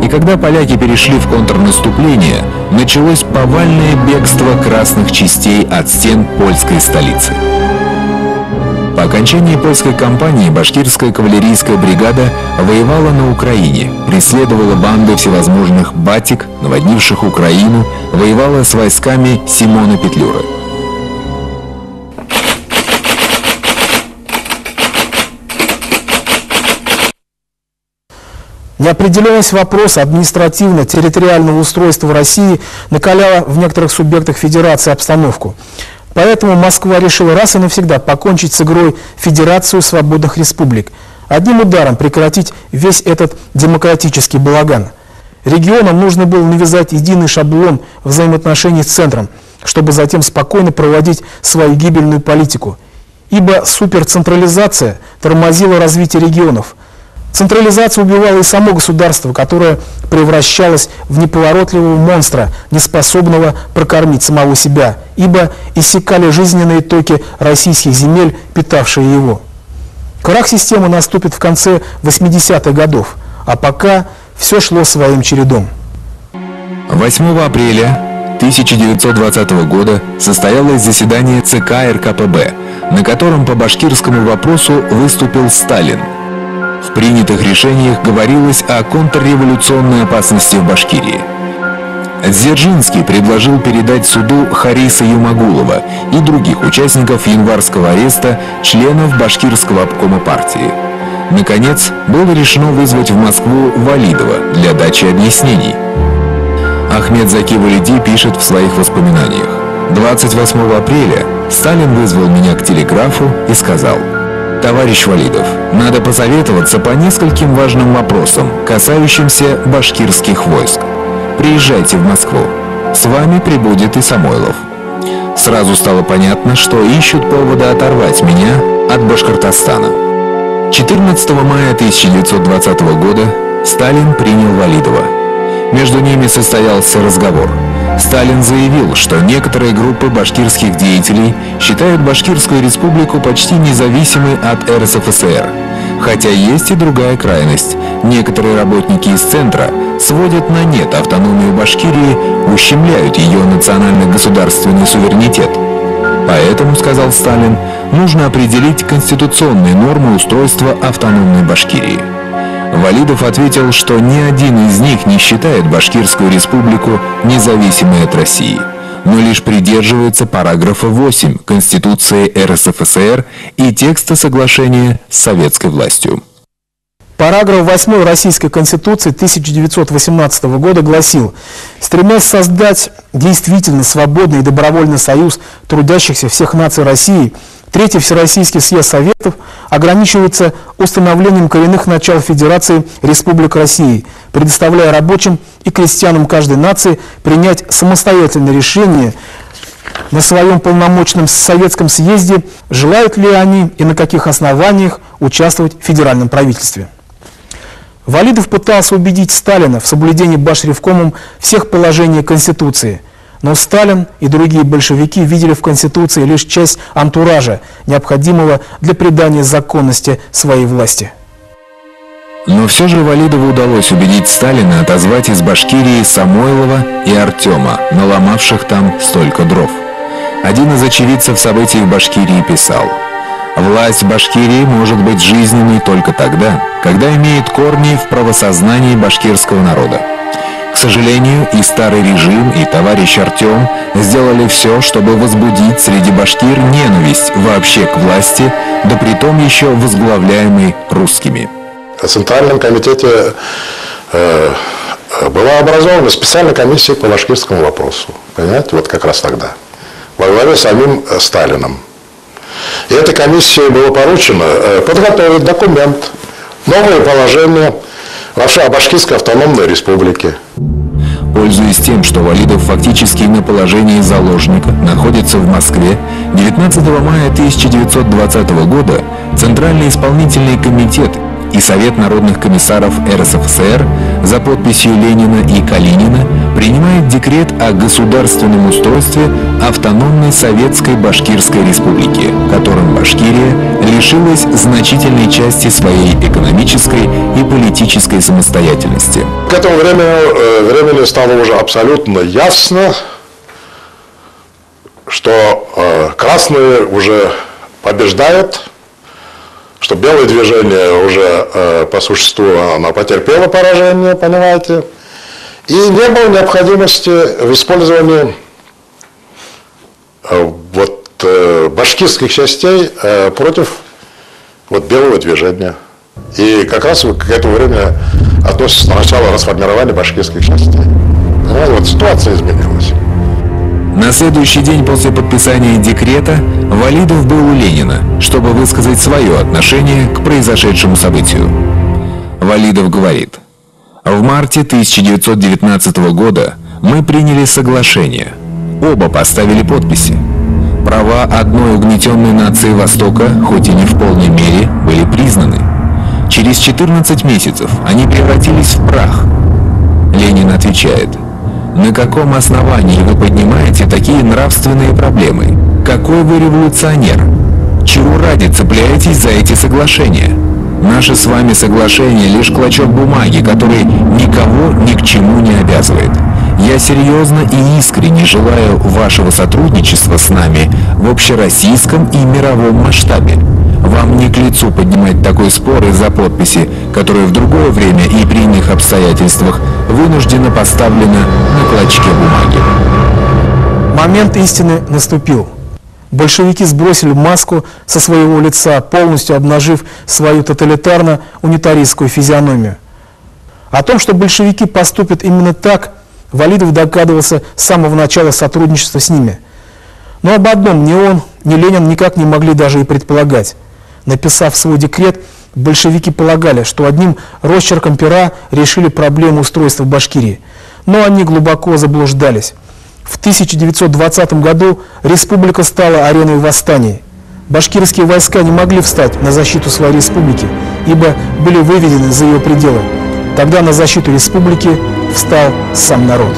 И когда поляки перешли в контрнаступление, началось повальное бегство красных частей от стен польской столицы. По окончании польской кампании башкирская кавалерийская бригада воевала на Украине, преследовала банды всевозможных батик, наводнивших Украину, воевала с войсками Симона Петлюры. Неопределенность вопроса административно-территориального устройства России накаляла в некоторых субъектах Федерации обстановку. Поэтому Москва решила раз и навсегда покончить с игрой Федерацию свободных республик, одним ударом прекратить весь этот демократический балаган. Регионам нужно было навязать единый шаблон взаимоотношений с центром, чтобы затем спокойно проводить свою гибельную политику. Ибо суперцентрализация тормозила развитие регионов. Централизация убивала и само государство, которое превращалось в неповоротливого монстра, неспособного прокормить самого себя, ибо иссякали жизненные токи российских земель, питавшие его. Крах системы наступит в конце 80-х годов, а пока все шло своим чередом. 8 апреля 1920 года состоялось заседание ЦК РКПБ, на котором по башкирскому вопросу выступил Сталин. В принятых решениях говорилось о контрреволюционной опасности в Башкирии. Дзержинский предложил передать суду Хариса Юмагулова и других участников январского ареста членов Башкирского обкома партии. Наконец, было решено вызвать в Москву Валидова для дачи объяснений. Ахмед Заки Валиди пишет в своих воспоминаниях: 28 апреля Сталин вызвал меня к телеграфу и сказал: «Товарищ Валидов, надо посоветоваться по нескольким важным вопросам, касающимся башкирских войск. Приезжайте в Москву. С вами прибудет и Самойлов». Сразу стало понятно, что ищут повода оторвать меня от Башкортостана. 14 мая 1920 года Сталин принял Валидова. Между ними состоялся разговор. Сталин заявил, что некоторые группы башкирских деятелей считают Башкирскую республику почти независимой от РСФСР. Хотя есть и другая крайность. Некоторые работники из центра сводят на нет автономию Башкирии, ущемляют ее национально-государственный суверенитет. Поэтому, сказал Сталин, нужно определить конституционные нормы устройства автономной Башкирии. Валидов ответил, что ни один из них не считает Башкирскую республику независимой от России, но лишь придерживается параграфа 8 Конституции РСФСР и текста соглашения с советской властью. Параграф 8 Российской Конституции 1918 года гласил: «Стремясь создать действительно свободный и добровольный союз трудящихся всех наций России, Третий Всероссийский съезд Советов ограничивается установлением коренных начал Федерации Республик России, предоставляя рабочим и крестьянам каждой нации принять самостоятельное решение на своем полномочном советском съезде, желают ли они и на каких основаниях участвовать в федеральном правительстве». Валидов пытался убедить Сталина в соблюдении Башревкомом всех положений Конституции. Но Сталин и другие большевики видели в Конституции лишь часть антуража, необходимого для придания законности своей власти. Но все же Валидову удалось убедить Сталина отозвать из Башкирии Самойлова и Артема, наломавших там столько дров. Один из очевидцев событий в Башкирии писал: «Власть Башкирии может быть жизненной только тогда, когда имеет корни в правосознании башкирского народа. К сожалению, и старый режим, и товарищ Артем сделали все, чтобы возбудить среди башкир ненависть вообще к власти, да притом еще возглавляемой русскими». В Центральном комитете была образована специальная комиссия по башкирскому вопросу. Понимаете, вот как раз тогда. Во главе с самим Сталином. И этой комиссии было поручено подготовить документ, новые положения вообще о Башкирской автономной республике. Пользуясь тем, что Валидов фактически на положении заложника находится в Москве, 19 мая 1920 года Центральный исполнительный комитет и Совет народных комиссаров РСФСР за подписью Ленина и Калинина принимает декрет о государственном устройстве автономной Советской Башкирской Республики, которым Башкирия лишилась значительной части своей экономической и политической самостоятельности. К этому времени стало уже абсолютно ясно, что красные уже побеждают, что белое движение уже по существу оно потерпело поражение, понимаете, и не было необходимости в использовании башкирских частей против белого движения. И как раз к этому времени относится начало расформирования башкирских частей. Понимаете, ситуация изменилась. На следующий день после подписания декрета Валидов был у Ленина, чтобы высказать свое отношение к произошедшему событию. Валидов говорит: «В марте 1919 года мы приняли соглашение. Оба поставили подписи. Права одной угнетенной нации Востока, хоть и не в полной мере, были признаны. Через 14 месяцев они превратились в прах». Ленин отвечает: «На каком основании вы поднимаете такие нравственные проблемы? Какой вы революционер? Чего ради цепляетесь за эти соглашения? Наше с вами соглашение — лишь клочок бумаги, который никого ни к чему не обязывает. Я серьезно и искренне желаю вашего сотрудничества с нами в общероссийском и мировом масштабе. Вам не к лицу поднимать такой спор из-за подписи, которая в другое время и при иных обстоятельствах вынуждена поставлена на клочке бумаги». Момент истины наступил. Большевики сбросили маску со своего лица, полностью обнажив свою тоталитарно-унитаристскую физиономию. О том, что большевики поступят именно так, Валидов догадывался с самого начала сотрудничества с ними. Но об одном ни он, ни Ленин никак не могли даже и предполагать. Написав свой декрет, большевики полагали, что одним росчерком пера решили проблему устройства Башкирии. Но они глубоко заблуждались. В 1920 году республика стала ареной восстаний. Башкирские войска не могли встать на защиту своей республики, ибо были выведены за ее пределы. Тогда на защиту республики встал сам народ.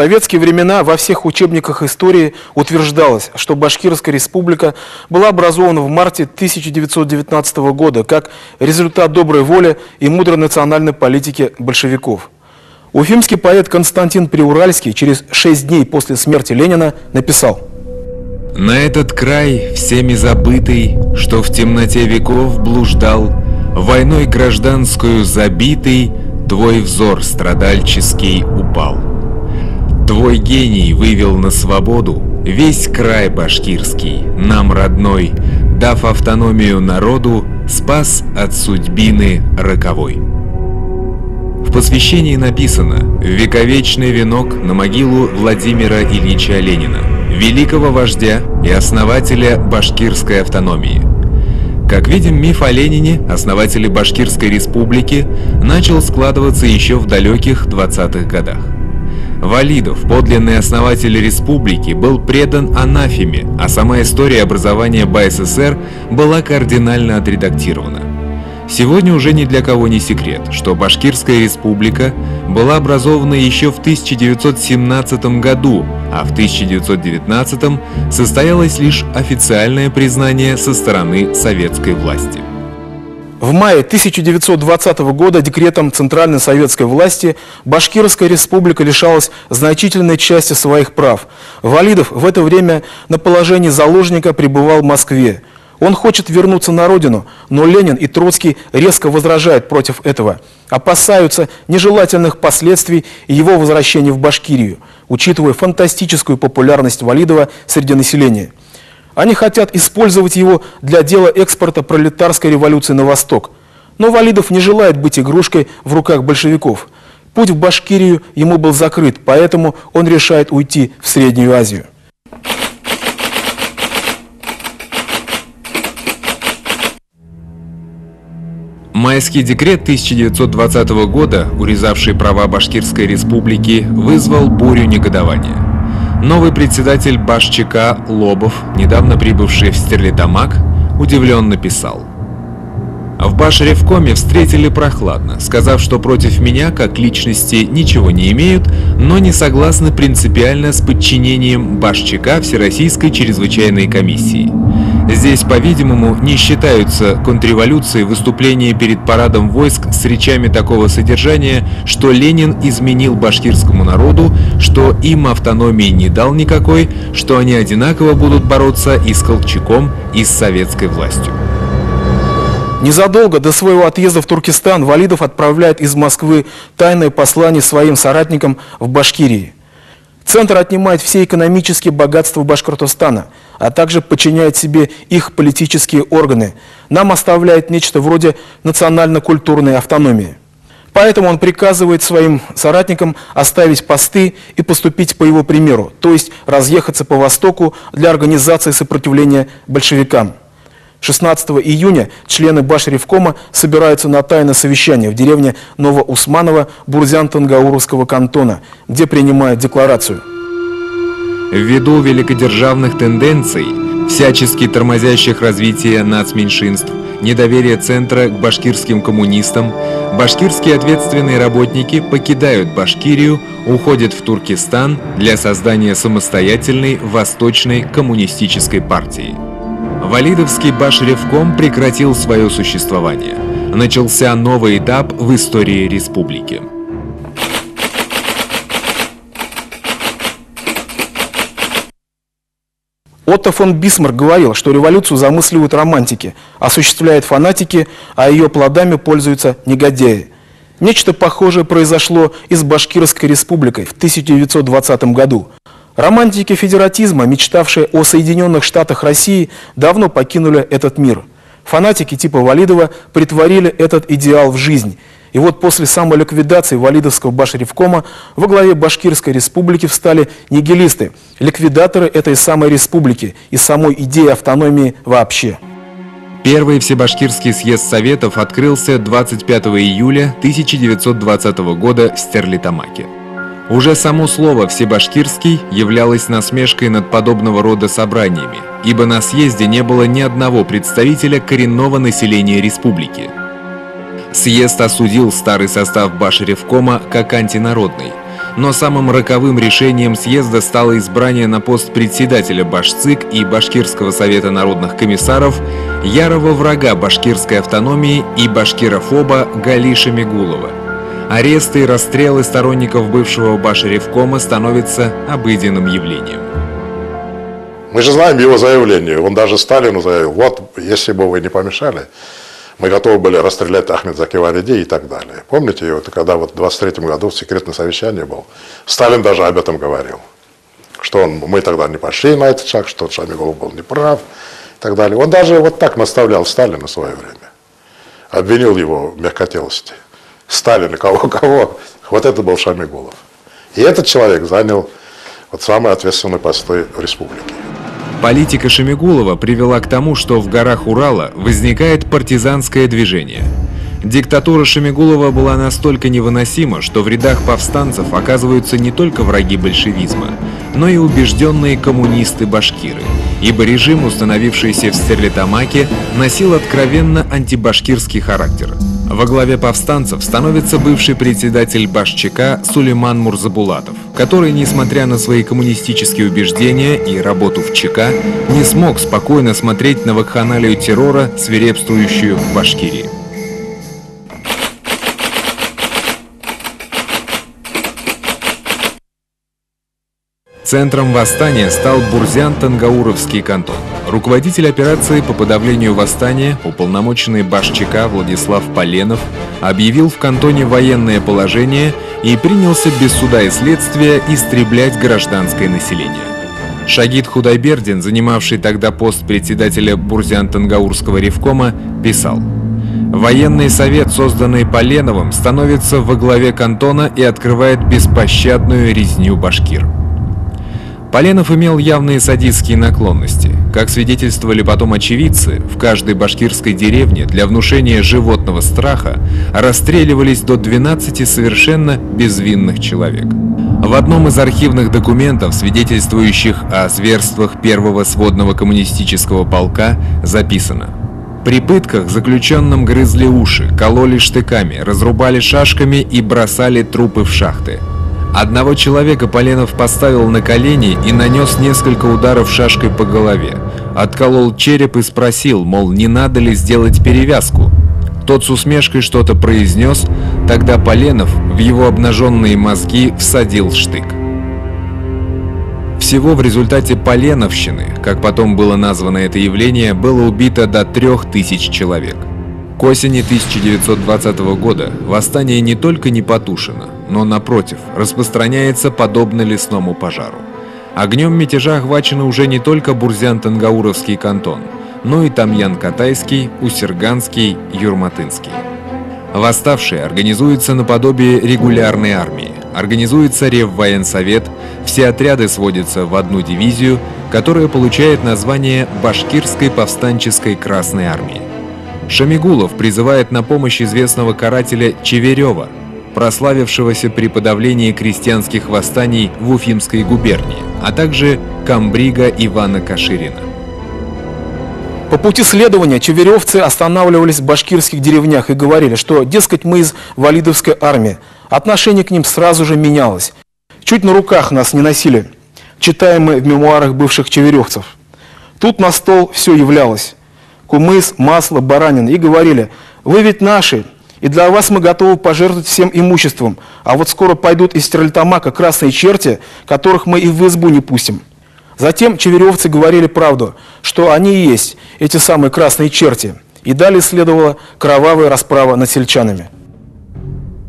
советские времена во всех учебниках истории утверждалось, что Башкирская республика была образована в марте 1919 года как результат доброй воли и мудрой национальной политики большевиков. Уфимский поэт Константин Приуральский через 6 дней после смерти Ленина написал: «На этот край, всеми забытый, что в темноте веков блуждал, войной гражданскую забитый, твой взор страдальческий упал. Твой гений вывел на свободу весь край башкирский, нам родной, дав автономию народу, спас от судьбины роковой». В посвящении написано: «Вековечный венок на могилу Владимира Ильича Ленина, великого вождя и основателя башкирской автономии». Как видим, миф о Ленине, основателе Башкирской республики, начал складываться еще в далеких 20-х годах. Валидов, подлинный основатель республики, был предан анафеме, а сама история образования БССР была кардинально отредактирована. Сегодня уже ни для кого не секрет, что Башкирская республика была образована еще в 1917 году, а в 1919 состоялось лишь официальное признание со стороны советской власти. В мае 1920 года декретом Центральной советской власти Башкирская республика лишалась значительной части своих прав. Валидов в это время на положении заложника пребывал в Москве. Он хочет вернуться на родину, но Ленин и Троцкий резко возражают против этого, опасаются нежелательных последствий его возвращения в Башкирию, учитывая фантастическую популярность Валидова среди населения. Они хотят использовать его для дела экспорта пролетарской революции на восток. Но Валидов не желает быть игрушкой в руках большевиков. Путь в Башкирию ему был закрыт, поэтому он решает уйти в Среднюю Азию. Майский декрет 1920 года, урезавший права Башкирской республики, вызвал бурю негодования. Новый председатель БашЧК Лобов, недавно прибывший в Стерлитамак, удивленно писал: «В Башревкоме встретили прохладно, сказав, что против меня, как личности, ничего не имеют, но не согласны принципиально с подчинением БашЧК Всероссийской чрезвычайной комиссии. Здесь, по-видимому, не считаются контрреволюцией выступления перед парадом войск с речами такого содержания, что Ленин изменил башкирскому народу, что им автономии не дал никакой, что они одинаково будут бороться и с Колчаком, и с советской властью». Незадолго до своего отъезда в Туркестан Валидов отправляет из Москвы тайное послание своим соратникам в Башкирии. Центр отнимает все экономические богатства Башкортостана, а также подчиняет себе их политические органы. Нам оставляет нечто вроде национально-культурной автономии. Поэтому он приказывает своим соратникам оставить посты и поступить по его примеру, то есть разъехаться по Востоку для организации сопротивления большевикам. 16 июня члены Башревкома собираются на тайное совещание в деревне Новоусманово Бурзян-Тангауровского кантона, где принимают декларацию. Ввиду великодержавных тенденций, всячески тормозящих развитие нацменьшинств, недоверия Центра к башкирским коммунистам, башкирские ответственные работники покидают Башкирию, уходят в Туркестан для создания самостоятельной Восточной коммунистической партии. Валидовский Башревком прекратил свое существование. Начался новый этап в истории республики. Отто фон Бисмарк говорил, что революцию замысливают романтики, осуществляют фанатики, а ее плодами пользуются негодяи. Нечто похожее произошло и с Башкирской республикой в 1920 году. Романтики федератизма, мечтавшие о Соединенных Штатах России, давно покинули этот мир. Фанатики типа Валидова притворили этот идеал в жизнь. И вот после самоликвидации Валидовского Башревкома во главе Башкирской республики встали нигилисты, ликвидаторы этой самой республики и самой идеи автономии вообще. Первый Всебашкирский съезд Советов открылся 25 июля 1920 года в Стерлитамаке. Уже само слово «всебашкирский» являлось насмешкой над подобного рода собраниями, ибо на съезде не было ни одного представителя коренного населения республики. Съезд осудил старый состав Башревкома как антинародный. Но самым роковым решением съезда стало избрание на пост председателя Башцик и Башкирского совета народных комиссаров ярого врага башкирской автономии и башкирофоба Гали Шамигулова. Аресты и расстрелы сторонников бывшего Башревкома становятся обыденным явлением. Мы же знаем его заявление. Он даже Сталину заявил: вот, если бы вы не помешали, мы готовы были расстрелять Ахмедзаки Вариди и так далее. Помните, это когда вот в 23 году в секретном совещании был, Сталин даже об этом говорил, что мы тогда не пошли на этот шаг, что Шамигулов был неправ и так далее. Он даже вот так наставлял Сталина в свое время, обвинил его в мягкотелости. Сталин, кого, вот это был Шамигулов. И этот человек занял вот самые ответственные посты в республике. Политика Шамигулова привела к тому, что в горах Урала возникает партизанское движение. Диктатура Шамигулова была настолько невыносима, что в рядах повстанцев оказываются не только враги большевизма, но и убежденные коммунисты-башкиры, ибо режим, установившийся в Стерлитамаке, носил откровенно антибашкирский характер. Во главе повстанцев становится бывший председатель Башчика Сулейман Мурзабулатов, который, несмотря на свои коммунистические убеждения и работу в ЧК, не смог спокойно смотреть на вакханалию террора, свирепствующую в Башкирии. Центром восстания стал Бурзян-Тангауровский кантон. Руководитель операции по подавлению восстания, уполномоченный Башчика Владислав Поленов, объявил в кантоне военное положение и принялся без суда и следствия истреблять гражданское население. Шагид Худайбердин, занимавший тогда пост председателя Бурзян-Тангаурского ревкома, писал: «Военный совет, созданный Поленовым, становится во главе кантона и открывает беспощадную резню башкир». Поленов имел явные садистские наклонности. Как свидетельствовали потом очевидцы, в каждой башкирской деревне для внушения животного страха расстреливались до 12 совершенно безвинных человек. В одном из архивных документов, свидетельствующих о зверствах первого сводного коммунистического полка, записано: «При пытках заключенным грызли уши, кололи штыками, разрубали шашками и бросали трупы в шахты. Одного человека Поленов поставил на колени и нанес несколько ударов шашкой по голове. Отколол череп и спросил, мол, не надо ли сделать перевязку. Тот с усмешкой что-то произнес, тогда Поленов в его обнаженные мозги всадил штык». Всего в результате поленовщины, как потом было названо это явление, было убито до 3000 человек. К осени 1920 года восстание не только не потушено, но, напротив, распространяется подобно лесному пожару. Огнем мятежа охвачены уже не только Бурзян-Тангауровский кантон, но и Тамьян-Катайский, Усерганский, Юрматынский. Восставшие организуются наподобие регулярной армии, организуется Реввоенсовет, все отряды сводятся в одну дивизию, которая получает название Башкирской повстанческой Красной армии. Шамигулов призывает на помощь известного карателя Чеверева, прославившегося при подавлении крестьянских восстаний в Уфимской губернии, а также комбрига Ивана Каширина. По пути следования чеверевцы останавливались в башкирских деревнях и говорили, что, дескать, мы из Валидовской армии. Отношение к ним сразу же менялось. Чуть на руках нас не носили, читаем мы в мемуарах бывших чеверевцев. Тут на стол все являлось. Кумыс, масло, баранина. И говорили: вы ведь наши, и для вас мы готовы пожертвовать всем имуществом, а вот скоро пойдут из Стерлитамака красные черти, которых мы и в избу не пустим. Затем чеверевцы говорили правду, что они и есть эти самые красные черти, и далее следовала кровавая расправа над сельчанами.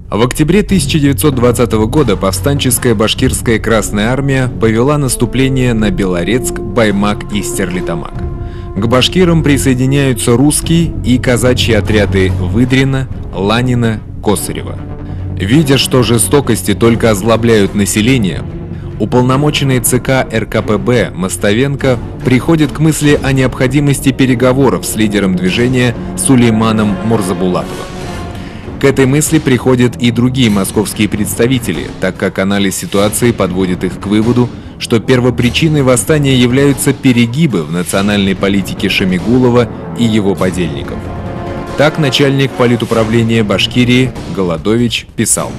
В октябре 1920 года повстанческая башкирская Красная армия повела наступление на Белорецк, Баймак и Стерлитамак. К башкирам присоединяются русские и казачьи отряды Выдрина, Ланина, Косарева. Видя, что жестокости только озлобляют население, уполномоченный ЦК РКПБ Мостовенко приходит к мысли о необходимости переговоров с лидером движения Сулейманом Мурзабулатовым. К этой мысли приходят и другие московские представители, так как анализ ситуации подводит их к выводу, что первопричиной восстания являются перегибы в национальной политике Шамигулова и его подельников. Так начальник политуправления Башкирии Голодович писал: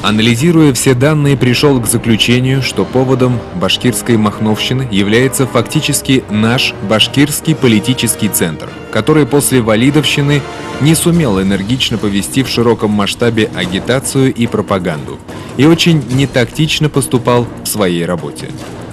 Анализируя все данные, пришел к заключению, что поводом башкирской махновщины является фактически наш башкирский политический центр, который после валидовщины не сумел энергично повести в широком масштабе агитацию и пропаганду и очень нетактично поступал в своей работе.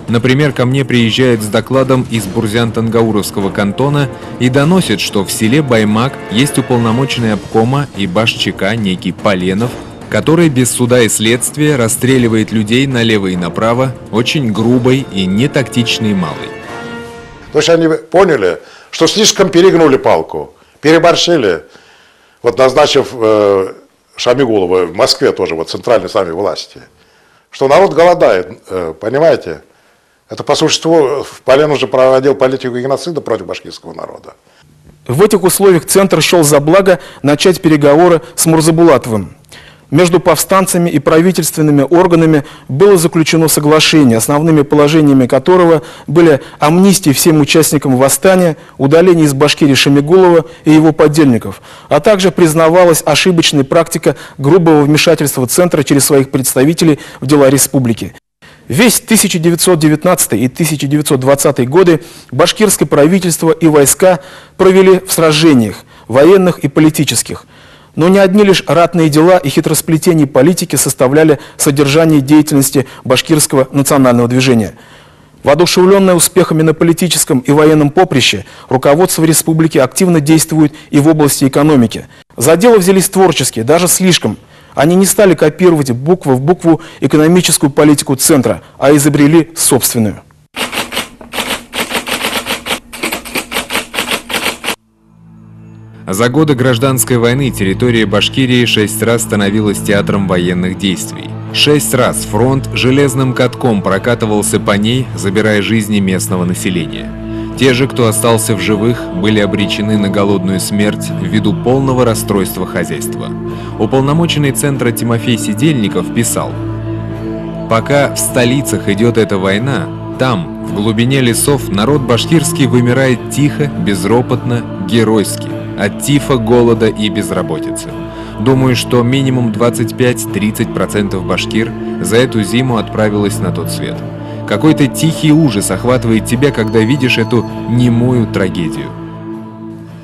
Например, ко мне приезжают с докладом из Бурзян-Тангауровского кантона и доносят, что в селе Баймак есть уполномоченный обкома и баш-ЧК некий Поленов, который без суда и следствия расстреливает людей налево и направо, очень грубой и нетактичной малой. То есть они поняли, что слишком перегнули палку, переборщили, вот назначив Шамигулова в Москве тоже, вот центральной сами власти, что народ голодает, понимаете? Это по существу Поленов уже проводил политику геноцида против башкирского народа. В этих условиях Центр счел за благо начать переговоры с Мурзабулатовым. Между повстанцами и правительственными органами было заключено соглашение, основными положениями которого были амнистия всем участникам восстания, удаление из Башкирии Шамигулова и его подельников, а также признавалась ошибочная практика грубого вмешательства Центра через своих представителей в дела республики. Весь 1919 и 1920 годы башкирское правительство и войска провели в сражениях, военных и политических. Но не одни лишь ратные дела и хитросплетения политики составляли содержание деятельности башкирского национального движения. Воодушевленное успехами на политическом и военном поприще, руководство республики активно действует и в области экономики. За дело взялись творчески, даже слишком. Они не стали копировать букву в букву экономическую политику Центра, а изобрели собственную. За годы гражданской войны территория Башкирии 6 раз становилась театром военных действий. 6 раз фронт железным катком прокатывался по ней, забирая жизни местного населения. Те же, кто остался в живых, были обречены на голодную смерть ввиду полного расстройства хозяйства. Уполномоченный Центра Тимофей Сидельников писал: «Пока в столицах идет эта война, там, в глубине лесов, народ башкирский вымирает тихо, безропотно, геройски. От тифа, голода и безработицы. Думаю, что минимум 25-30% башкир за эту зиму отправилось на тот свет. Какой-то тихий ужас охватывает тебя, когда видишь эту немую трагедию».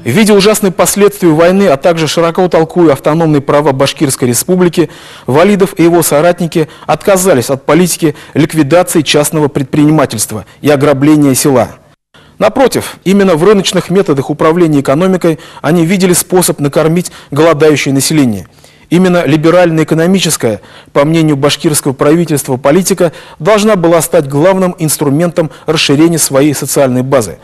Видя ужасные последствия войны, а также широко толкуя автономные права Башкирской республики, Валидов и его соратники отказались от политики ликвидации частного предпринимательства и ограбления села. Напротив, именно в рыночных методах управления экономикой они видели способ накормить голодающее население. Именно либерально-экономическая, по мнению башкирского правительства, политика должна была стать главным инструментом расширения своей социальной базы.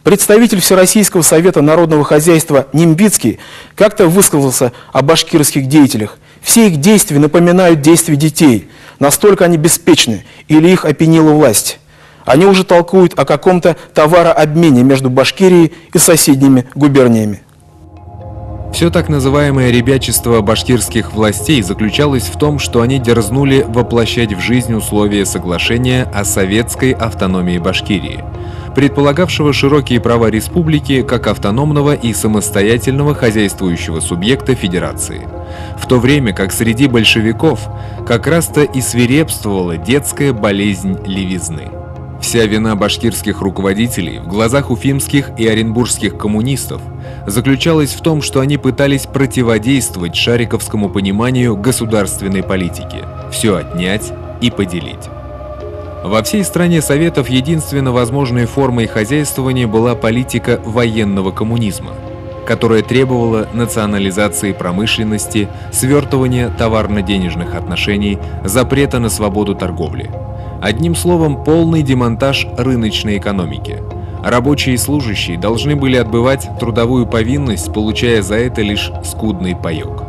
Представитель Всероссийского совета народного хозяйства Нимбицкий как-то высказался о башкирских деятелях. Все их действия напоминают действия детей, настолько они беспечны или их опьянила власть. Они уже толкуют о каком-то товарообмене между Башкирией и соседними губерниями. Все так называемое ребячество башкирских властей заключалось в том, что они дерзнули воплощать в жизнь условия соглашения о советской автономии Башкирии, предполагавшего широкие права республики как автономного и самостоятельного хозяйствующего субъекта федерации. В то время как среди большевиков как раз-то и свирепствовала детская болезнь левизны. Вся вина башкирских руководителей в глазах уфимских и оренбургских коммунистов заключалась в том, что они пытались противодействовать шариковскому пониманию государственной политики – все отнять и поделить. Во всей стране Советов единственно возможной формой хозяйствования была политика военного коммунизма, которая требовала национализации промышленности, свертывания товарно-денежных отношений, запрета на свободу торговли. Одним словом, полный демонтаж рыночной экономики. Рабочие и служащие должны были отбывать трудовую повинность, получая за это лишь скудный паёк.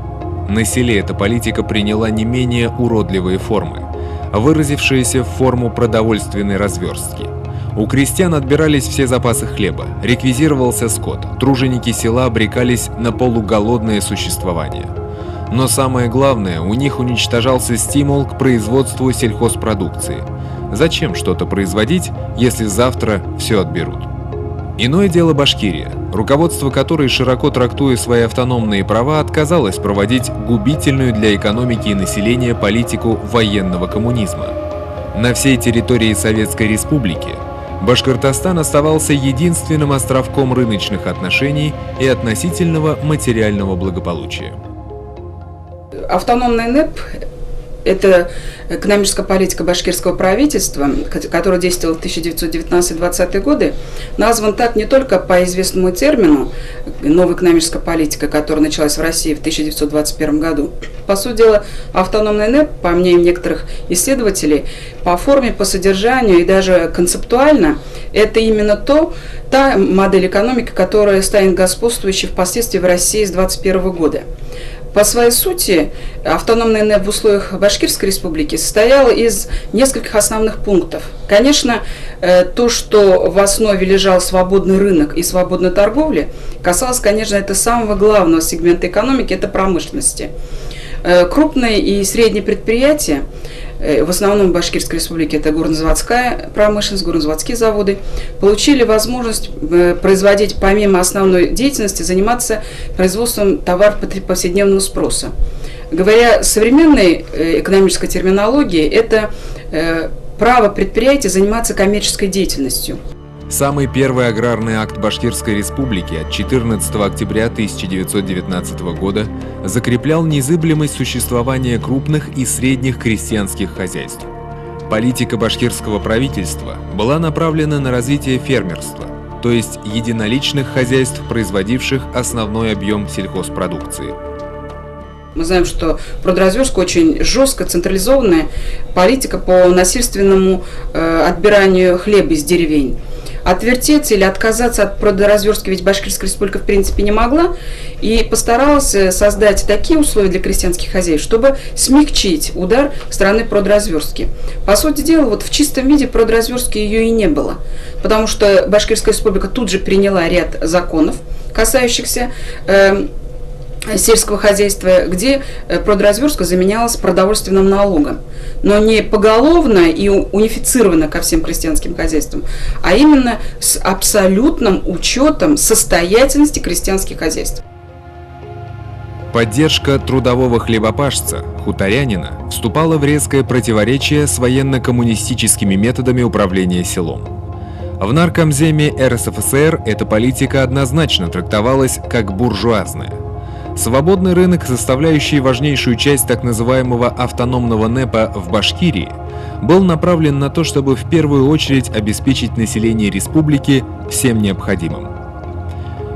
На селе эта политика приняла не менее уродливые формы, выразившиеся в форму продовольственной разверстки. У крестьян отбирались все запасы хлеба, реквизировался скот, труженики села обрекались на полуголодное существование. Но самое главное, у них уничтожался стимул к производству сельхозпродукции. Зачем что-то производить, если завтра все отберут? Иное дело Башкирия, руководство которой, широко трактуя свои автономные права, отказалось проводить губительную для экономики и населения политику военного коммунизма. На всей территории Советской Республики Башкортостан оставался единственным островком рыночных отношений и относительного материального благополучия. Автономный НЭП – это экономическая политика башкирского правительства, которая действовала в 1919-20 годы, назван так не только по известному термину «новая экономическая политика», которая началась в России в 1921 году. По сути дела, автономный НЭП, по мнению некоторых исследователей, по форме, по содержанию и даже концептуально, это именно та модель экономики, которая станет господствующей впоследствии в России с 1921 года. По своей сути, автономный НЭП в условиях Башкирской республики состоял из нескольких основных пунктов. Конечно, то, что в основе лежал свободный рынок и свободная торговля, касалось, конечно, это самого главного сегмента экономики – это промышленности. Крупные и средние предприятия, в основном в Башкирской республике это горнозаводская промышленность, горнозаводские заводы, получили возможность производить, помимо основной деятельности, заниматься производством товаров повседневного спроса. Говоря современной экономической терминологией, это право предприятия заниматься коммерческой деятельностью. Самый первый аграрный акт Башкирской республики от 14 октября 1919 года закреплял незыблемость существования крупных и средних крестьянских хозяйств. Политика башкирского правительства была направлена на развитие фермерства, то есть единоличных хозяйств, производивших основной объем сельхозпродукции. Мы знаем, что в Продразверске очень жестко централизованная политика по насильственному отбиранию хлеба из деревень. Отвертеться или отказаться от Продразверстки ведь Башкирская республика в принципе не могла, и постаралась создать такие условия для крестьянских хозяев, чтобы смягчить удар стороны Продразверстки. По сути дела, вот в чистом виде Продразверстки ее и не было, потому что Башкирская республика тут же приняла ряд законов, касающихся сельского хозяйства, где продразверстка заменялась продовольственным налогом, но не поголовно и унифицированно ко всем крестьянским хозяйствам, а именно с абсолютным учетом состоятельности крестьянских хозяйств. Поддержка трудового хлебопашца, хуторянина, вступала в резкое противоречие с военно-коммунистическими методами управления селом. В Наркомземе РСФСР эта политика однозначно трактовалась как буржуазная. Свободный рынок, составляющий важнейшую часть так называемого автономного НЭПа в Башкирии, был направлен на то, чтобы в первую очередь обеспечить население республики всем необходимым.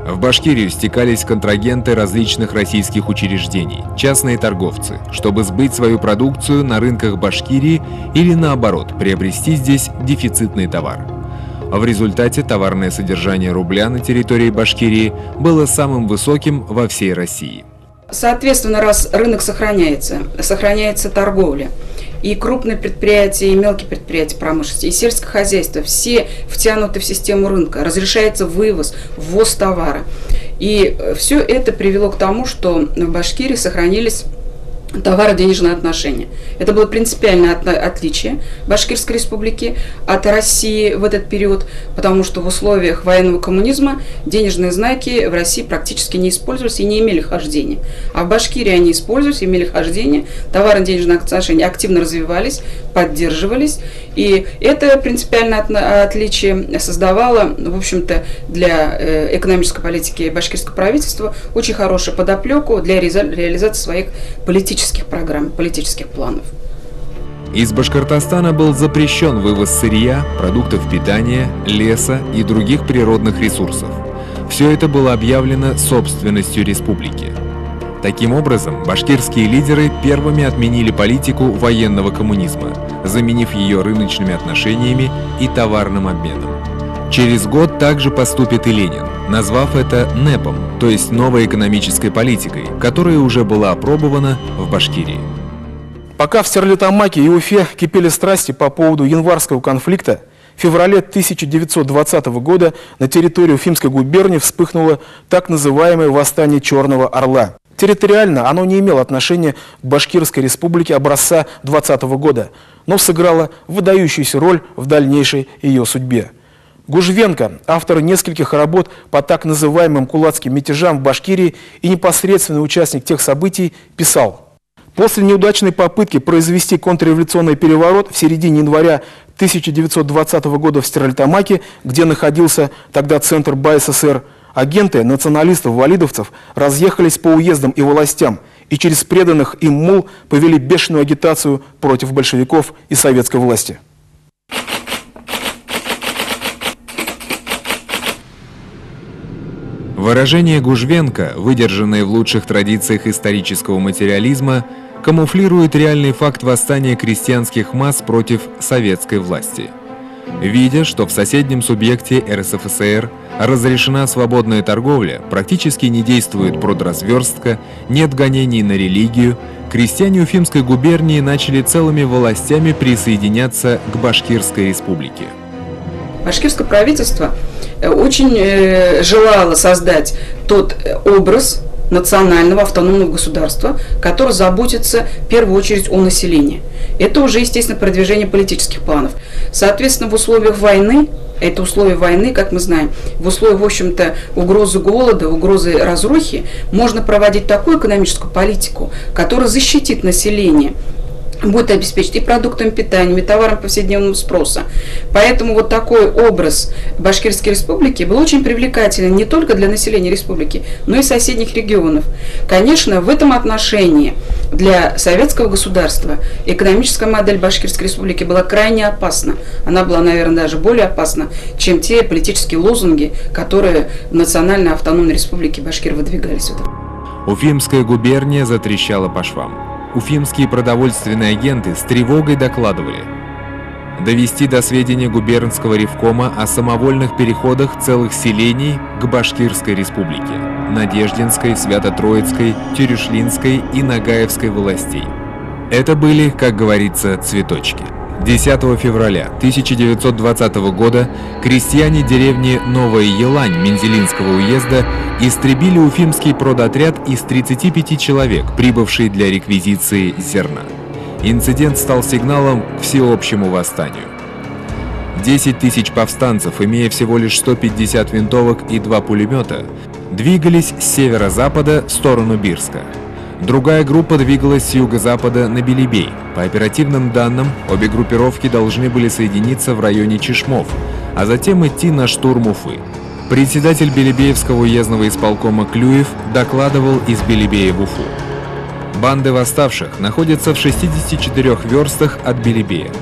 В Башкирию стекались контрагенты различных российских учреждений, частные торговцы, чтобы сбыть свою продукцию на рынках Башкирии или наоборот, приобрести здесь дефицитный товар. В результате товарное содержание рубля на территории Башкирии было самым высоким во всей России. Соответственно, раз рынок сохраняется торговля, и крупные предприятия, и мелкие предприятия промышленности, и сельское хозяйство, все втянуты в систему рынка, разрешается ввоз товара. И все это привело к тому, что в Башкирии сохранились товаро-денежные отношения. Это было принципиальное отличие Башкирской республики от России в этот период, потому что в условиях военного коммунизма денежные знаки в России практически не использовались и не имели хождения. А в Башкирии они использовались, имели хождение, товаро-денежные отношения активно развивались, поддерживались. И это принципиальное отличие создавало, в общем-то, для экономической политики башкирского правительства очень хорошую подоплеку для реализации своих политических программ, политических планов. Из Башкортостана был запрещен вывоз сырья, продуктов питания, леса и других природных ресурсов. Все это было объявлено собственностью республики. Таким образом, башкирские лидеры первыми отменили политику военного коммунизма, заменив ее рыночными отношениями и товарным обменом. Через год также поступит и Ленин, назвав это НЭПом, то есть новой экономической политикой, которая уже была опробована в Башкирии. Пока в Стерлитамаке и Уфе кипели страсти по поводу январского конфликта, в феврале 1920 года на территории Уфимской губернии вспыхнуло так называемое восстание Черного Орла. Территориально оно не имело отношения к Башкирской республике образца 2020 года, но сыграло выдающуюся роль в дальнейшей ее судьбе. Гужвенко, автор нескольких работ по так называемым кулацким мятежам в Башкирии и непосредственный участник тех событий, писал: «После неудачной попытки произвести контрреволюционный переворот в середине января 1920 года в Стерлитамаке, где находился тогда центр БССР, агенты националистов-валидовцев разъехались по уездам и властям и через преданных им мул повели бешеную агитацию против большевиков и советской власти». Выражения Гужвенко, выдержанные в лучших традициях исторического материализма, камуфлируют реальный факт восстания крестьянских масс против советской власти. Видя, что в соседнем субъекте РСФСР разрешена свободная торговля, практически не действует продразверстка, нет гонений на религию, крестьяне Уфимской губернии начали целыми властями присоединяться к Башкирской республике. Башкирское правительство очень желало создать тот образ национального автономного государства, который заботится в первую очередь о населении. Это уже, естественно, продвижение политических планов. Соответственно, в условиях войны, это условия войны, как мы знаем, в условиях, в общем-то, угрозы голода, угрозы разрухи, можно проводить такую экономическую политику, которая защитит население, будет обеспечить и продуктами питания, и товаром повседневного спроса. Поэтому вот такой образ Башкирской республики был очень привлекателен не только для населения республики, но и соседних регионов. Конечно, в этом отношении для советского государства экономическая модель Башкирской республики была крайне опасна. Она была, наверное, даже более опасна, чем те политические лозунги, которые в Национальной автономной республике Башкир выдвигались. Уфимская губерния затрещала по швам. Уфимские продовольственные агенты с тревогой докладывали: довести до сведения губернского ревкома о самовольных переходах целых селений к Башкирской республике, Надеждинской, Свято-Троицкой, Тюрюшлинской и Нагаевской властей. Это были, как говорится, цветочки. 10 февраля 1920 года крестьяне деревни Новая Елань Мензелинского уезда истребили уфимский продотряд из 35 человек, прибывший для реквизиции зерна. Инцидент стал сигналом к всеобщему восстанию. 10 тысяч повстанцев, имея всего лишь 150 винтовок и 2 пулемета, двигались с северо-запада в сторону Бирска. Другая группа двигалась с юго-запада на Белебей. По оперативным данным, обе группировки должны были соединиться в районе Чешмов, а затем идти на штурм Уфы. Председатель Белебеевского уездного исполкома Клюев докладывал из Белебея в Уфу. Банды восставших находятся в 64 верстах от Белебея.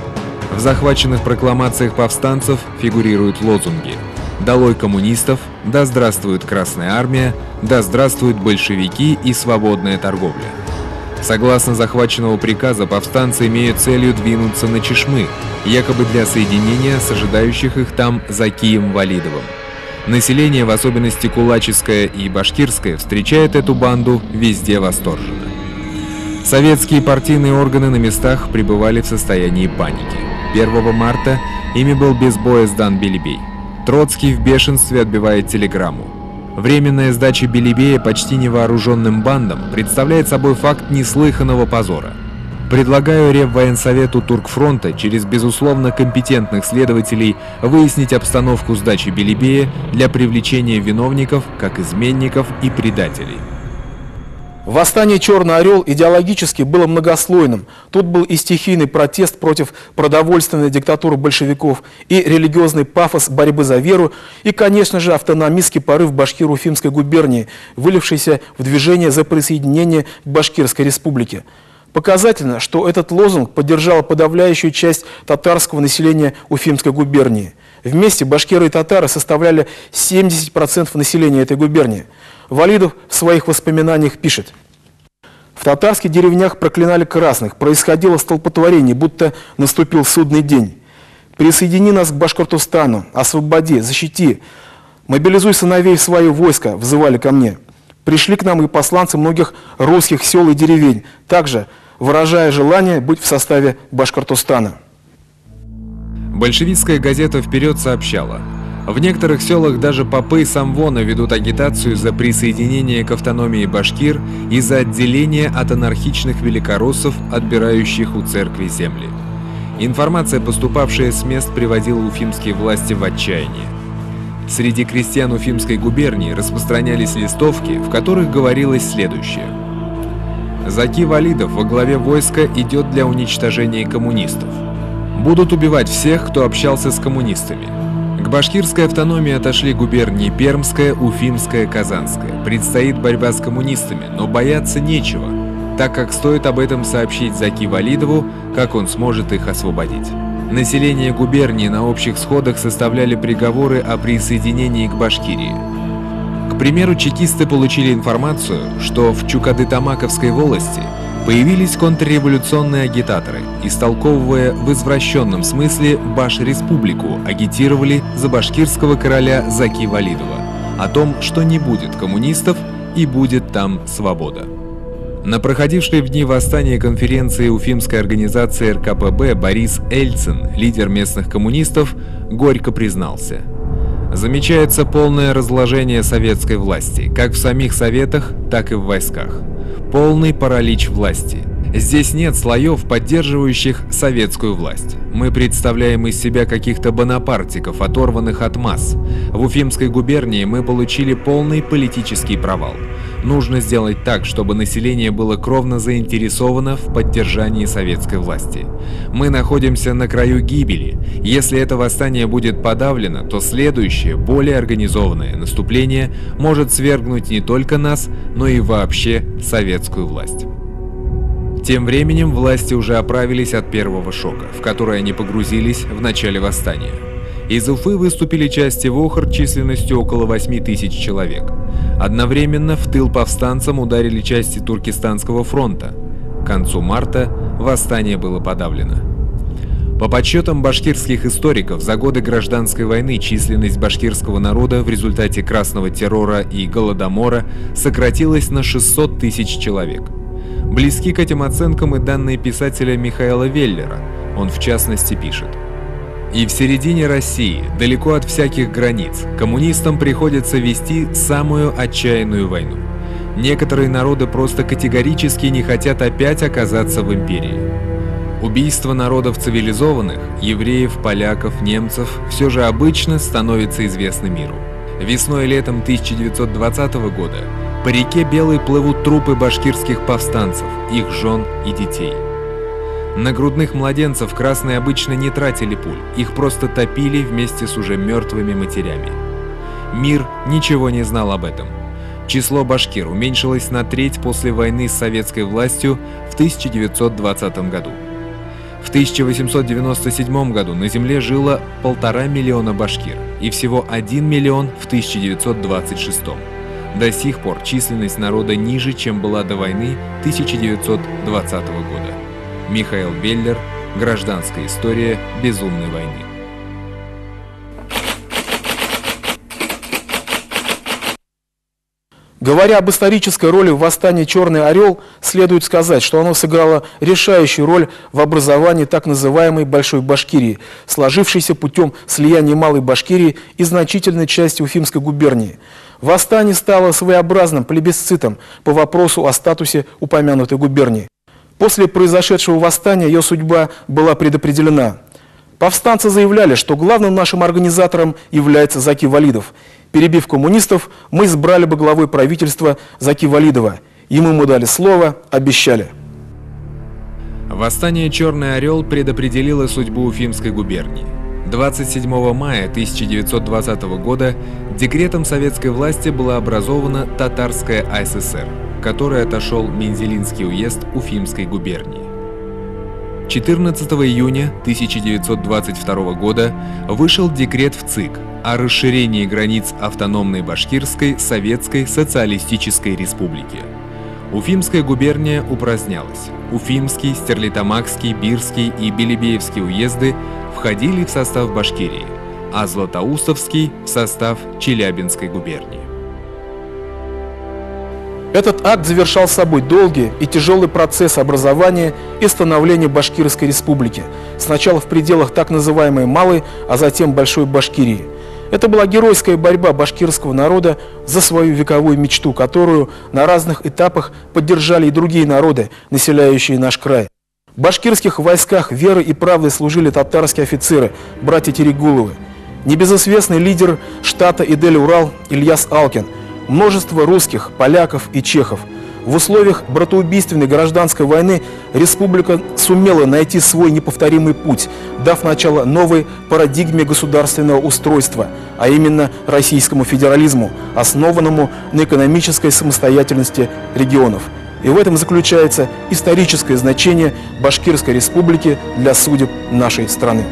В захваченных прокламациях повстанцев фигурируют лозунги: «Долой коммунистов», «Да здравствует Красная Армия», «Да здравствуют большевики» и «Свободная торговля». Согласно захваченного приказа, повстанцы имеют целью двинуться на Чешмы, якобы для соединения с ожидающих их там Закием Валидовым. Население, в особенности кулаческое и башкирское, встречает эту банду везде восторженно. Советские партийные органы на местах пребывали в состоянии паники. 1 марта ими был без боя сдан Белебей. Троцкий в бешенстве отбивает телеграмму. Временная сдача Белебея почти невооруженным бандам представляет собой факт неслыханного позора. Предлагаю Реввоенсовету Туркфронта через безусловно компетентных следователей выяснить обстановку сдачи Белебея для привлечения виновников как изменников и предателей. Восстание «Черный орел» идеологически было многослойным. Тут был и стихийный протест против продовольственной диктатуры большевиков, и религиозный пафос борьбы за веру, и, конечно же, автономистский порыв Башкир-Уфимской губернии, вылившийся в движение за присоединение к Башкирской республике. Показательно, что этот лозунг поддержала подавляющую часть татарского населения Уфимской губернии. Вместе башкиры и татары составляли 70% населения этой губернии. Валидов в своих воспоминаниях пишет: «В татарских деревнях проклинали красных, происходило столпотворение, будто наступил судный день. Присоедини нас к Башкортостану, освободи, защити, мобилизуй сыновей в свое войско», взывали ко мне. Пришли к нам и посланцы многих русских сел и деревень, также выражая желание быть в составе Башкортостана. Большевистская газета «Вперед» сообщала: в некоторых селах даже попы самвона ведут агитацию за присоединение к автономии башкир и за отделение от анархичных великороссов, отбирающих у церкви земли. Информация, поступавшая с мест, приводила уфимские власти в отчаяние. Среди крестьян Уфимской губернии распространялись листовки, в которых говорилось следующее. Заки Валидов во главе войска идет для уничтожения коммунистов. Будут убивать всех, кто общался с коммунистами. К башкирской автономии отошли губернии Пермская, Уфимская, Казанская. Предстоит борьба с коммунистами, но бояться нечего, так как стоит об этом сообщить Заки Валидову, как он сможет их освободить. Население губернии на общих сходах составляли приговоры о присоединении к Башкирии. К примеру, чекисты получили информацию, что в Чукады-Тамаковской волости появились контрреволюционные агитаторы, истолковывая в извращенном смысле Баш-республику, агитировали за башкирского короля Заки Валидова о том, что не будет коммунистов и будет там свобода. На проходившей в дни восстания конференции Уфимской организации РКПБ Борис Эльцин, лидер местных коммунистов, горько признался: «Замечается полное разложение советской власти, как в самих советах, так и в войсках. Полный паралич власти. Здесь нет слоев, поддерживающих советскую власть. Мы представляем из себя каких-то бонапартиков, оторванных от масс. В Уфимской губернии мы получили полный политический провал. Нужно сделать так, чтобы население было кровно заинтересовано в поддержании советской власти. Мы находимся на краю гибели. Если это восстание будет подавлено, то следующее, более организованное наступление может свергнуть не только нас, но и вообще советскую власть». Тем временем власти уже оправились от первого шока, в который они погрузились в начале восстания. Из Уфы выступили части ВОХР численностью около 8 тысяч человек. Одновременно в тыл повстанцам ударили части Туркестанского фронта. К концу марта восстание было подавлено. По подсчетам башкирских историков, за годы гражданской войны численность башкирского народа в результате красного террора и голодомора сократилась на 600 тысяч человек. Близки к этим оценкам и данные писателя Михаила Веллера. Он в частности пишет: «И в середине России, далеко от всяких границ, коммунистам приходится вести самую отчаянную войну. Некоторые народы просто категорически не хотят опять оказаться в империи. Убийство народов цивилизованных, евреев, поляков, немцев, все же обычно становится известно миру. Весной и летом 1920 года по реке Белой плывут трупы башкирских повстанцев, их жен и детей. На грудных младенцев красные обычно не тратили пуль, их просто топили вместе с уже мертвыми матерями. Мир ничего не знал об этом. Число башкир уменьшилось на треть после войны с советской властью в 1920 году. В 1897 году на земле жило 1,5 миллиона башкир и всего 1 миллион в 1926. До сих пор численность народа ниже, чем была до войны 1920 года. Михаил Веллер. Гражданская история безумной войны. Говоря об исторической роли в восстании «Черный орел», следует сказать, что оно сыграло решающую роль в образовании так называемой Большой Башкирии, сложившейся путем слияния Малой Башкирии и значительной части Уфимской губернии. Восстание стало своеобразным плебисцитом по вопросу о статусе упомянутой губернии. После произошедшего восстания ее судьба была предопределена. Повстанцы заявляли, что главным нашим организатором является Заки Валидов. Перебив коммунистов, мы избрали бы главой правительства Заки Валидова. Ему мы дали слово, обещали. Восстание «Черный орел» предопределило судьбу Уфимской губернии. 27 мая 1920 года декретом советской власти была образована Татарская АССР, к которой отошел Мензелинский уезд Уфимской губернии. 14 июня 1922 года вышел декрет в ЦИК о расширении границ автономной Башкирской Советской Социалистической Республики. Уфимская губерния упразднялась. Уфимский, Стерлитамакский, Бирский и Белебеевский уезды входили в состав Башкирии, а Златоустовский – в состав Челябинской губернии. Этот акт завершал собой долгий и тяжелый процесс образования и становления Башкирской республики, сначала в пределах так называемой Малой, а затем Большой Башкирии. Это была геройская борьба башкирского народа за свою вековую мечту, которую на разных этапах поддержали и другие народы, населяющие наш край. В башкирских войсках верой и правдой служили татарские офицеры, братья Терегуловы, небезызвестный лидер штата Идель-Урал Ильяс Алкин, множество русских, поляков и чехов. В условиях братоубийственной гражданской войны республика сумела найти свой неповторимый путь, дав начало новой парадигме государственного устройства, а именно российскому федерализму, основанному на экономической самостоятельности регионов. И в этом заключается историческое значение Башкирской республики для судеб нашей страны.